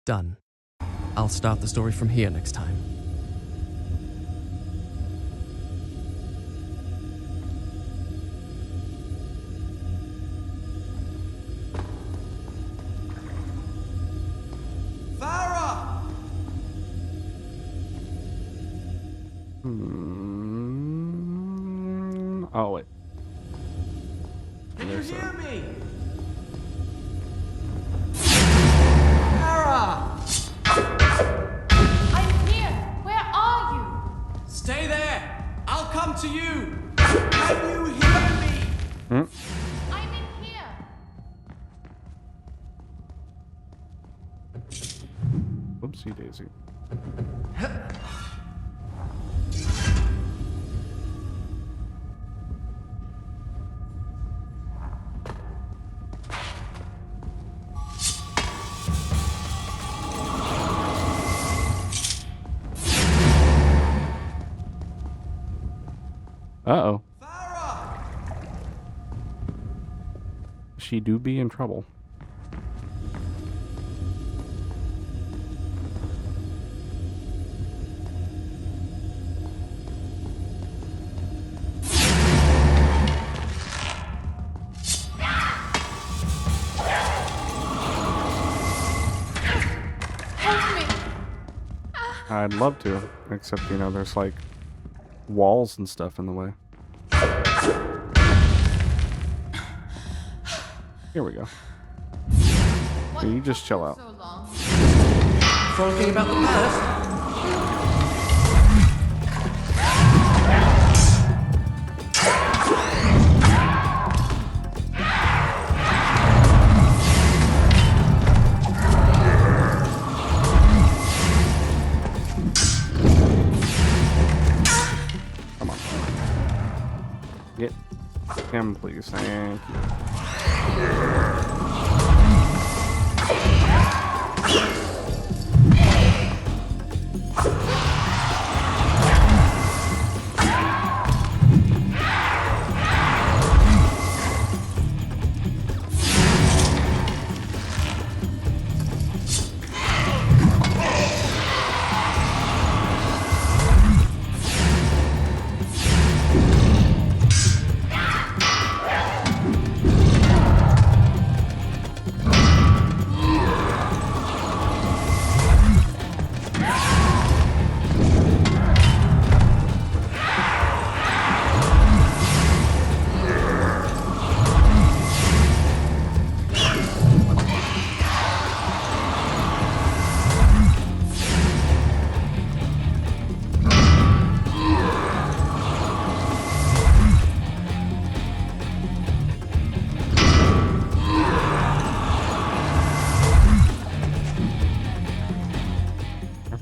Done. I'll start the story from here next time. Farah! Oh, wait. Can you There's hear a- me? Farah! I'm here! Where are you? Stay there! I'll come to you! Can you hear me? Hmm? I'm in here! Whoopsie daisy. Uh-oh. Farah! She do be in trouble. Help me! I'd love to, except, you know, there's like walls and stuff in the way. Here we go. What You just chill out. so long? Frolicking about the palace? Come on. Get him, please. Thank you.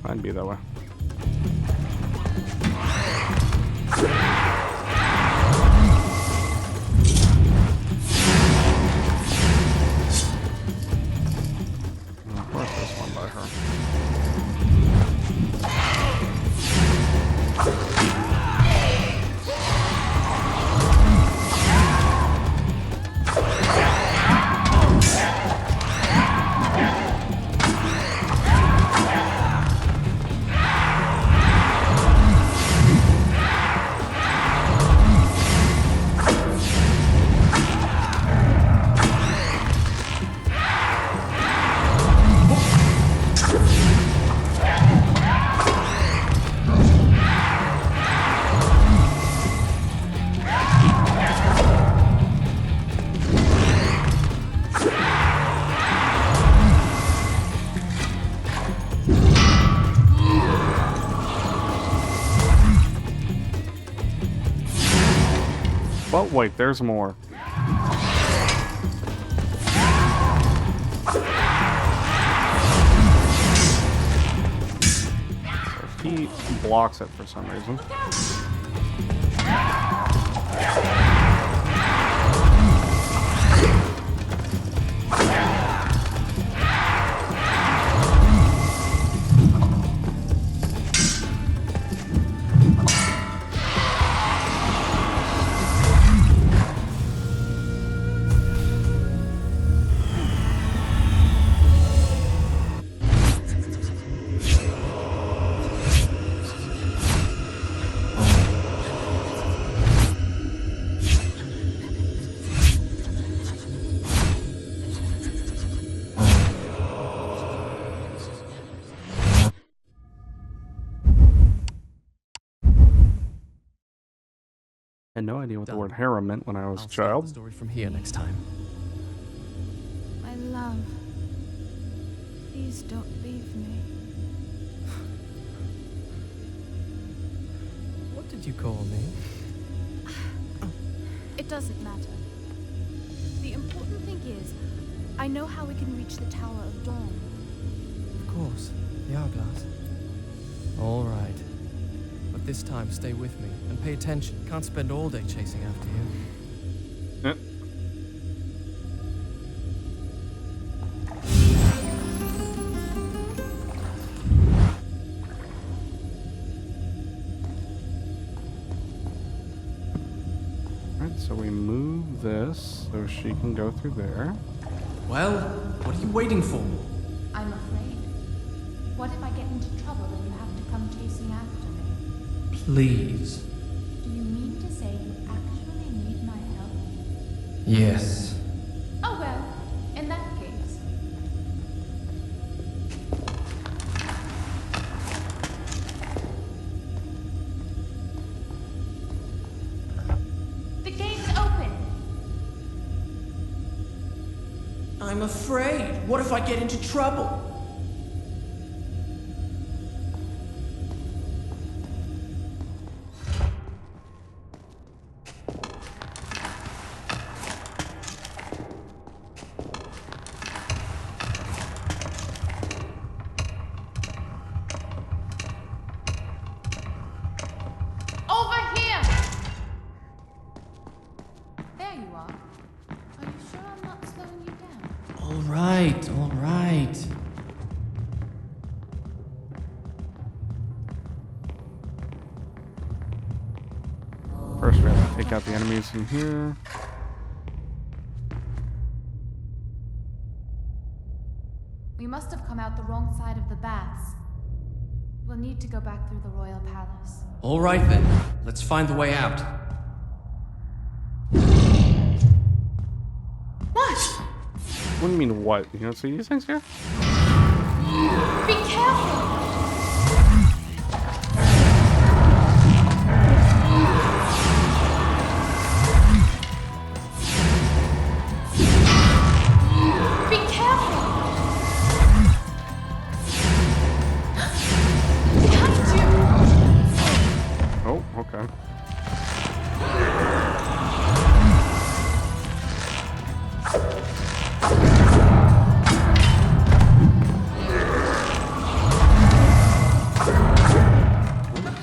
I'd be that way. And of course, this one by her. But wait, there's more. So he blocks it for some reason. had no idea what the Done. word harem meant when I was I'll a start child. the story from here next time. My love, please don't leave me. What did you call me? It doesn't matter. The important thing is, I know how we can reach the Tower of Dawn. Of course, the hourglass. All right. But this time, stay with me and pay attention. Can't spend all day chasing after you. Eh. Alright, so we move this so she can go through there. Well, what are you waiting for? I'm afraid. What if I get into trouble and you have to come chasing after me? Please. Do you mean to say you actually need my help? Yes. Oh well, in that case. The gate's open! I'm afraid. What if I get into trouble? Over here! There you are. Are you sure I'm not slowing you down? All right, all right. First, we have to take out the enemies in here. We must have come out the wrong side of the baths. We'll need to go back through the royal palace. All right then. Let's find the way out. What? What do you mean, what? You don't see these things here? Be careful! Be careful! Behind you! Oh, okay.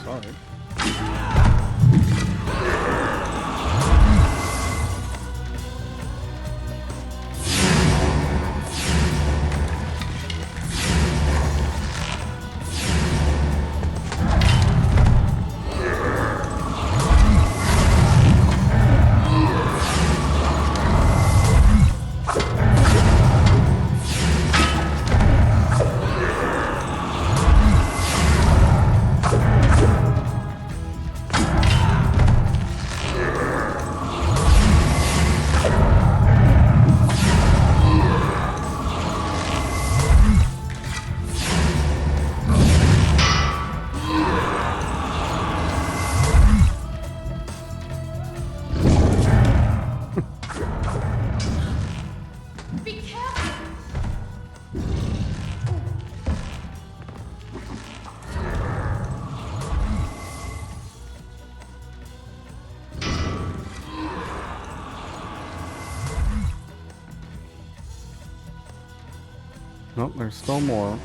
Sorry. Be careful! Nope, there's still more.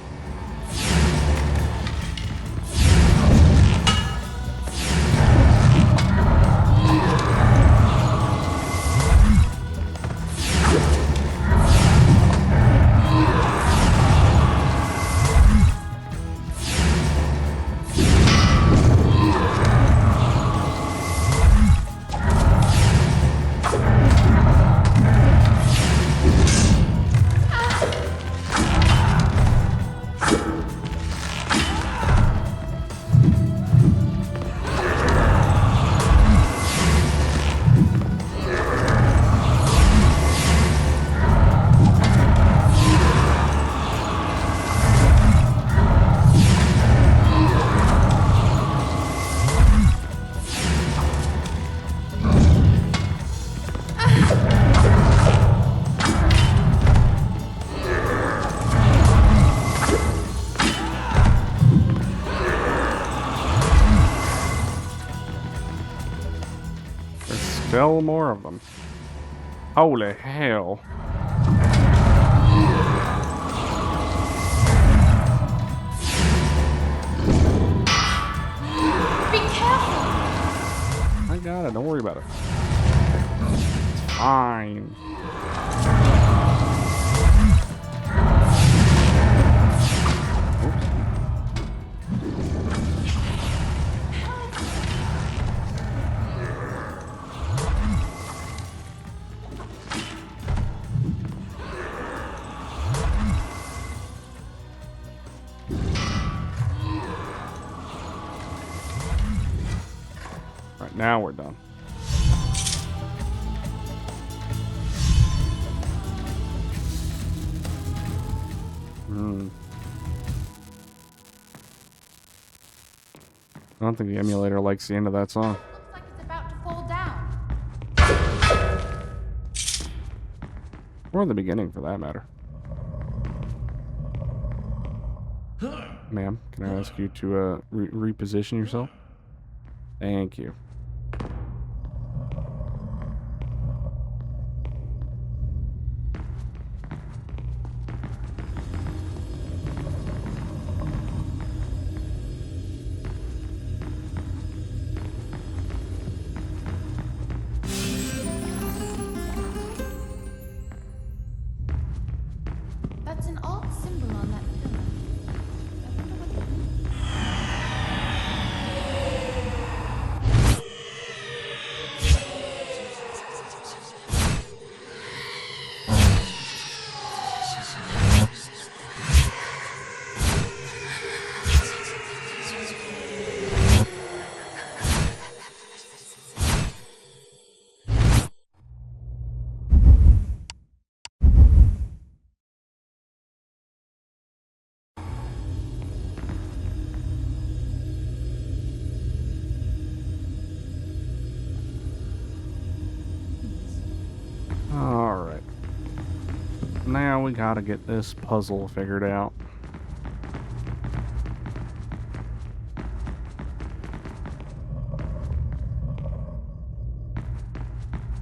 12 more of them. Holy hell. Be careful! I got it. Don't worry about it. It's fine. Right, now we're done. I don't think the emulator likes the end of that song. Looks like it's about to fall down. Or the beginning, for that matter. Ma'am, can I ask you to reposition yourself? Thank you. That's an odd symbol on that pillar. I wonder what it means. Alright. Now we gotta get this puzzle figured out.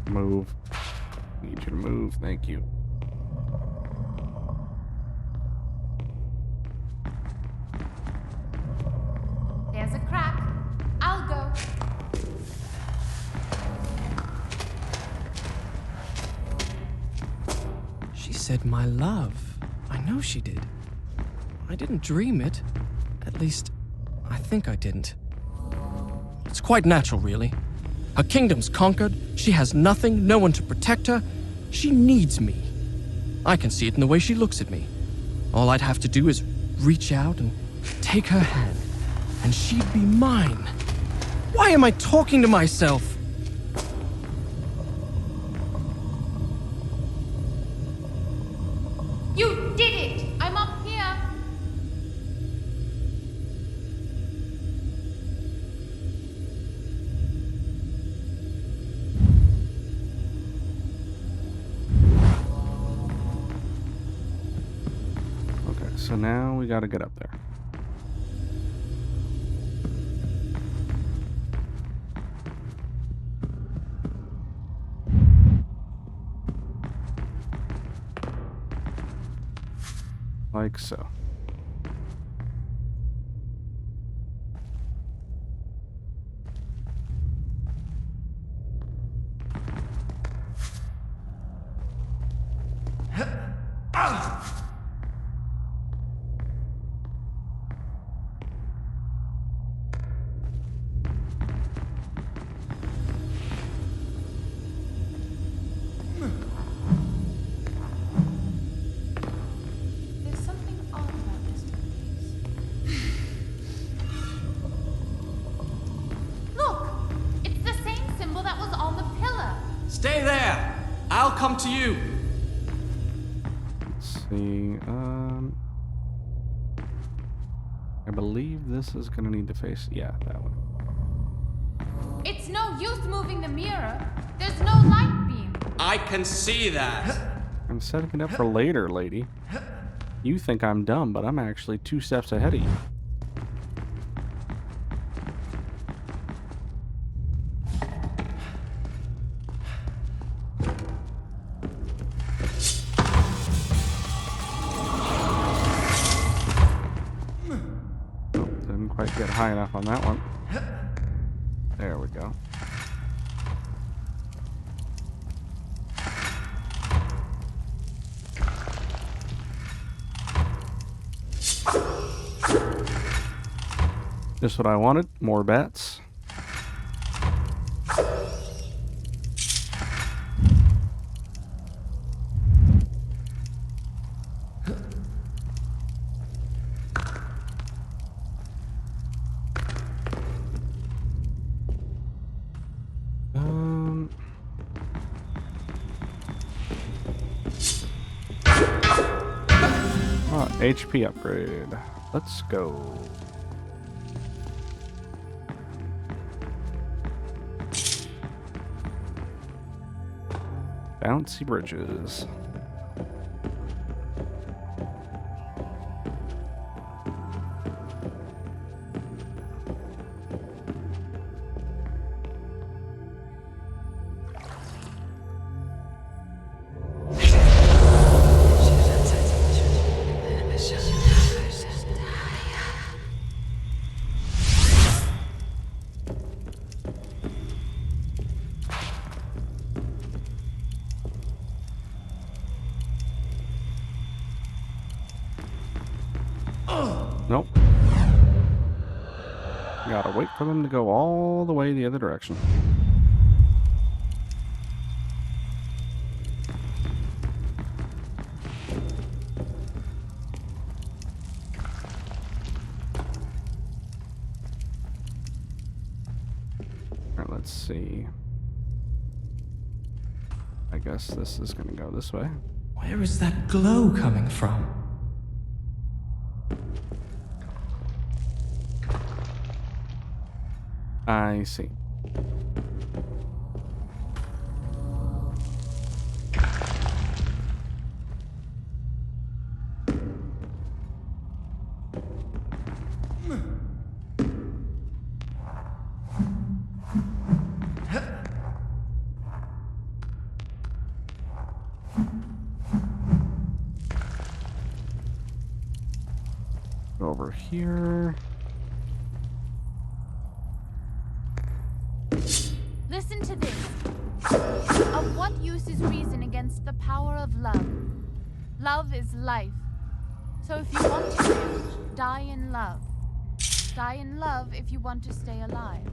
Move. Need you to move. Thank you. There's a crack. I'll go. She said my love. I know she did. I didn't dream it. At least, I think I didn't. It's quite natural, really. Her kingdom's conquered. She has nothing, no one to protect her. She needs me. I can see it in the way she looks at me. All I'd have to do is reach out and take her hand, and she'd be mine. Why am I talking to myself? You did it! I'm up here! Okay, so now we gotta get up there. Like so. There's something odd about this place. Look! It's the same symbol that was on the pillar. Stay there! I'll come to you! Let's see. I believe this is gonna need to face. Yeah, that one. It's no use moving the mirror. There's no light beam. I can see that! I'm setting it up for later, lady. You think I'm dumb, but I'm actually 2 steps ahead of you. quite get high enough on that one. There we go. Just what I wanted. More bats. HP upgrade. Let's go. Bouncy bridges. Nope. Gotta wait for them to go all the way the other direction. Alright, let's see. I guess this is gonna go this way. Where is that glow coming from? I see. Over here. Listen to this. Of what use is reason against the power of love? Love is life. So if you want to live, die in love. Die in love if you want to stay alive.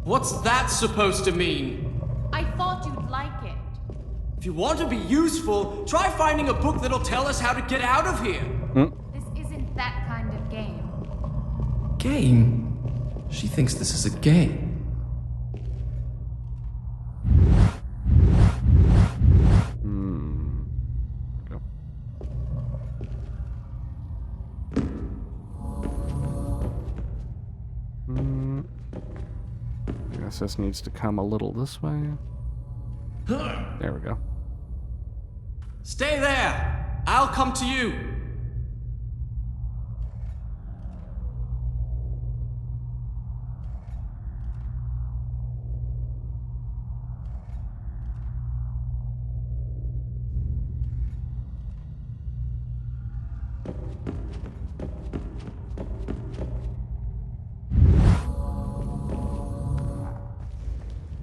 What's that supposed to mean? I thought you'd like it. If you want to be useful, try finding a book that'll tell us how to get out of here. This isn't that kind of game. Game? She thinks this is a game. Go. I guess this needs to come a little this way. There we go. Stay there. I'll come to you.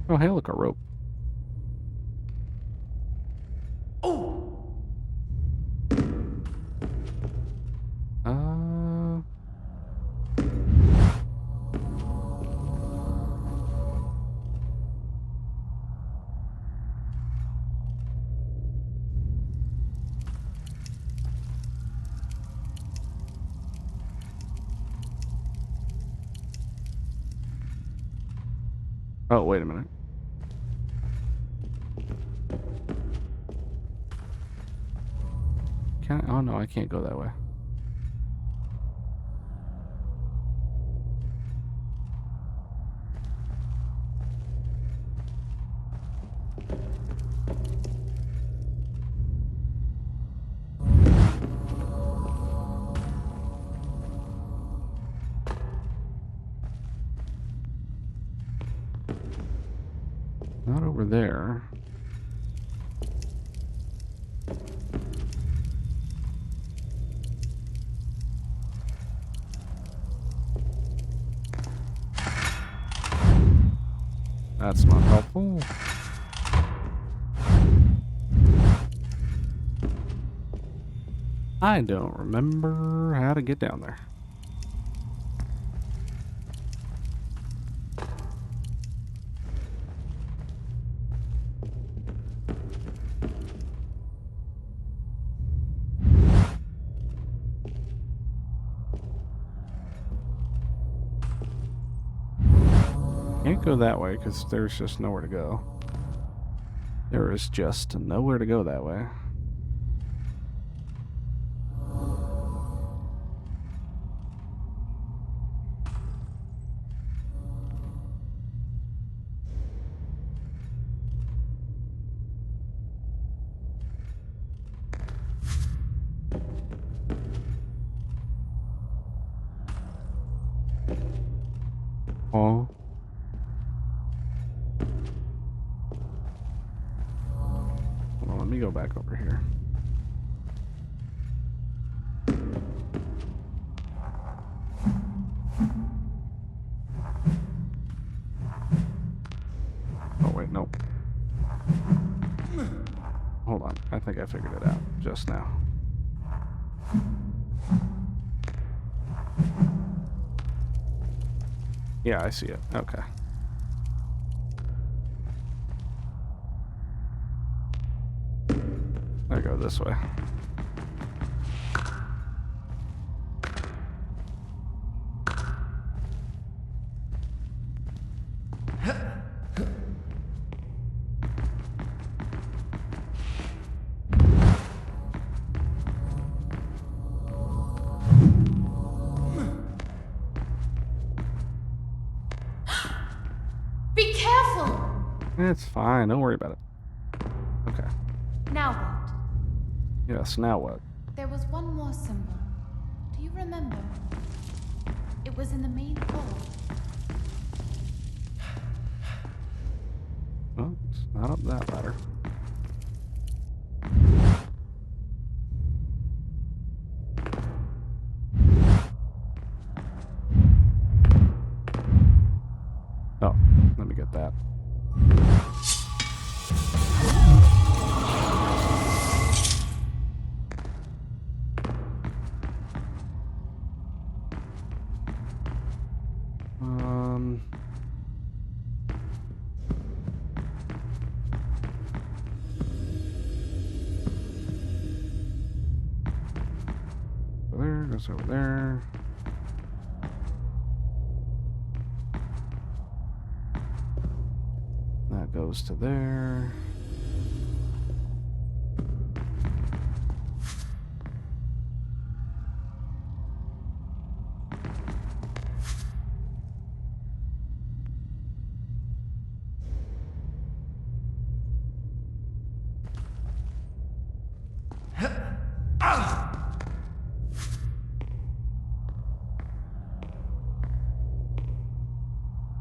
Oh, hey, look, a rope. Oh, wait a minute. Can I? Oh, no, I can't go that way. Not over there. That's not helpful. I don't remember how to get down there. Can't go that way because there's just nowhere to go. There is just nowhere to go that way. Oh. Hold on, let me go back over here. Oh, wait, nope. Hold on, I think I figured it out just now. Yeah, I see it. Okay. I go this way. Be careful! It's fine. Don't worry about it. Okay. Now what? Yes, now what? There was one more symbol. Do you remember? It was in the main hall. Well, it's not up that ladder. Oh, let me get that. There, goes over there. That goes to there.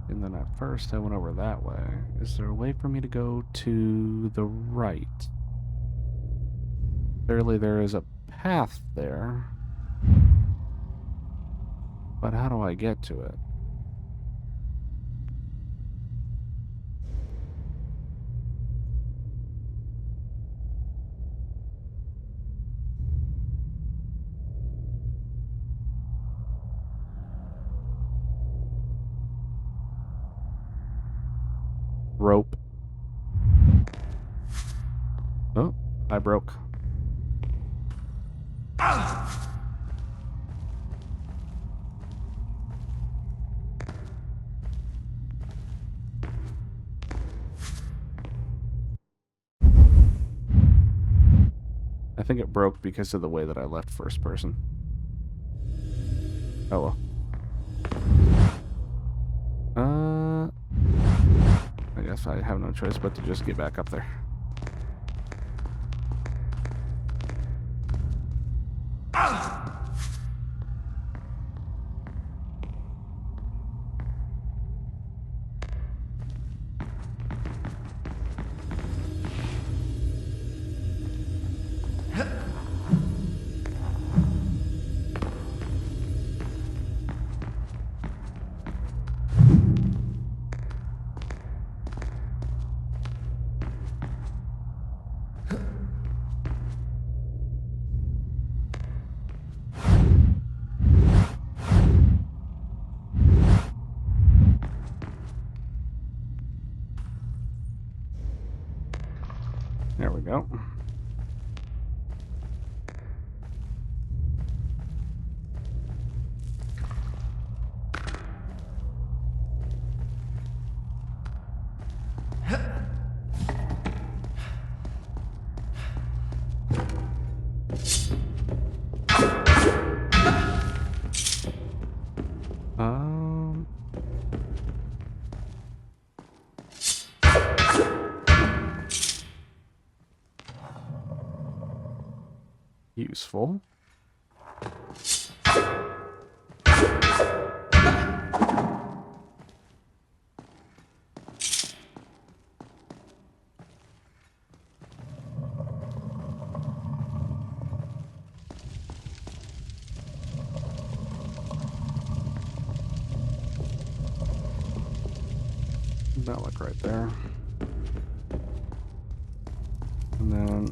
And then at first I went over that way. Is there a way for me to go to the right? Clearly there is a path there. But how do I get to it? Rope. Oh, I broke. I think it broke because of the way that I left first person. Oh well. I guess I have no choice but to just get back up there. There we go. Useful. That look right there. And then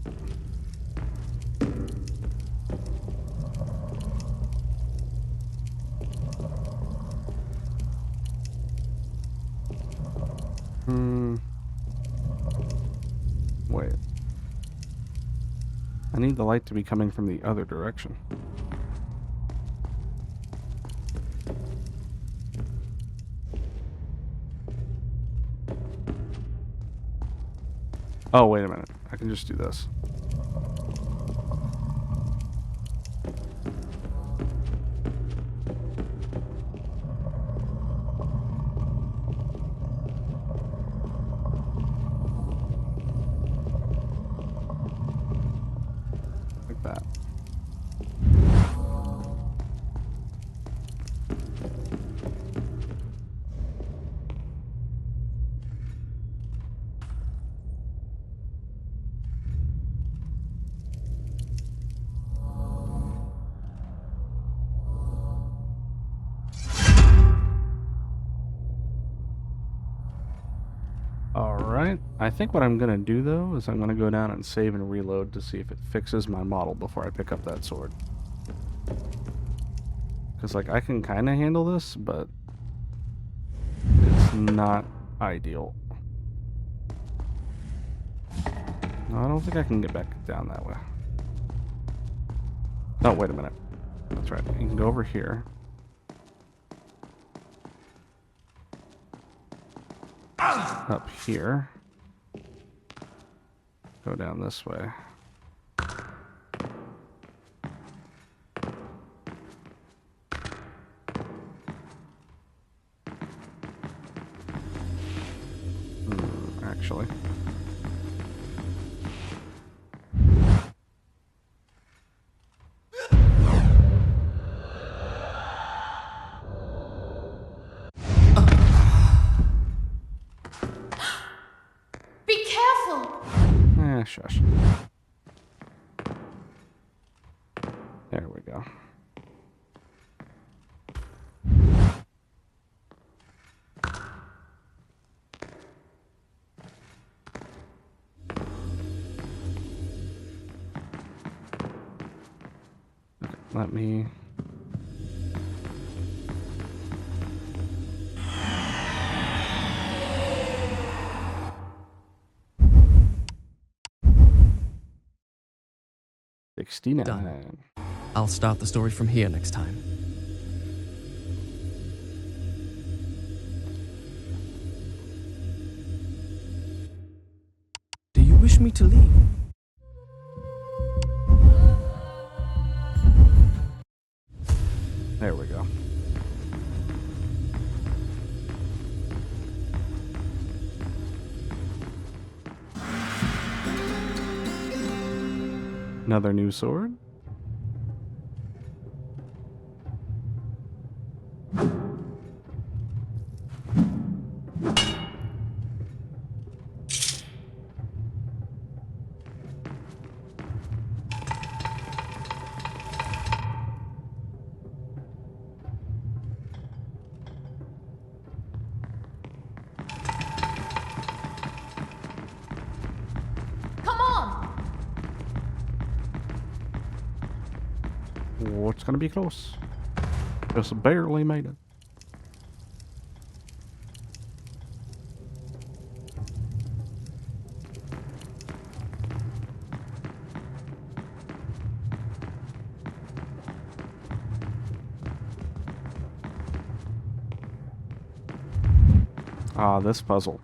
wait. I need the light to be coming from the other direction. Oh, wait a minute. I can just do this. Like that. Alright, I think what I'm going to do though is I'm going to go down and save and reload to see if it fixes my model before I pick up that sword. Because like I can kind of handle this, but it's not ideal. No, I don't think I can get back down that way. Oh, wait a minute. That's right, you can go over here. Up here. Go down this way. Actually. Be careful! Shush. There we go. Okay, let me... Done. I'll start the story from here next time. Do you wish me to leave? There we go. Another new sword. Oh, it's gonna be close. Just barely made it. Ah, this puzzle.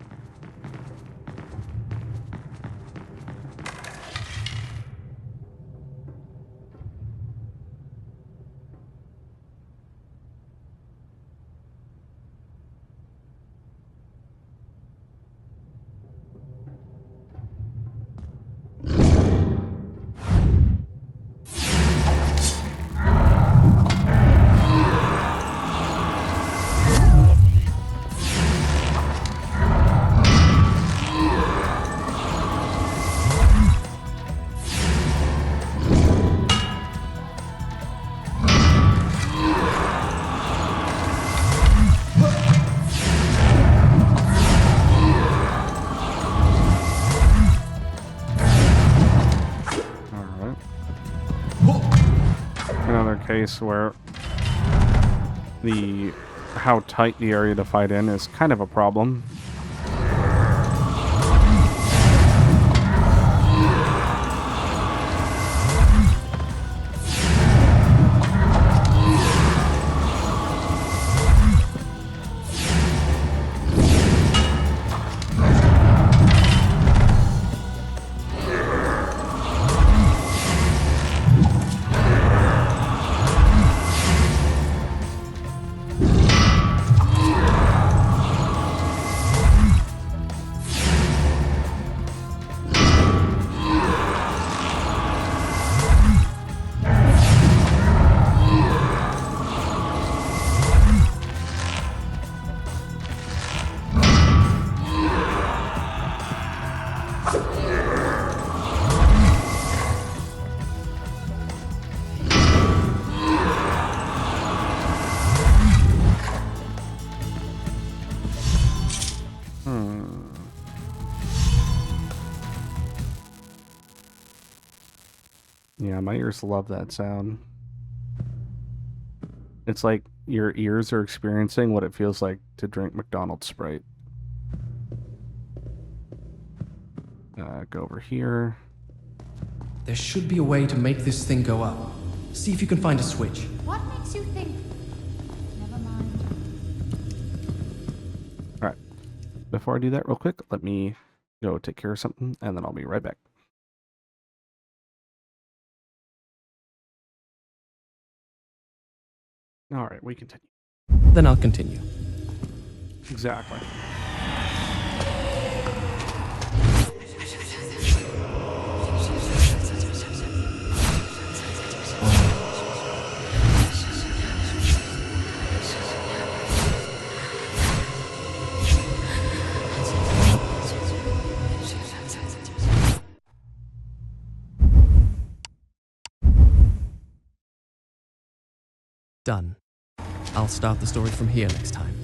Case where how tight the area to fight in is kind of a problem. Yeah, my ears love that sound. It's like your ears are experiencing what it feels like to drink McDonald's Sprite. Go over here. There should be a way to make this thing go up. See if you can find a switch. What makes you think? Never mind. Alright. Before I do that real quick, let me go take care of something, and then I'll be right back. Alright, we continue. Then I'll continue. Exactly. Done. I'll start the story from here next time.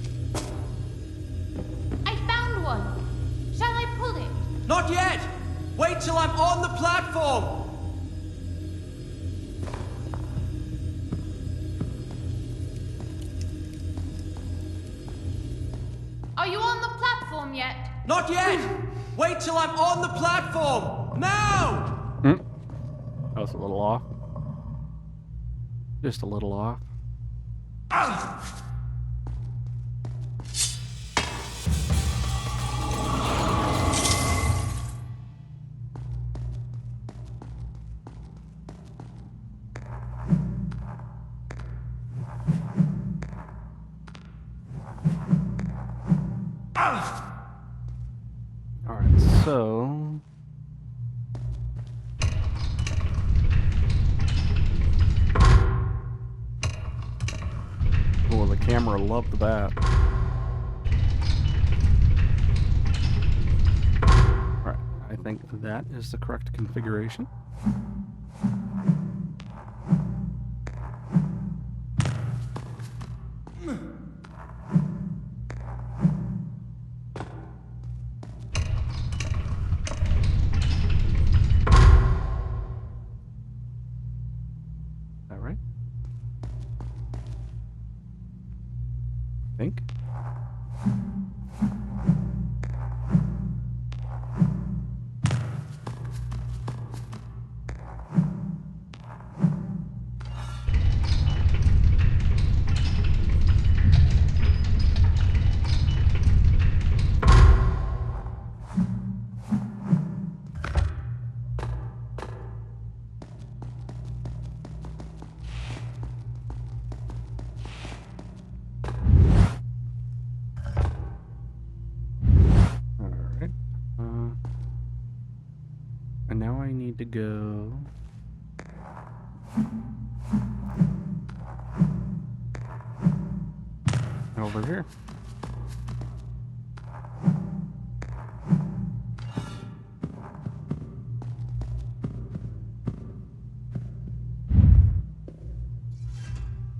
I found one. Shall I pull it? Not yet! Wait till I'm on the platform! Are you on the platform yet? Not yet! Wait till I'm on the platform! Now! That was a little off. Just a little off. Alright, so... Oh, the camera loved that. Alright, I think that is the correct configuration. Think. And now I need to go... over here.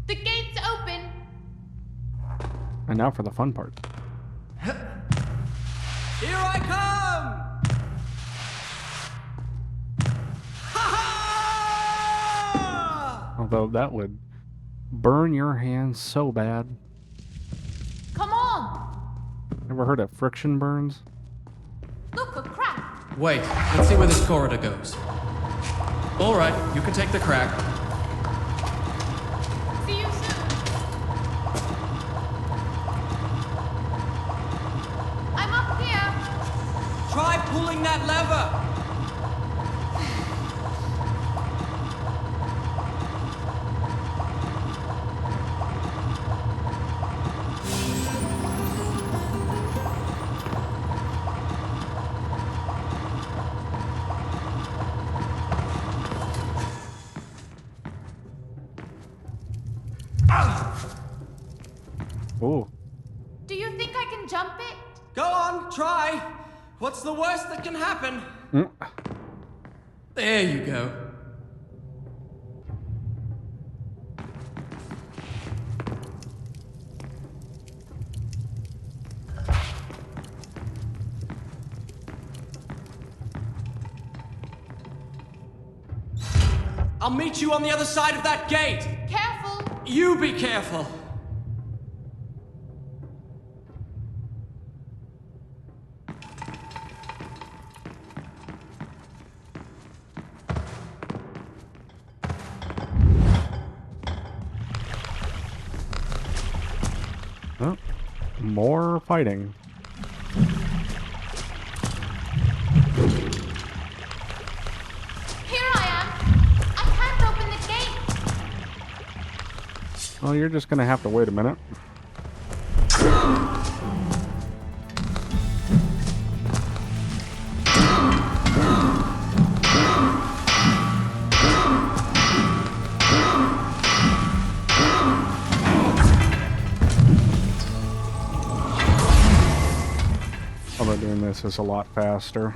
The gate's open. And now for the fun part. Here I come! Ha-ha! Although that would burn your hands so bad. Come on. Ever heard of friction burns? Look, a crack. Wait, let's see where this corridor goes. Alright, you can take the crack. See you soon. I'm up here. Try pulling that lever! Oh, Do you think I can jump it? Go on, try! What's the worst that can happen? There you go. I'll meet you on the other side of that gate! Careful. You be careful! oh, more fighting. Here I am. I can't open the gate. Well, you're just gonna have to wait a minute. Although doing this is a lot faster.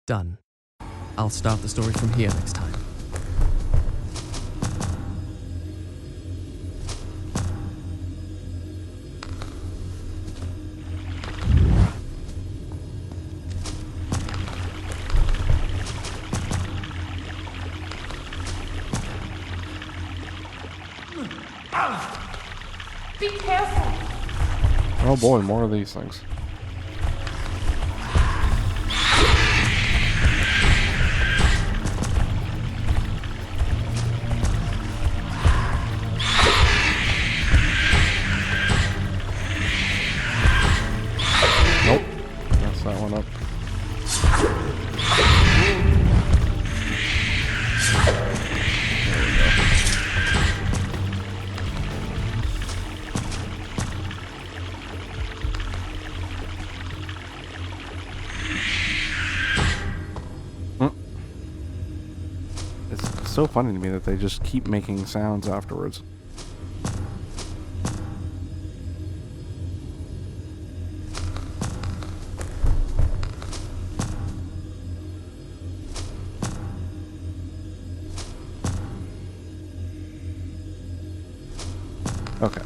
Done. I'll start the story from here next time. Be careful. Oh boy, more of these things. Nope. That's that one up. It's so funny to me that they just keep making sounds afterwards. Okay.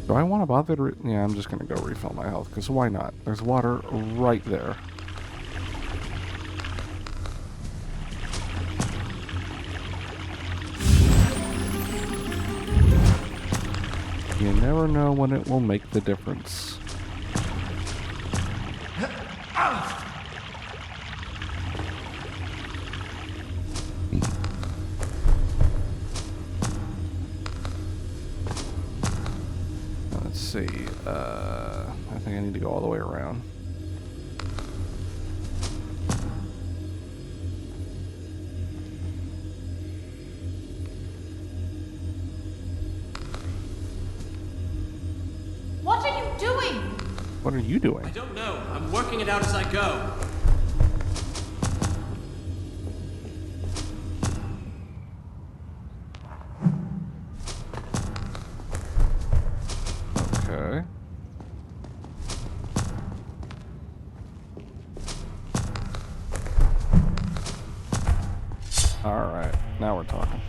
Do I want to bother to... Yeah, I'm just going to go refill my health, because why not? There's water right there. You never know when it will make the difference. Let's see. I think I need to go all the way around. What are you doing? What are you doing? I don't know. I'm working it out as I go. Okay. Alright, now we're talking.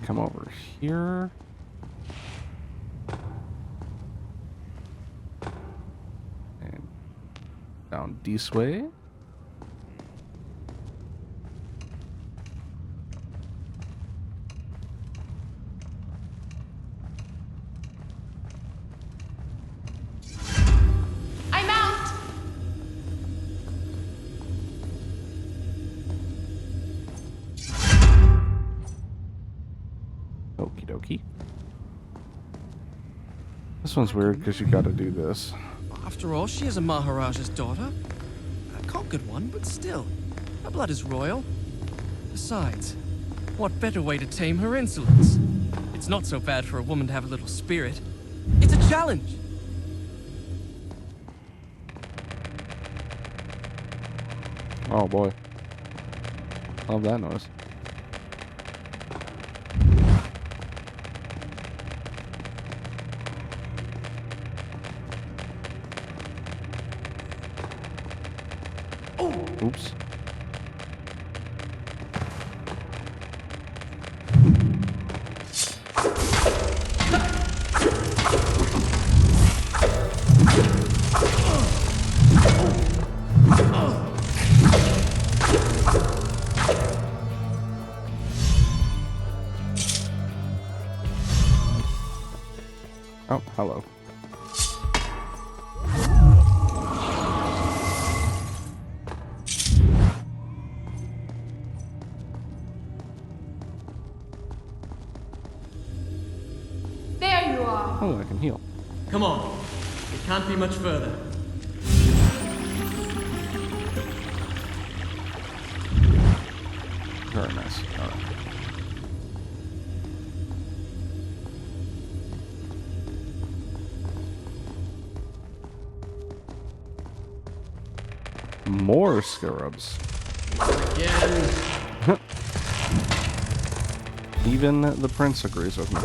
Come over here. And down this way. I'm out! Okie dokie. This one's weird because you gotta do this. After all, she is a Maharaja's daughter. A conquered one, but still. Her blood is royal. Besides, what better way to tame her insolence? It's not so bad for a woman to have a little spirit. It's a challenge! Oh boy. Love that noise. Oops. Oh, hello. There you are. Oh, I can heal. Come on. It can't be much further. Very nice. All right. More scarabs. Again. Even the prince agrees with me.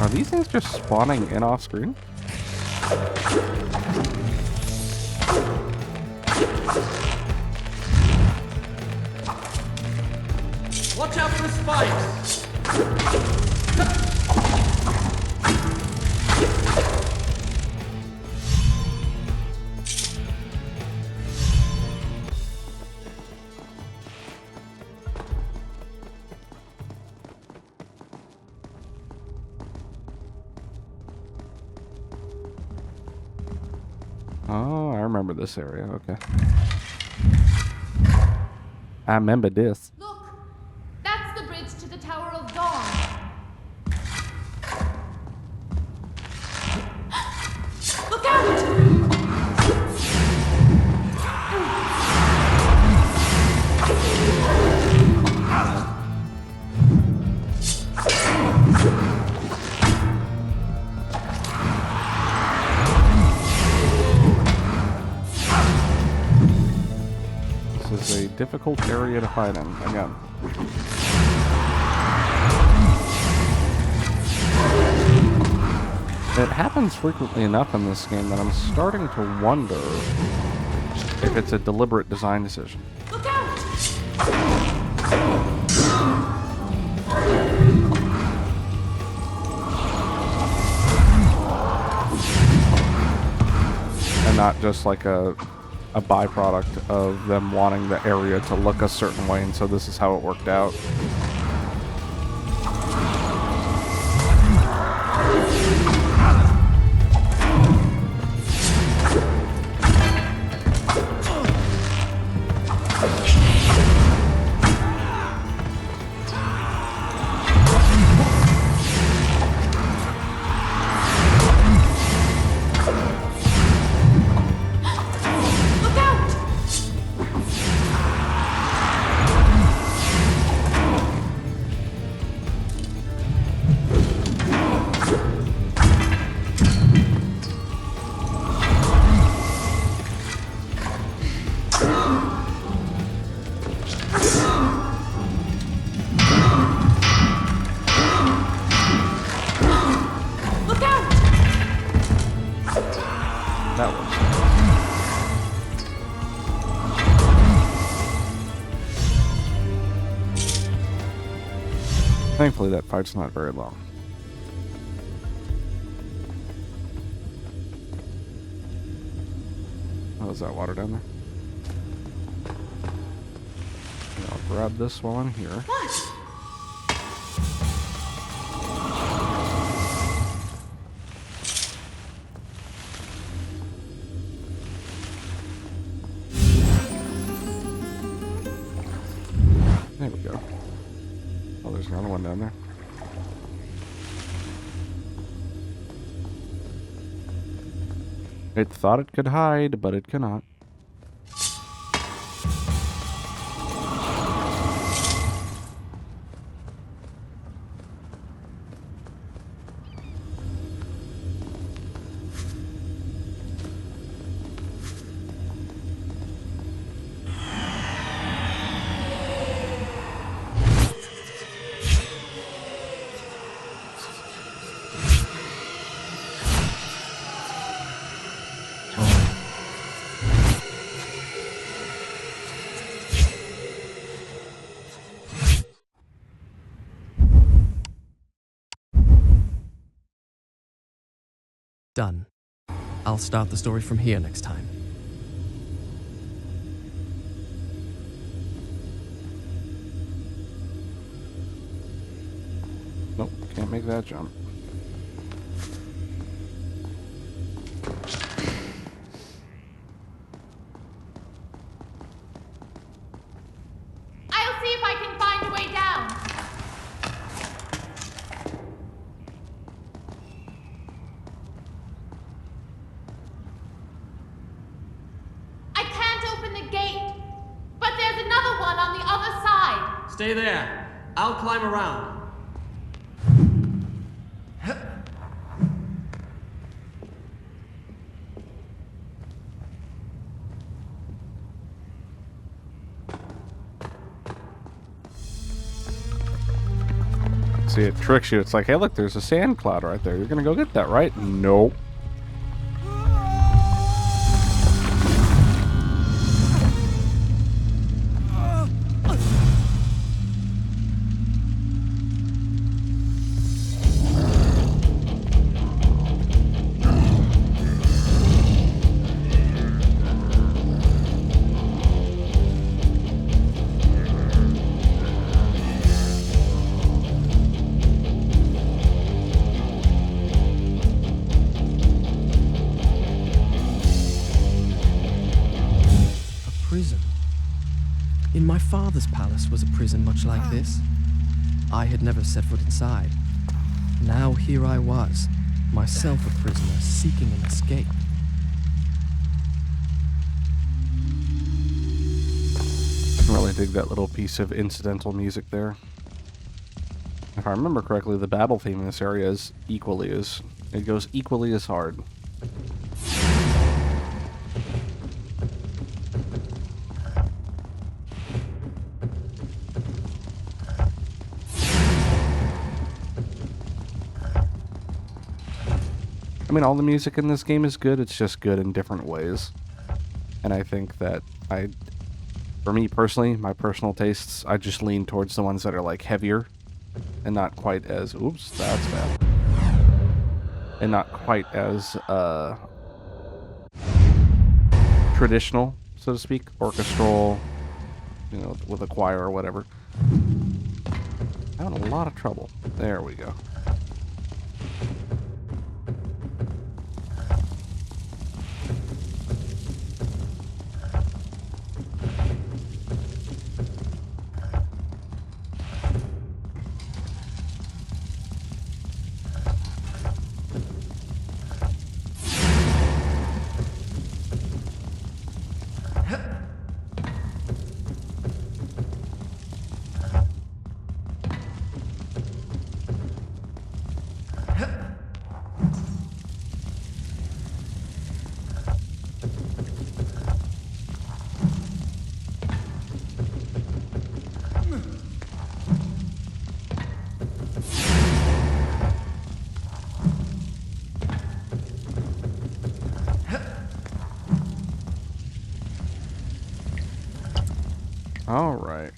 Are these things just spawning in off screen? Watch out for spikes! Oh, I remember this area. Okay. I remember this. Look, that's the bridge to the Tower of Dawn. Look out! difficult area to hide in, again. It happens frequently enough in this game that I'm starting to wonder if it's a deliberate design decision. Look out! And not just like a byproduct of them wanting the area to look a certain way, and so this is how it worked out. Thankfully, that fight's not very long. Oh, is that water down there? Yeah, I'll grab this while I'm here. What? There we go. Oh, there's another one down there. It thought it could hide, but it cannot. Done. I'll start the story from here next time. Nope, can't make that jump. I'll see if I can find a way down. I can't open the gate, but there's another one on the other side. Stay there. I'll climb around. See, it tricks you. It's like, hey, look, there's a sand cloud right there. You're gonna go get that, right? Nope. Prison. In my father's palace was a prison much like this. I had never set foot inside. Now here I was, myself a prisoner, seeking an escape. I really dig that little piece of incidental music there. If I remember correctly, the battle theme in this area is equally as... it goes equally as hard. mean, all the music in this game is good, it's just good in different ways. And I think that for me personally, my personal tastes, I just lean towards the ones that are like heavier and not quite as, oops, that's bad. And not quite as traditional, so to speak, orchestral, you know, with a choir or whatever. Having a lot of trouble. There we go. All right.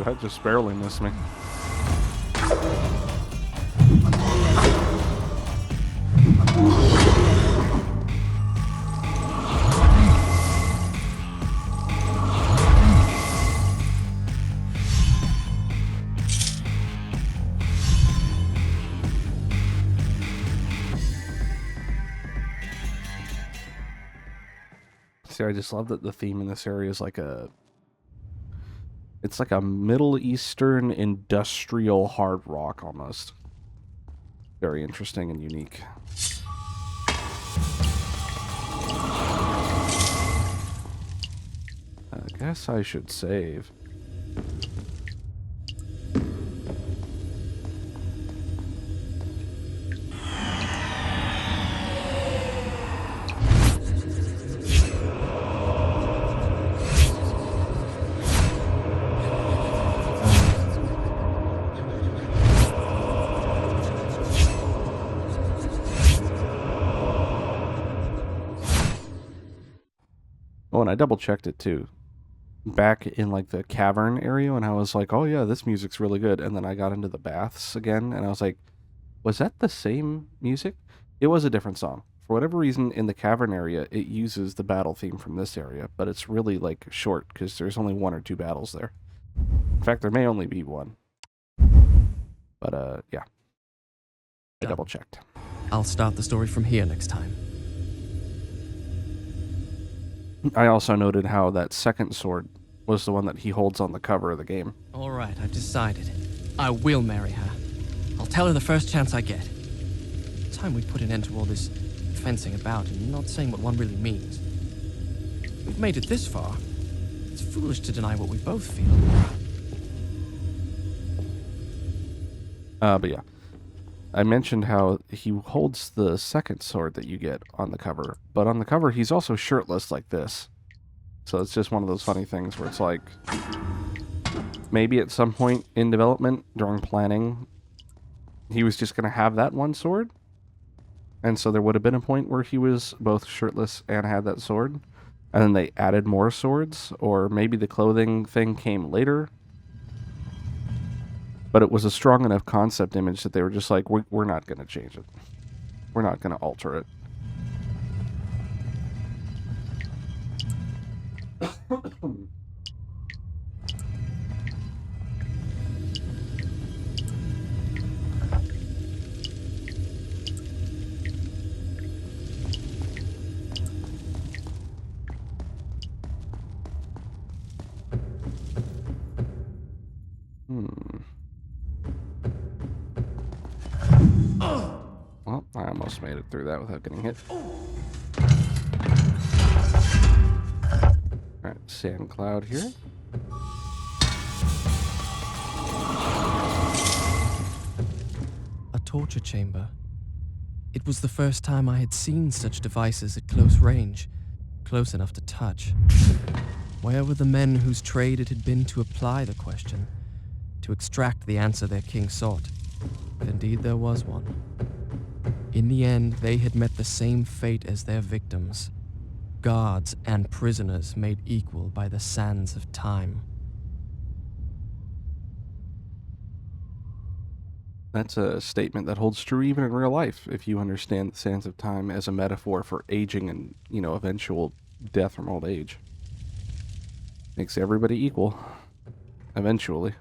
That just barely missed me. See, I just love that the theme in this area is like it's like a Middle Eastern industrial hard rock almost. Very interesting and unique. I guess I should save. Oh, and I double checked it too. Back in like the cavern area, and I was like, oh yeah, this music's really good. And then I got into the baths again, and I was like, was that the same music? It was a different song. For whatever reason, in the cavern area, it uses the battle theme from this area, but it's really like short because there's only 1 or 2 battles there. In fact, there may only be 1. But yeah. I double checked. I'll start the story from here next time. I also noted how that second sword was the one that he holds on the cover of the game. All right, I've decided. I will marry her. I'll tell her the first chance I get. Time we put an end to all this fencing about and not saying what one really means. We've made it this far. It's foolish to deny what we both feel. But yeah. I mentioned how he holds the second sword that you get on the cover. But on the cover, he's also shirtless like this. So it's just one of those funny things where it's like, maybe at some point in development, during planning, he was just going to have that one sword. And so there would have been a point where he was both shirtless and had that sword. And then they added more swords, or maybe the clothing thing came later. But it was a strong enough concept image that they were just like, we're not going to change it. We're not going to alter it. Well, I almost made it through that without getting hit. Alright, sand cloud here. A torture chamber. It was the first time I had seen such devices at close range, close enough to touch. Where were the men whose trade it had been to apply the question, to extract the answer their king sought? But indeed there was one. In the end, they had met the same fate as their victims. Guards and prisoners made equal by the sands of time. That's a statement that holds true even in real life, if you understand the sands of time as a metaphor for aging and, eventual death from old age. Makes everybody equal. Eventually.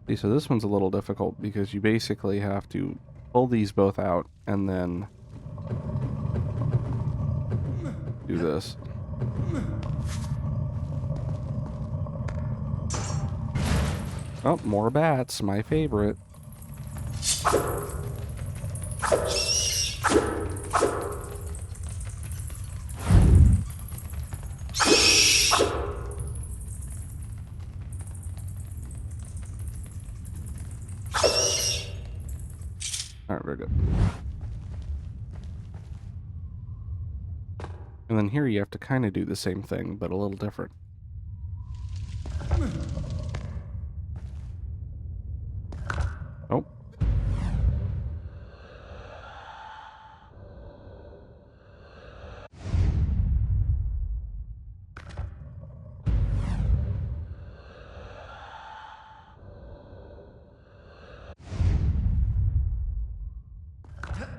See, so this one's a little difficult because you basically have to pull these both out and then do this. Oh, more bats, my favorite. Alright, very good. And then here you have to kind of do the same thing, but a little different. Oh.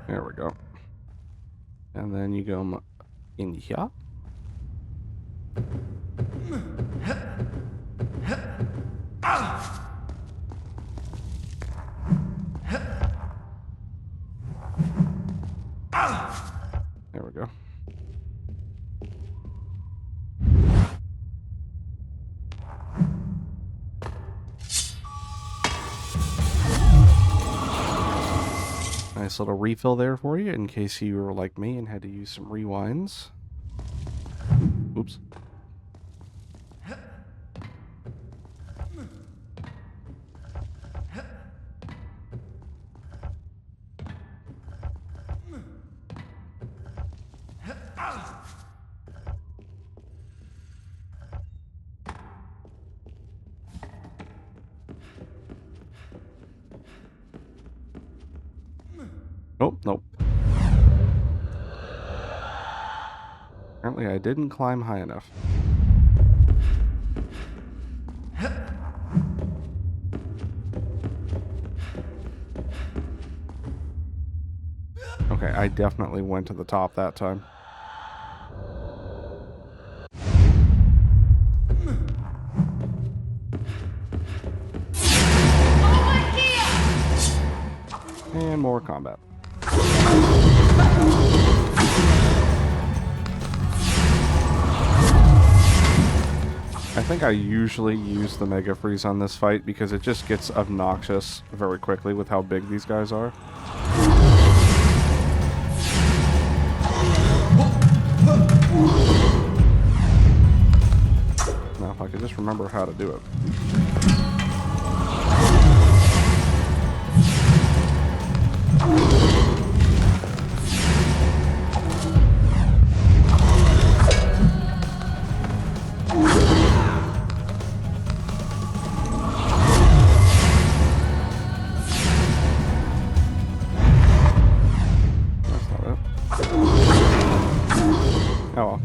There we go. And then you go in here. There we go. Nice little refill there for you in case you were like me and had to use some rewinds. Oops. Oh, nope. Apparently I didn't climb high enough. Okay, I definitely went to the top that time. And more combat. I think I usually use the Mega Freeze on this fight because it just gets obnoxious very quickly with how big these guys are. Now, if I could just remember how to do it. Oh well.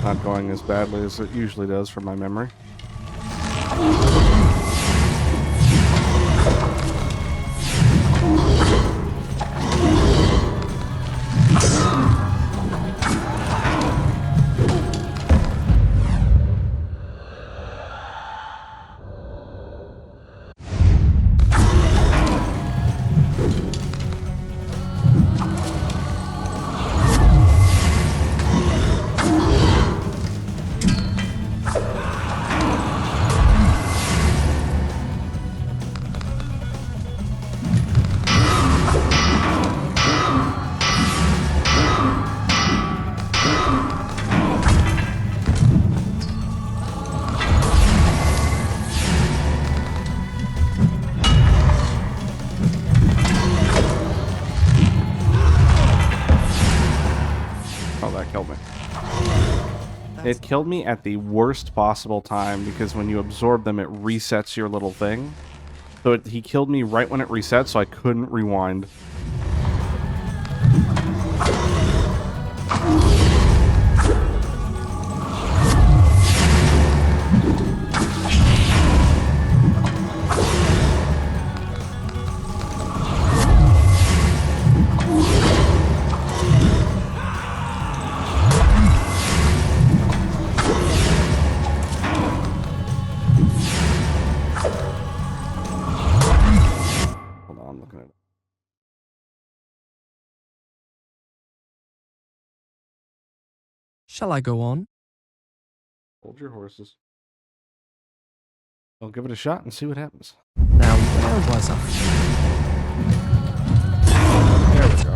Not going as badly as it usually does from my memory. It killed me at the worst possible time because when you absorb them, it resets your little thing. So he killed me right when it reset, so I couldn't rewind. Shall I go on? Hold your horses. I'll give it a shot and see what happens. Now, where was I? There we go.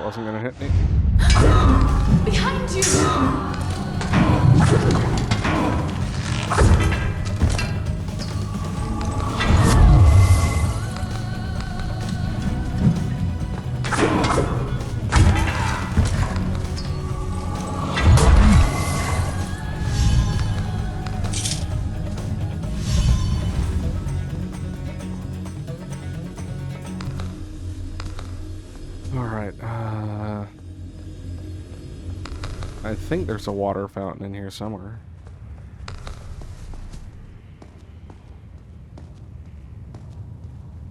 Wasn't gonna hit me. Behind you! I think there's a water fountain in here somewhere.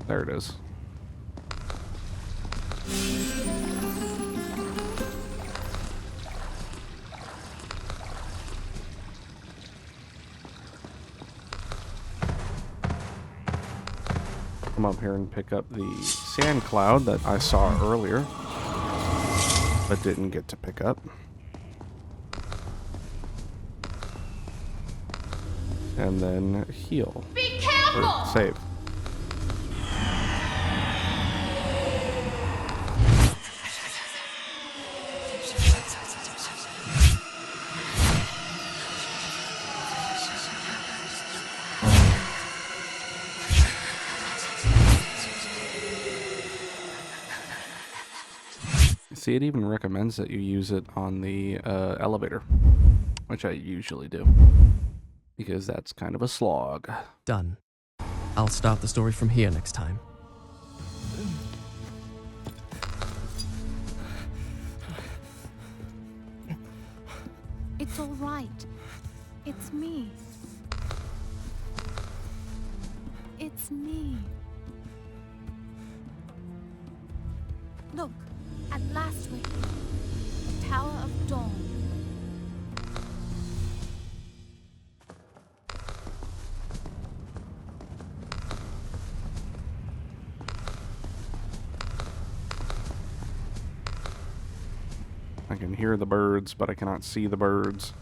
There it is. Come up here and pick up the sand cloud that I saw earlier, but didn't get to pick up. And then heal. Be careful! Or save. See, it even recommends that you use it on the elevator, which I usually do, because that's kind of a slog. Done. I'll start the story from here next time. It's all right. It's me. It's me. Look, at last we're here. The Tower of Dawn. I can hear the birds, but I cannot see the birds.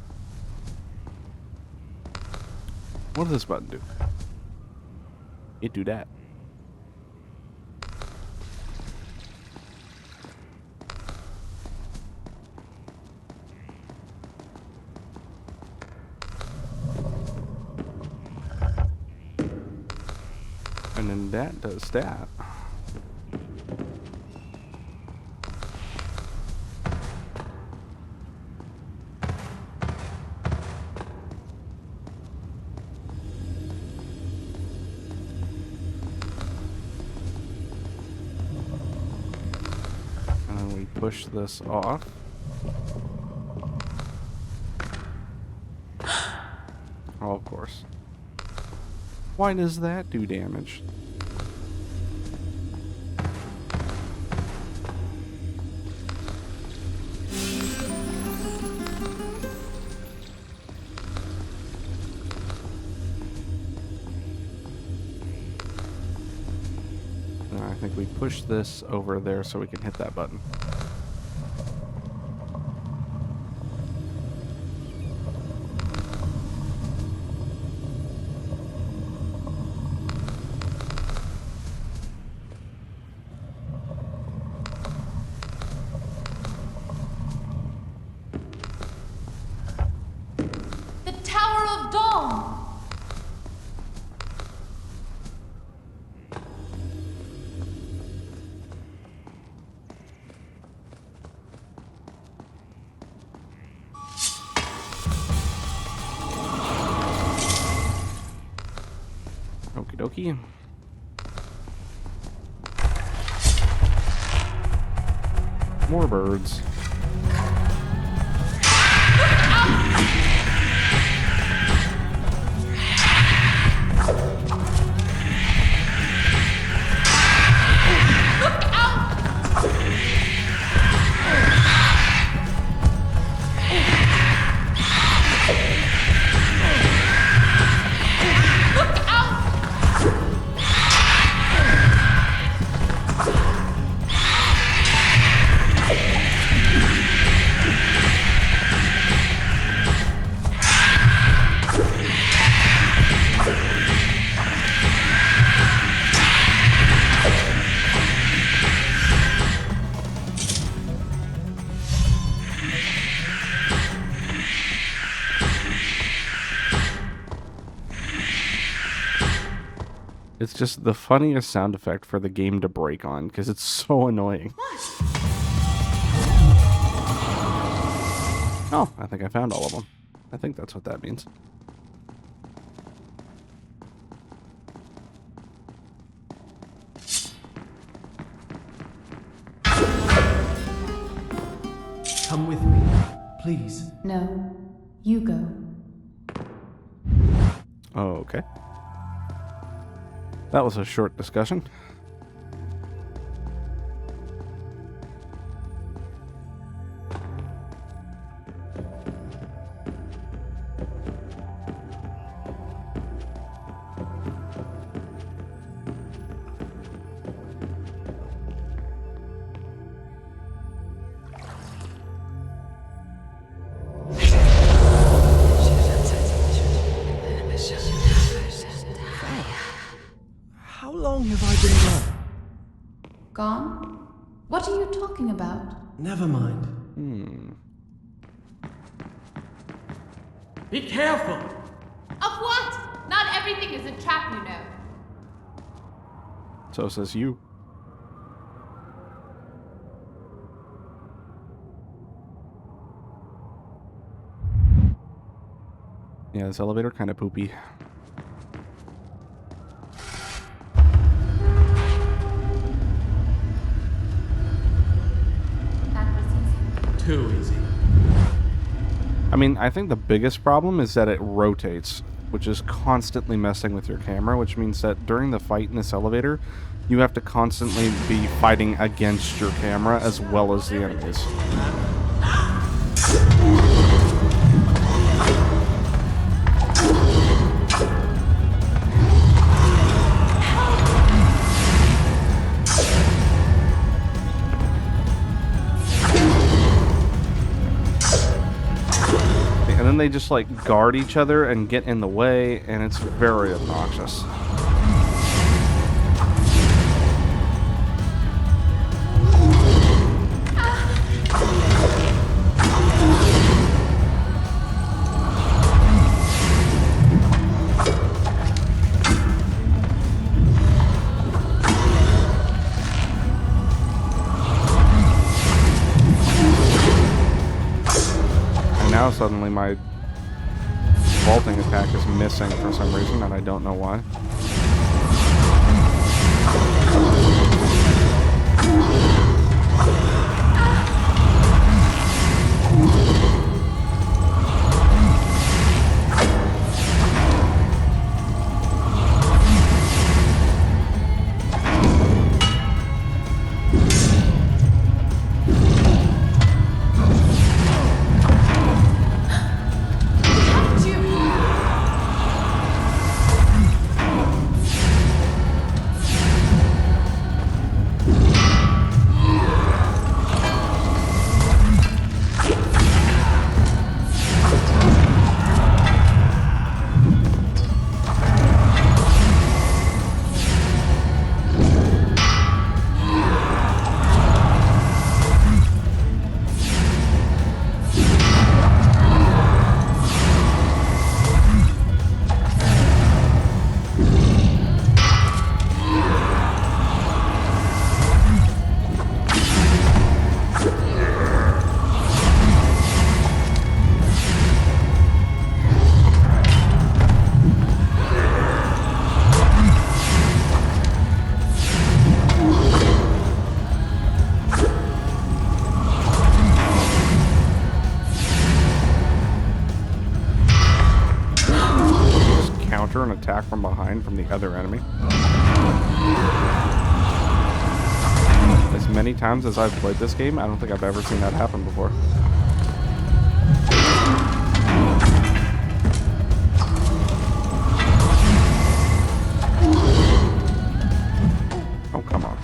What does this button do? It do that. And then that does that. And then we push this off. Oh, of course. Why does that do damage? I think we push this over there so we can hit that button. The Tower of Dawn! Okie dokie. More birds. It's just the funniest sound effect for the game to break on, because it's so annoying. Oh, I think I found all of them. I think that's what that means. Come with me, please. No, you go. Oh, okay. That was a short discussion. How long have I been gone? Gone? What are you talking about? Never mind. Be careful! Of what? Not everything is a trap, you know. So says you. Yeah, this elevator kind of poopy. That was easy. Too easy. I mean, I think the biggest problem is that it rotates, which is constantly messing with your camera, which means that during the fight in this elevator, you have to constantly be fighting against your camera as well as the enemies. And then they just like guard each other and get in the way, and it's very obnoxious. Now suddenly my vaulting attack is missing for some reason, and I don't know why. An attack from behind from the other enemy. As many times as I've played this game, I don't think I've ever seen that happen before. Oh, come on.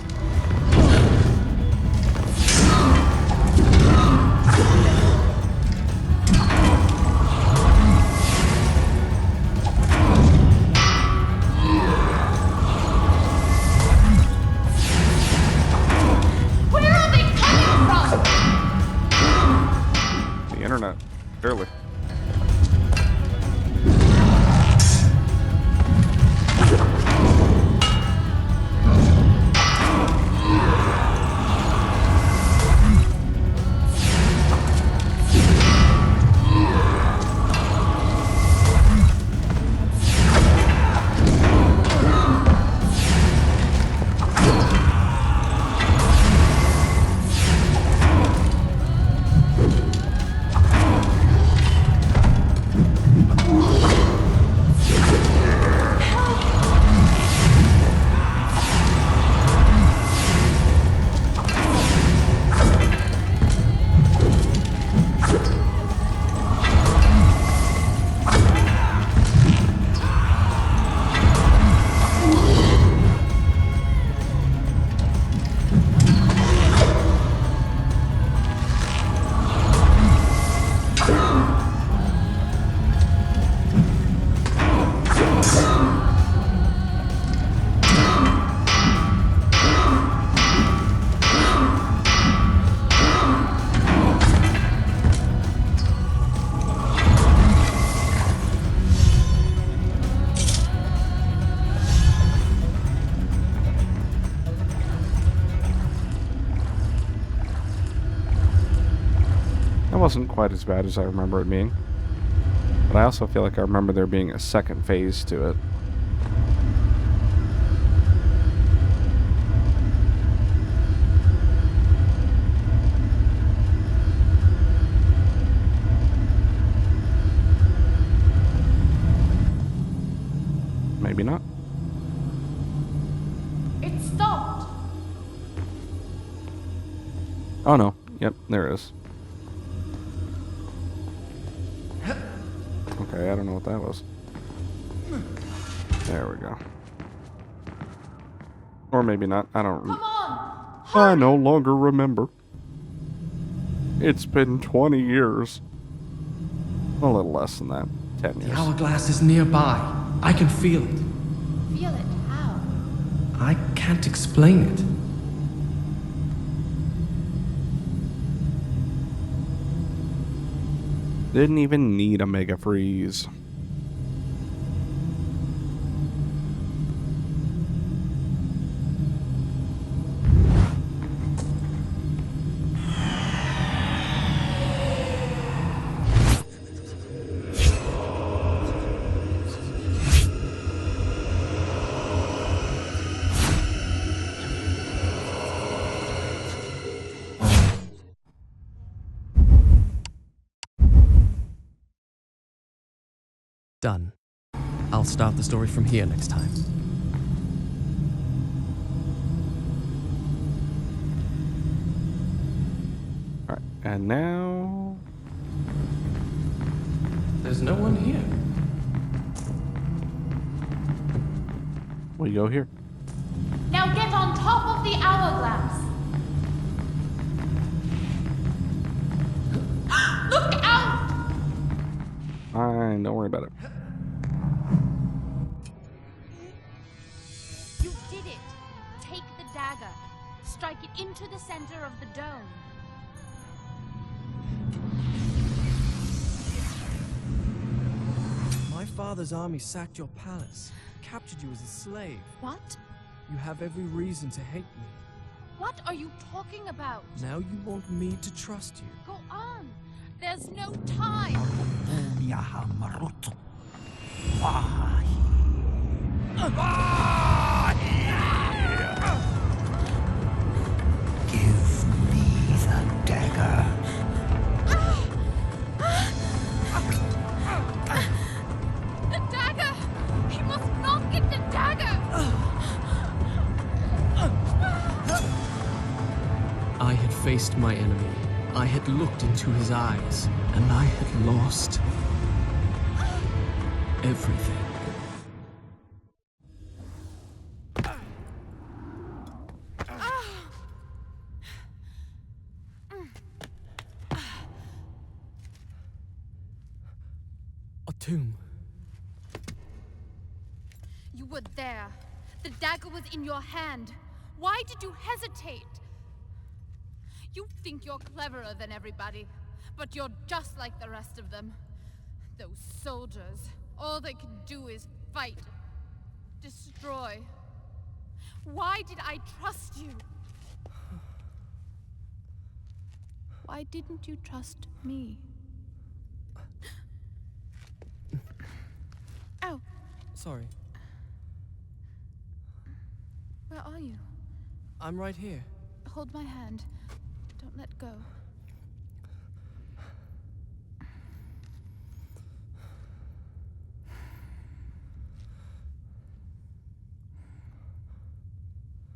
wasn't quite as bad as I remember it being. But I also feel like I remember there being a second phase to it. Maybe not. It stopped. Oh no. Yep, there it is. Okay, I don't know what that was. There we go. Or maybe not. I don't. Come on. I no longer remember. It's been 20 years. A little less than that. 10 The years. hourglass is nearby. I can feel it. Feel it. How? I can't explain it. Didn't even need a mega freeze. Done. I'll start the story from here next time. Alright, and now... There's no one here. we go here. Now get on top of the hourglass. Look out! Fine, don't worry about it. You did it. Take the dagger. Strike it into the center of the dome. My father's army sacked your palace, captured you as a slave. What? You have every reason to hate me. What are you talking about? Now you want me to trust you. Go on. There's no time. Give me the dagger. The dagger! He must not get the dagger! I had faced my enemy. I had looked into his eyes, and I had lost everything. A tomb. You were there. The dagger was in your hand. Why did you hesitate? You think you're cleverer than everybody, but you're just like the rest of them. Those soldiers, all they can do is fight, destroy. Why did I trust you? Why didn't you trust me? Ow! Sorry, Where are you? I'm right here. Hold my hand. Don't let go.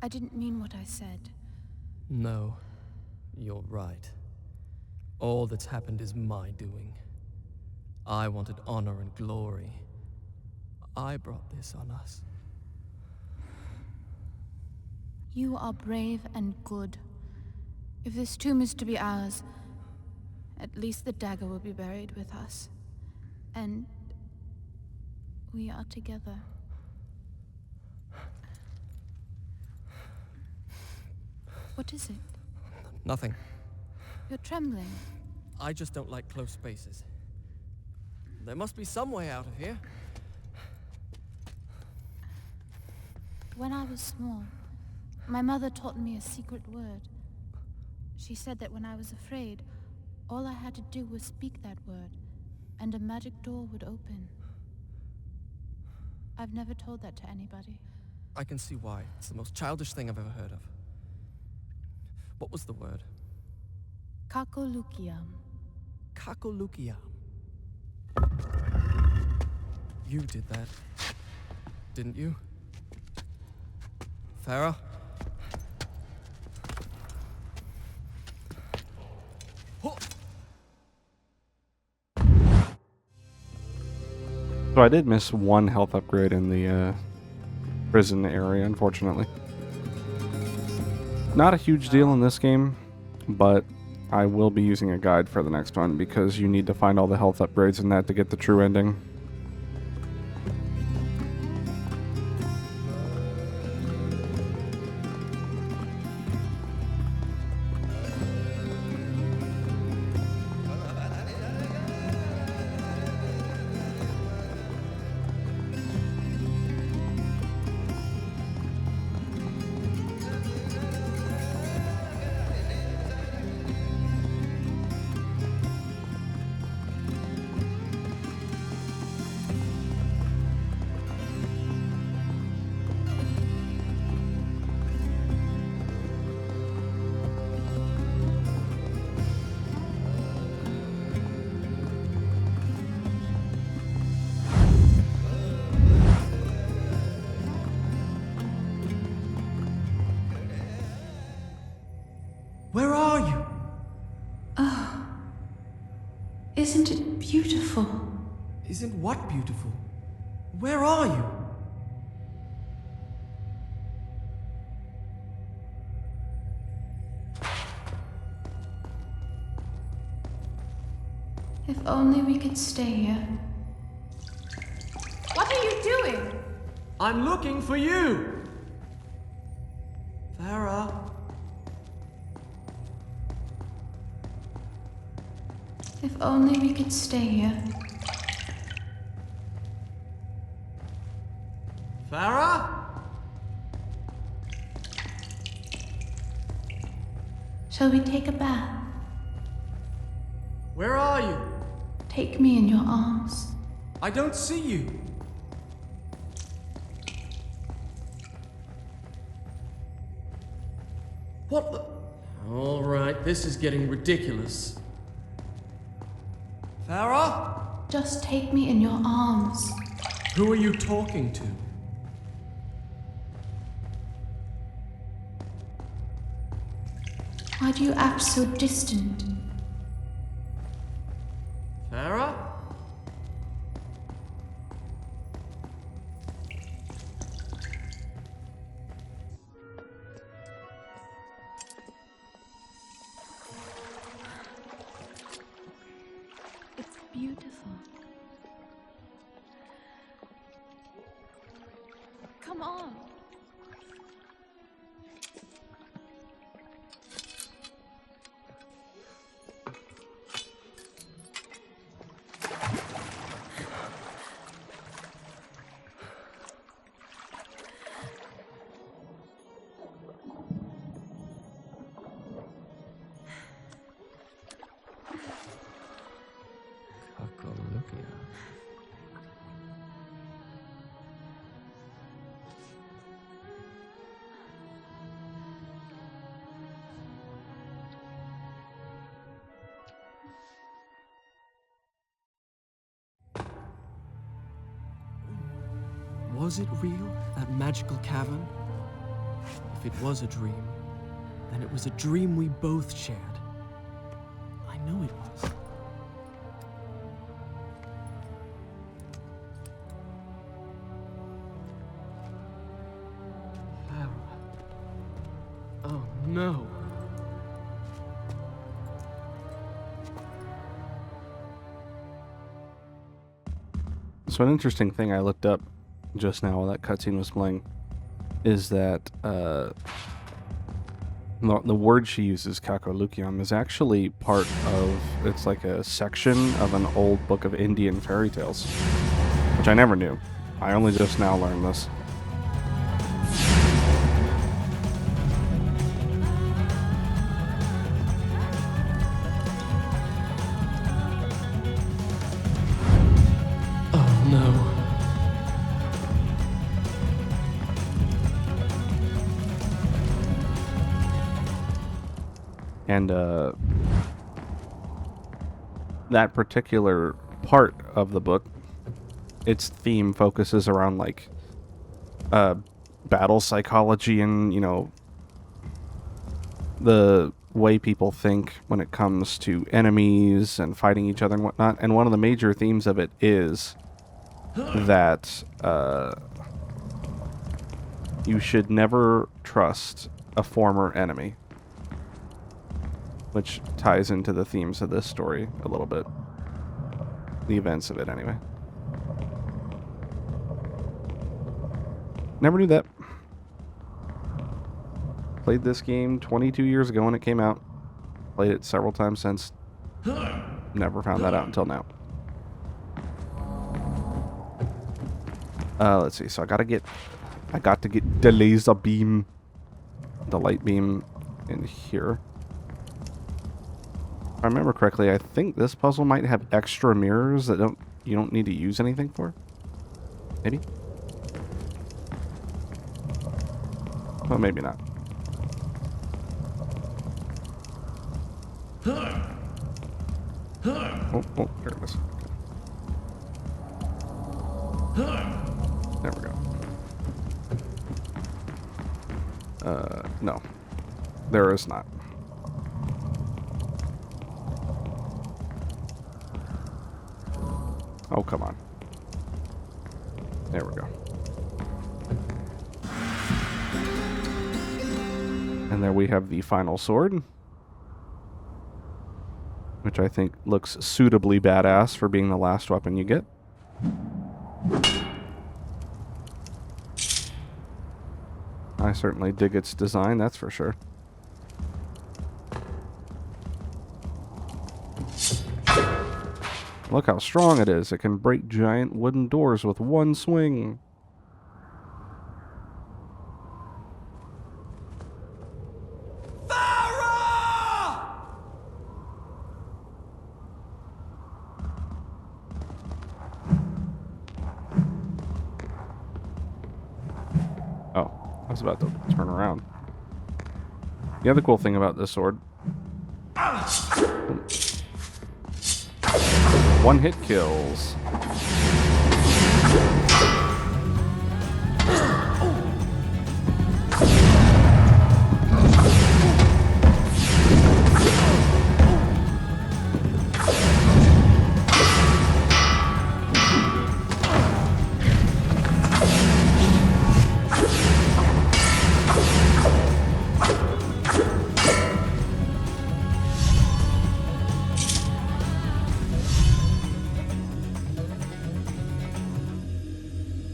I didn't mean what I said. No, you're right. All that's happened is my doing. I wanted honor and glory. I brought this on us. You are brave and good. If this tomb is to be ours, at least the dagger will be buried with us. And we are together. What is it? Nothing. You're trembling. I just don't like close spaces. There must be some way out of here. When I was small, my mother taught me a secret word. She said that when I was afraid, All I had to do was speak that word, and a magic door would open. I've never told that to anybody. I can see why. It's the most childish thing I've ever heard of. What was the word? Kakolukiam. Kakolukia. You did that, didn't you? Farah? So I did miss one health upgrade in the prison area, unfortunately. Not a huge deal in this game, but I will be using a guide for the next one because you need to find all the health upgrades in that to get the true ending. Where are you? Oh. Isn't it beautiful? Isn't what beautiful? Where are you? If only we could stay here. What are you doing? I'm looking for you! Farah. If only we could stay here. Farah? Shall we take a bath? Where are you? Take me in your arms. I don't see you. What the? All right, this is getting ridiculous. Farah? Just take me in your arms. Who are you talking to? Why do you act so distant? Farah? It's beautiful. Come on. Was it real, that magical cavern? If it was a dream, then it was a dream we both shared. I know it was. Farah. Oh no. So an interesting thing I looked up just now while that cutscene was playing is that the word she uses, Kakolukiam, is actually part of, it's like a section of an old book of Indian fairy tales, which I never knew. I only just now learned this. And that particular part of the book, its theme focuses around like battle psychology and, you know, the way people think when it comes to enemies and fighting each other and whatnot. And one of the major themes of it is that you should never trust a former enemy, which ties into the themes of this story a little bit. The events of it, anyway. Never knew that. Played this game 22 years ago when it came out. Played it several times since. Never found that out until now. Let's see. So I got to get the laser beam, the light beam in here. If I remember correctly, I think this puzzle might have extra mirrors that you don't need to use anything for. Maybe? Well, maybe not. Oh, there it is. There we go. No. There is not. Oh, come on. There we go. And there we have the final sword, which I think looks suitably badass for being the last weapon you get. I certainly dig its design, that's for sure. Look how strong it is. It can break giant wooden doors with one swing. Oh, I was about to turn around. The other cool thing about this sword, one hit kills.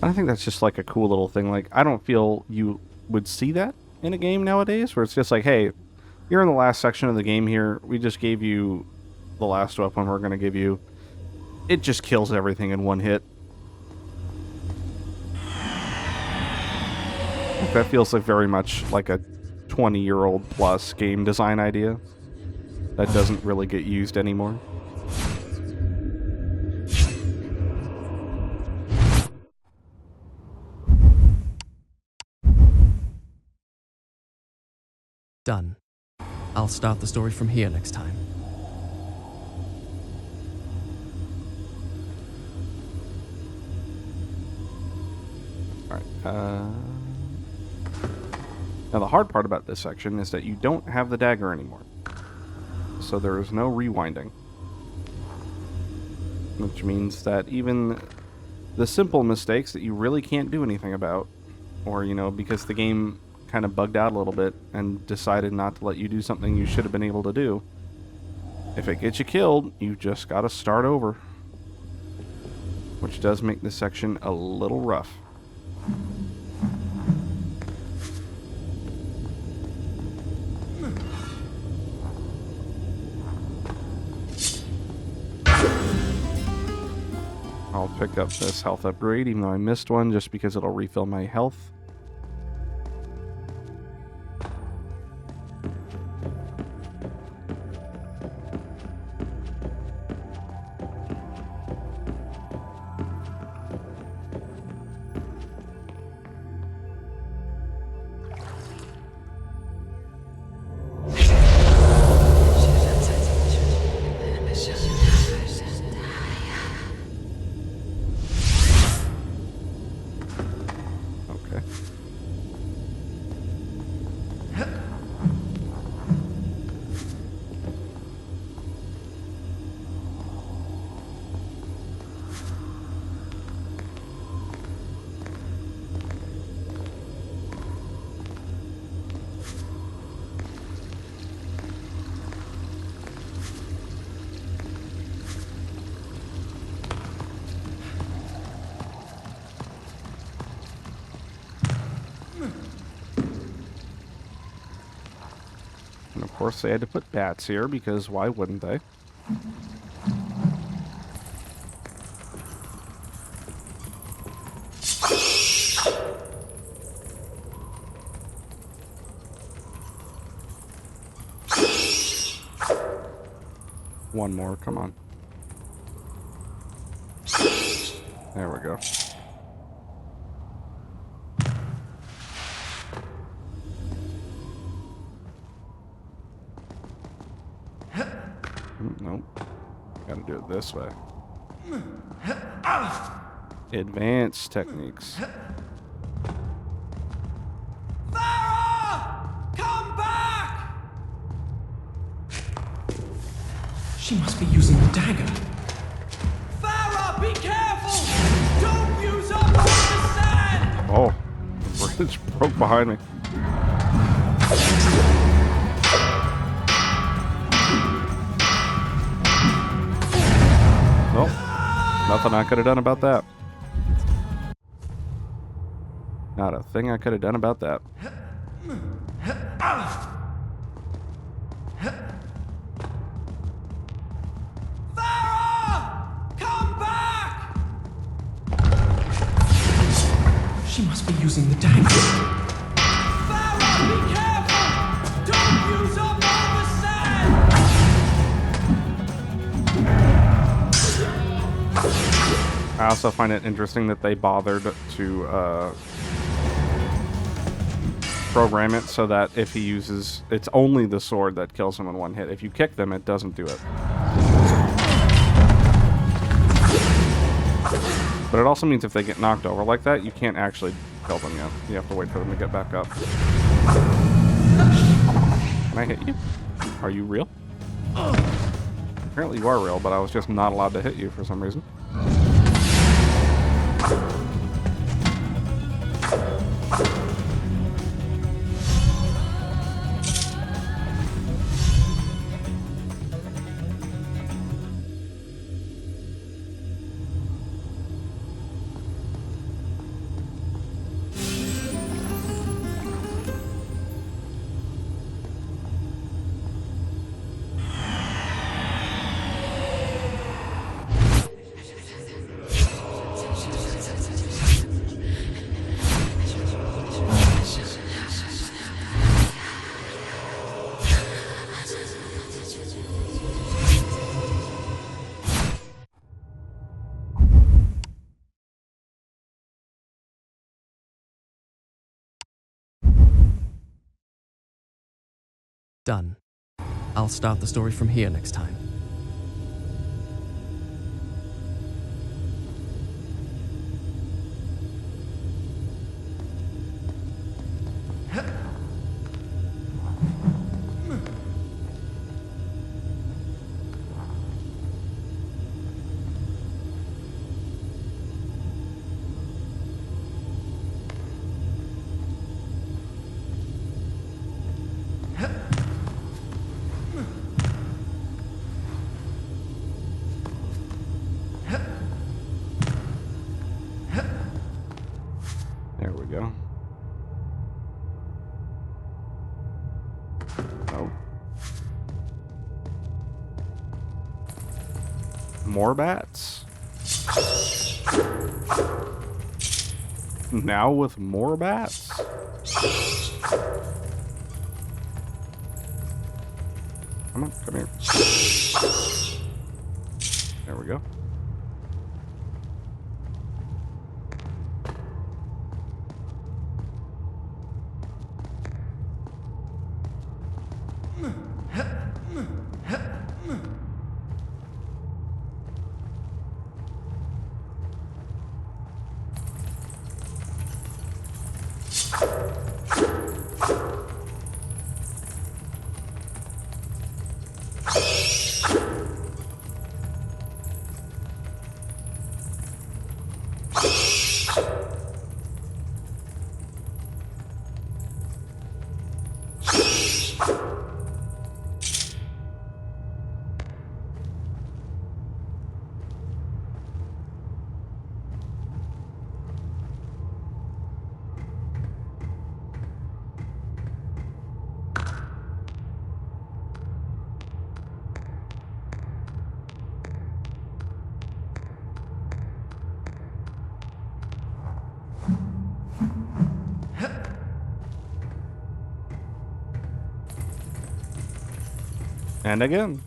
I think that's just like a cool little thing. Like, I don't feel you would see that in a game nowadays, where it's just like, hey, you're in the last section of the game here. We just gave you the last weapon we're going to give you. It just kills everything in one hit. That feels like very much like a 20-year-old plus game design idea that doesn't really get used anymore. Done. I'll start the story from here next time. Alright, now the hard part about this section is that you don't have the dagger anymore. So there is no rewinding. Which means that even the simple mistakes that you really can't do anything about, or, you know, because the game kind of bugged out a little bit and decided not to let you do something you should have been able to do, if it gets you killed, you just gotta start over. Which does make this section a little rough. I'll pick up this health upgrade, even though I missed one, just because it'll refill my health. course, they had to put bats here, because why wouldn't they? One more, come on. There we go. Nope. Gotta do it this way. Advanced techniques. Farah! Come back! She must be using the dagger. Farah, be careful! Don't use up all the sand! Oh, the bridge broke behind me. Well, nothing I could have done about that. Not a thing I could have done about that. Farah! Come back! She must be using the dagger. Farah, be careful! Don't use up all the sand! I also find it interesting that they bothered to program it so that if he uses, it's only the sword that kills him in one hit. If you kick them, it doesn't do it. But it also means if they get knocked over like that, you can't actually kill them yet. You have to wait for them to get back up. Can I hit you? Are you real? Apparently you are real, but I was just not allowed to hit you for some reason. Done. I'll start the story from here next time. There we go. Oh. More bats? Now with more bats? Come on, come here. There we go. And again.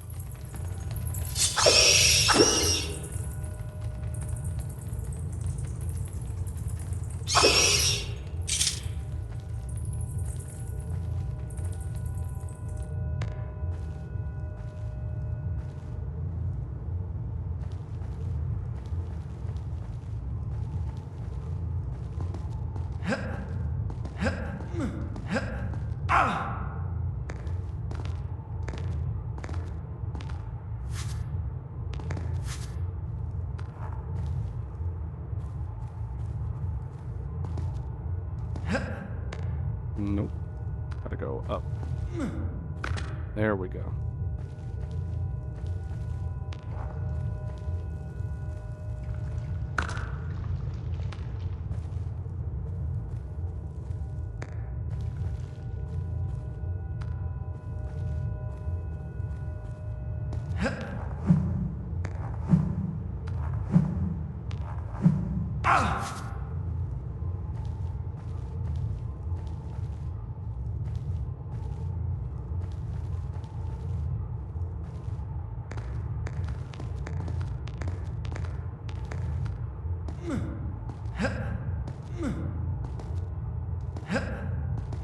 Nope. Gotta go up. There we go.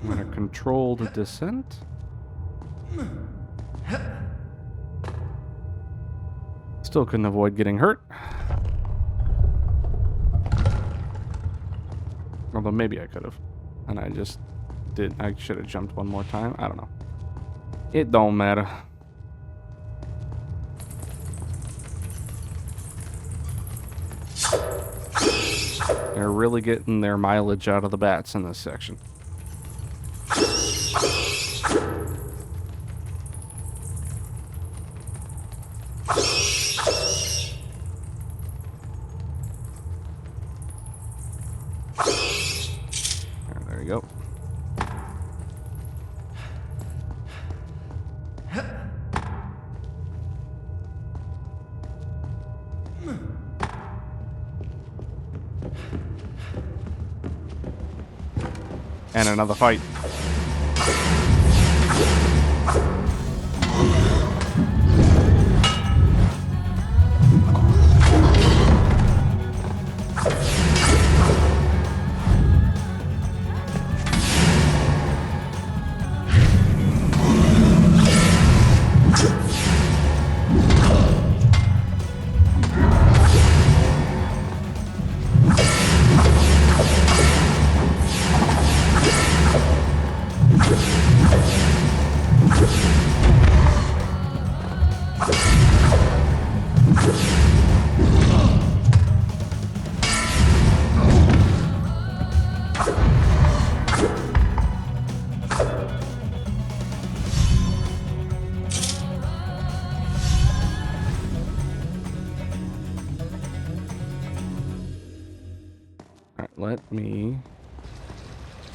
I'm gonna control the descent. Still couldn't avoid getting hurt. Although maybe I could have. And I just did. I should have jumped one more time. I don't know. It don't matter. They're really getting their mileage out of the bats in this section. There you go. And another fight. Let me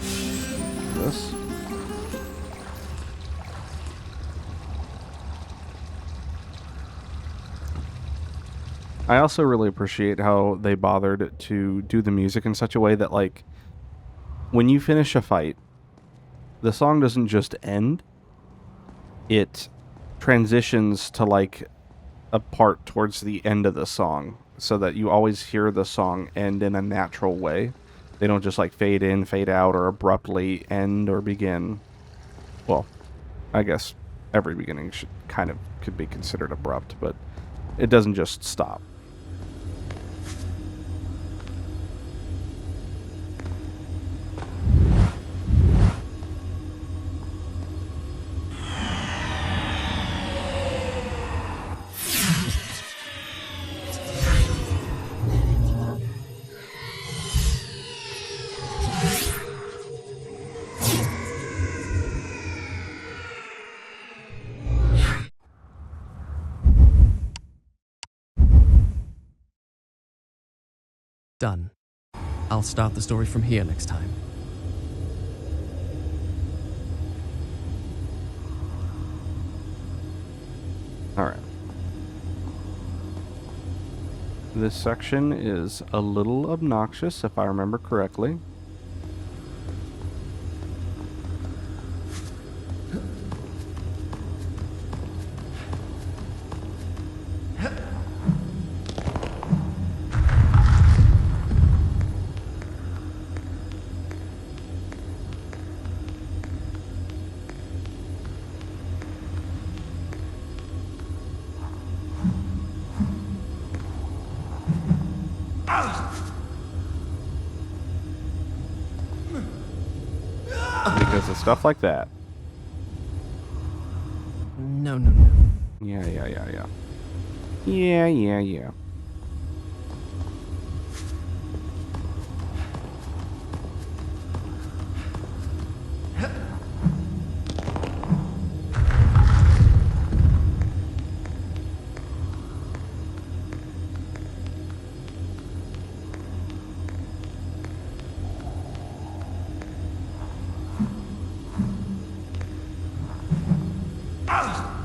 do this. I also really appreciate how they bothered to do the music in such a way that, like, when you finish a fight, the song doesn't just end. It transitions to, like, a part towards the end of the song, so that you always hear the song end in a natural way. They don't just like fade in, fade out, or abruptly end or begin. Well, I guess every beginning could be considered abrupt, but it doesn't just stop. Done. I'll start the story from here next time. Alright. This section is a little obnoxious, if I remember correctly. Because of stuff like that. No, no, no. Yeah. Yeah.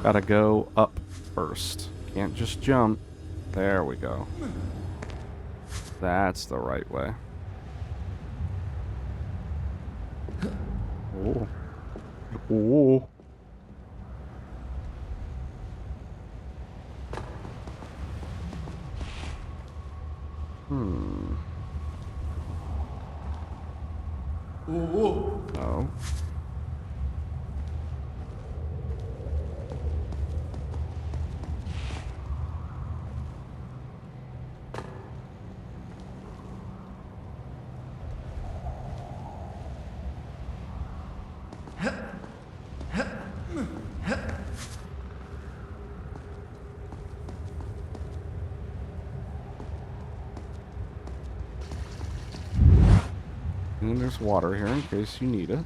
Gotta go up first. Can't just jump. There we go. That's the right way. Oh. Oh. Oh. And there's water here in case you need it.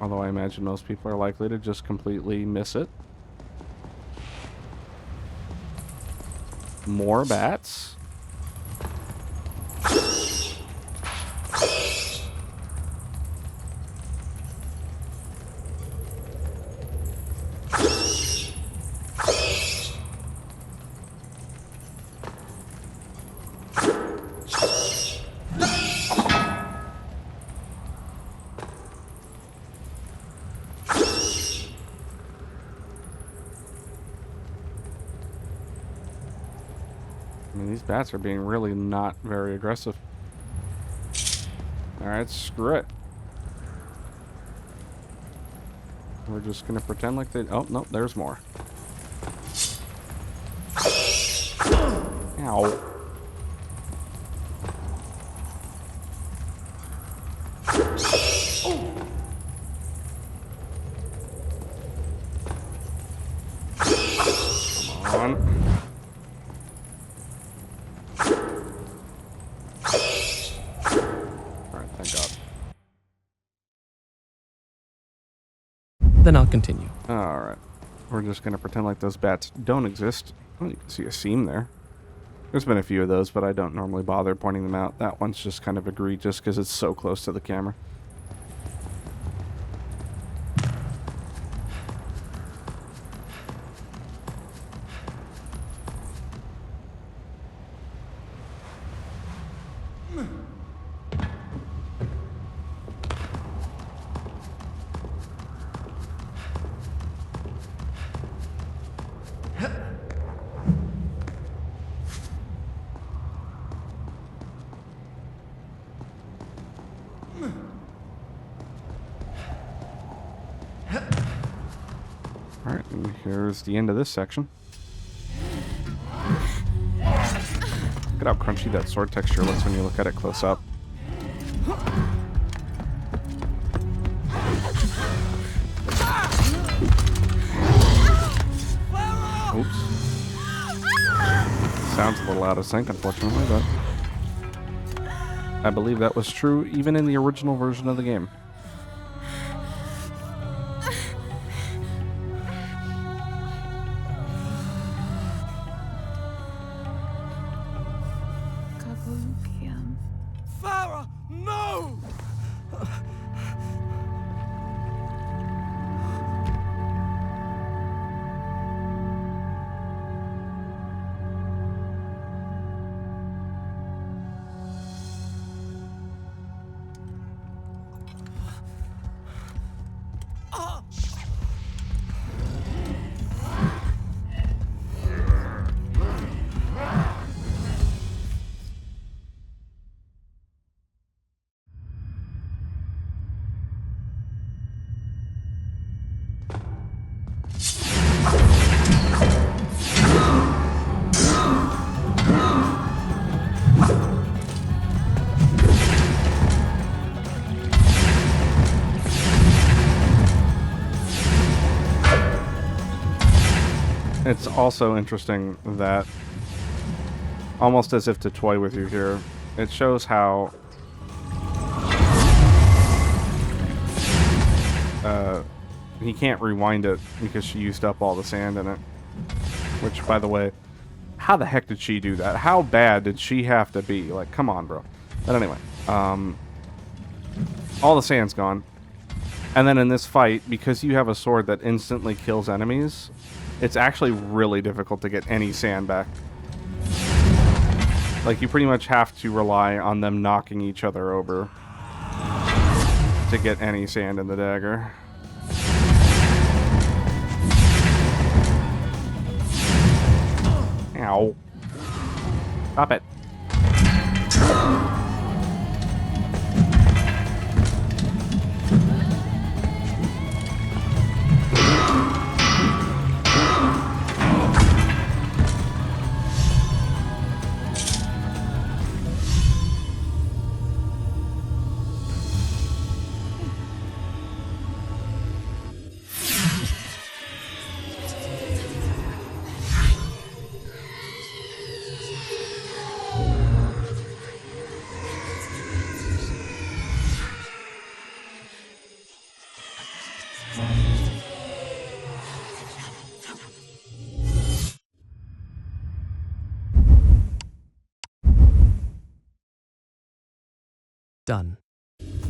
Although I imagine most people are likely to just completely miss it. More bats. I mean, these bats are being really not very aggressive. Alright, screw it. We're just gonna pretend like they... Oh, no, there's more. Ow. Come on. Then I'll continue. Alright. We're just going to pretend like those bats don't exist. Oh, you can see a seam there. There's been a few of those, but I don't normally bother pointing them out. That one's just kind of egregious because it's so close to the camera. Alright, and here's the end of this section. Look at how crunchy that sword texture looks when you look at it close up. Oops. Sounds a little out of sync, unfortunately, but I believe that was true even in the original version of the game. Farah, no! It's also interesting that, almost as if to toy with you here, it shows how he can't rewind it because she used up all the sand in it. Which, by the way, how the heck did she do that? How bad did she have to be? Like, come on, bro. But anyway, all the sand's gone. And then in this fight, because you have a sword that instantly kills enemies, it's actually really difficult to get any sand back. Like, you pretty much have to rely on them knocking each other over to get any sand in the dagger. Ow. Stop it. Done.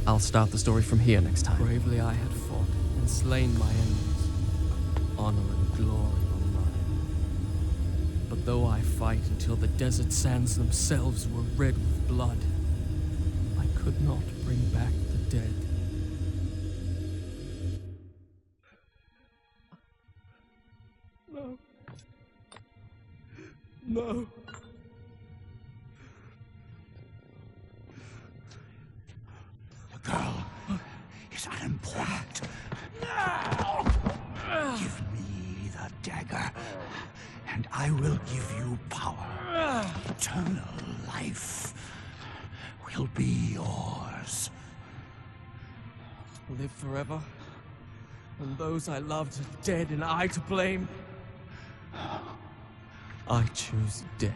I'll start the story from here next time. Bravely I had fought and slain my enemies. Honor and glory were mine. But though I fight until the desert sands themselves were red with blood, I could not bring back the dead. No. No. The girl is unimportant. Give me the dagger, and I will give you power. Eternal life will be yours. Live forever, and those I loved are dead and I to blame. I choose death.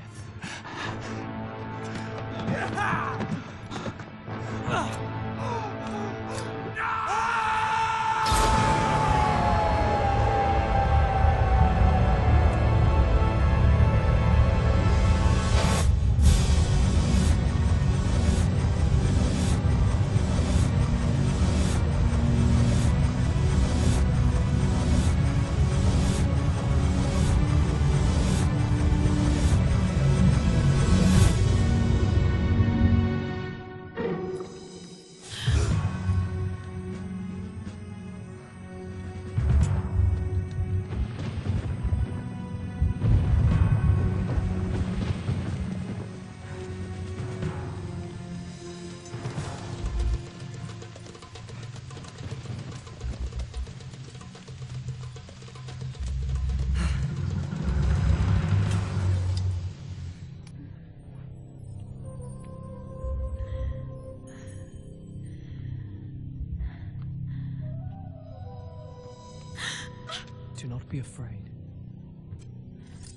Do not be afraid.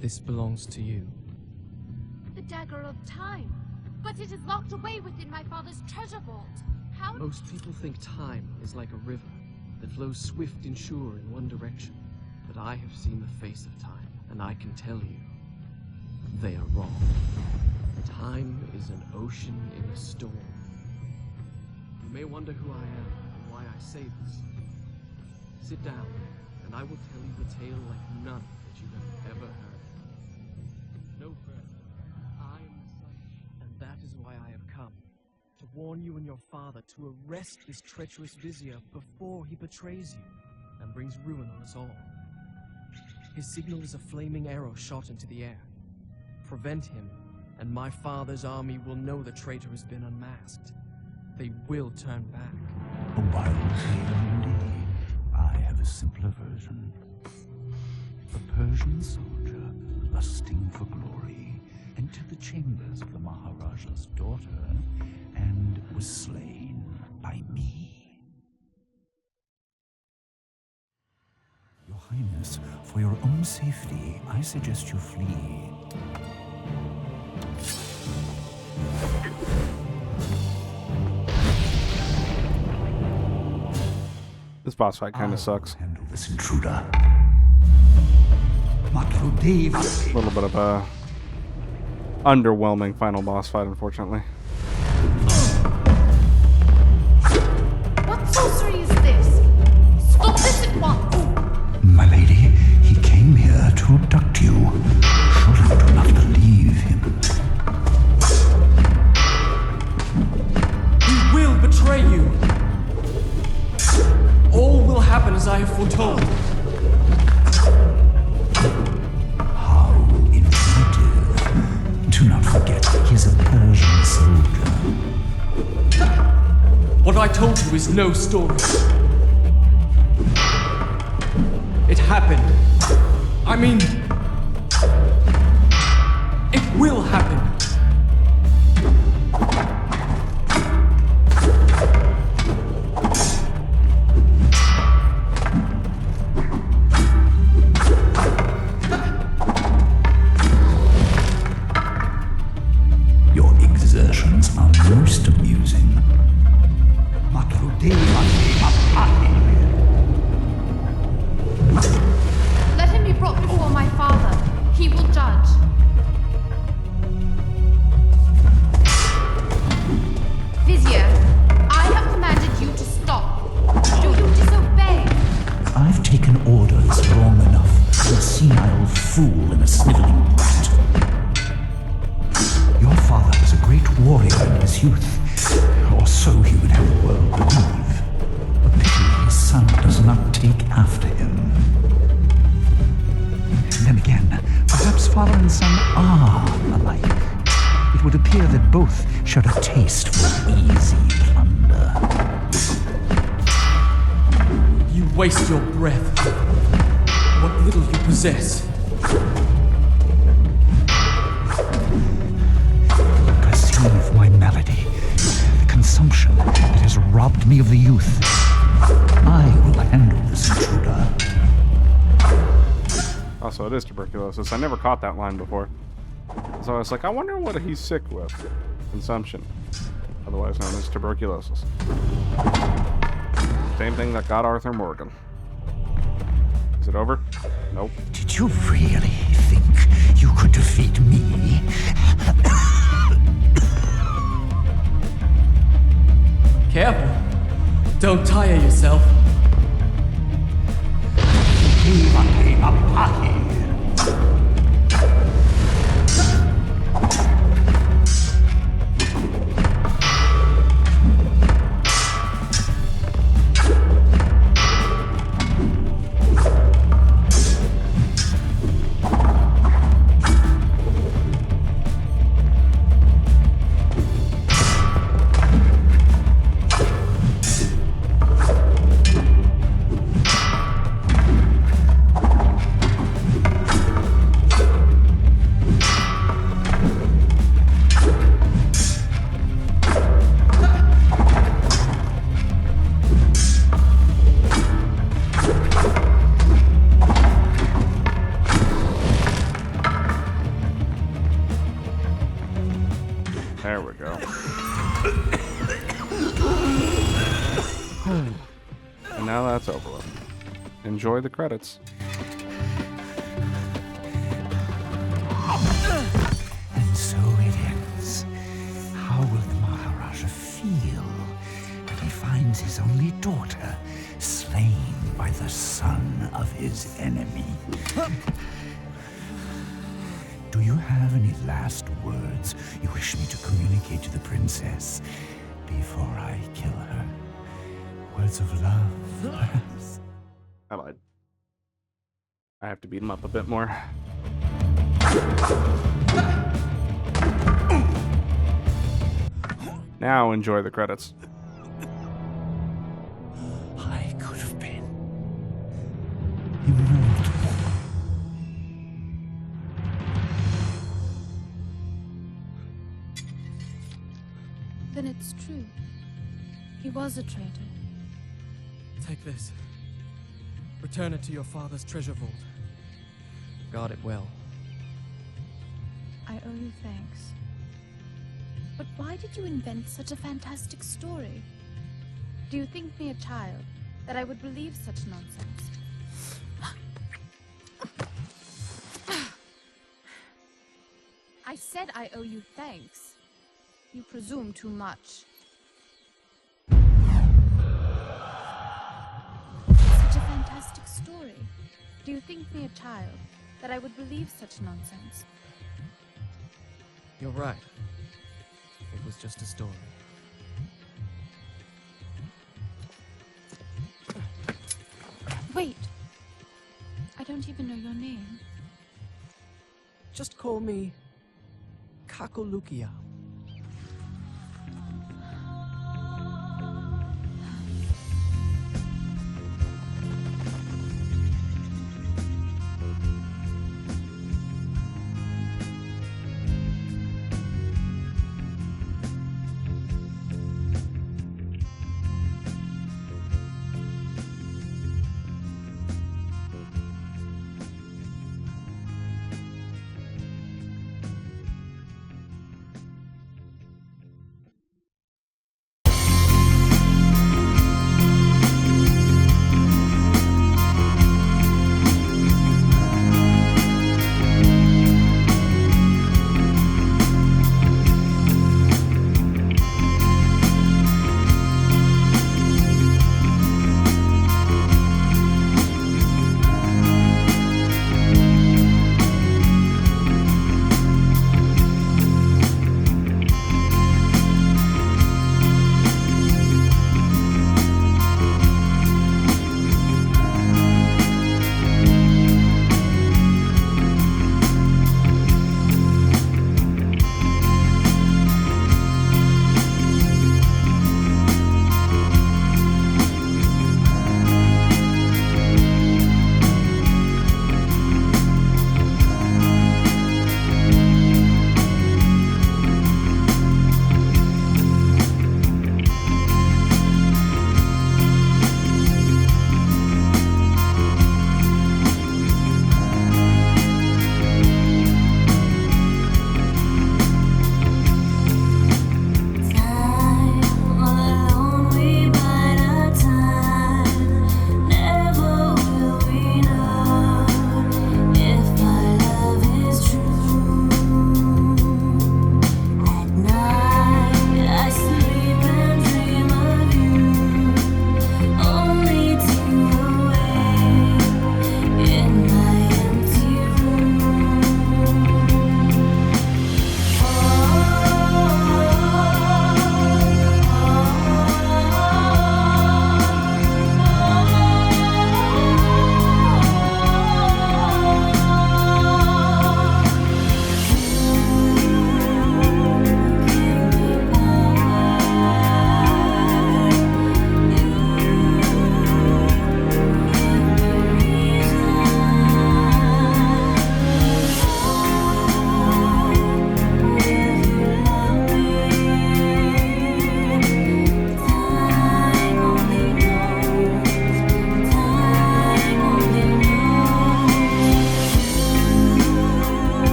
This belongs to you. The dagger of time. But it is locked away within my father's treasure vault. How? Most people think time is like a river that flows swift and sure in one direction. But I have seen the face of time, and I can tell you, they are wrong. Time is an ocean in a storm. You may wonder who I am and why I say this. Sit down, and I will tell you the tale like none that you have ever heard. No further. I am the sun, and that is why I have come. To warn you and your father to arrest this treacherous vizier before he betrays you and brings ruin on us all. His signal is a flaming arrow shot into the air. Prevent him, and my father's army will know the traitor has been unmasked. They will turn back. A wild tale indeed. I have a simpler version. A Persian soldier, lusting for glory, entered the chambers of the Maharaja's daughter and was slain by me. Your Highness. Please, for your own safety, I suggest you flee. This boss fight kind of sucks. Handle this intruder. Matrudeva. A little bit of a underwhelming final boss fight, unfortunately. What sorcery is this? Stop this at once! My lady, he came here to abduct you. Surely you do not believe him. He will betray you. All will happen as I have foretold. How intuitive. Do not forget, he is a Persian soldier. What I told you is no story. It happened. I mean, it will happen. Your exertions are most amusing. Let him be brought before my father. He will judge. Vizier, I have commanded you to stop. Do you disobey? I've taken orders long enough from a senile fool and a sniveling brat. Your father was a great warrior in his youth, or so he would have the world believe. A pity his son does not take after him. And then again, perhaps father and son are alike. It would appear that both share a taste for easy plunder. You waste your breath. What little you possess. Perceive my malady, the consumption that has robbed me of the youth. I will handle this intruder. Also, it is tuberculosis. I never caught that line before. So I was like, I wonder what he's sick with. Consumption. Otherwise known as tuberculosis. Same thing that got Arthur Morgan. Is it over? Nope. Did you really think you could defeat me? Careful. Don't tire yourself. There we go. And now that's over with. Enjoy the credits. And so it ends. How will the Maharaja feel when he finds his only daughter slain by the son of his enemy? Do you have any last words you wish me to communicate to the princess before I kill her? Words of love, perhaps? I lied. I have to beat him up a bit more. Now enjoy the credits. I could have been immortal. Then it's true. He was a traitor. Take this. Return it to your father's treasure vault. Guard it well. I owe you thanks. But why did you invent such a fantastic story? Do you think me a child, that I would believe such nonsense? I said I owe you thanks. You presume too much. Such a fantastic story. Do you think me a child, that I would believe such nonsense? You're right. It was just a story. Wait! I don't even know your name. Just call me Kakolukia.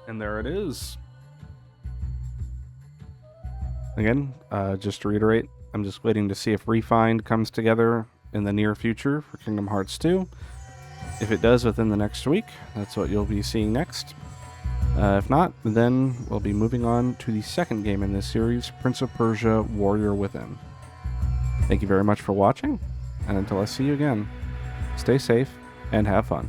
And there it is. Again, just to reiterate, I'm just waiting to see if Refined comes together in the near future for Kingdom Hearts 2. If it does within the next week, that's what you'll be seeing next. If not, then we'll be moving on to the second game in this series, Prince of Persia: Warrior Within. Thank you very much for watching, and until I see you again, stay safe and have fun.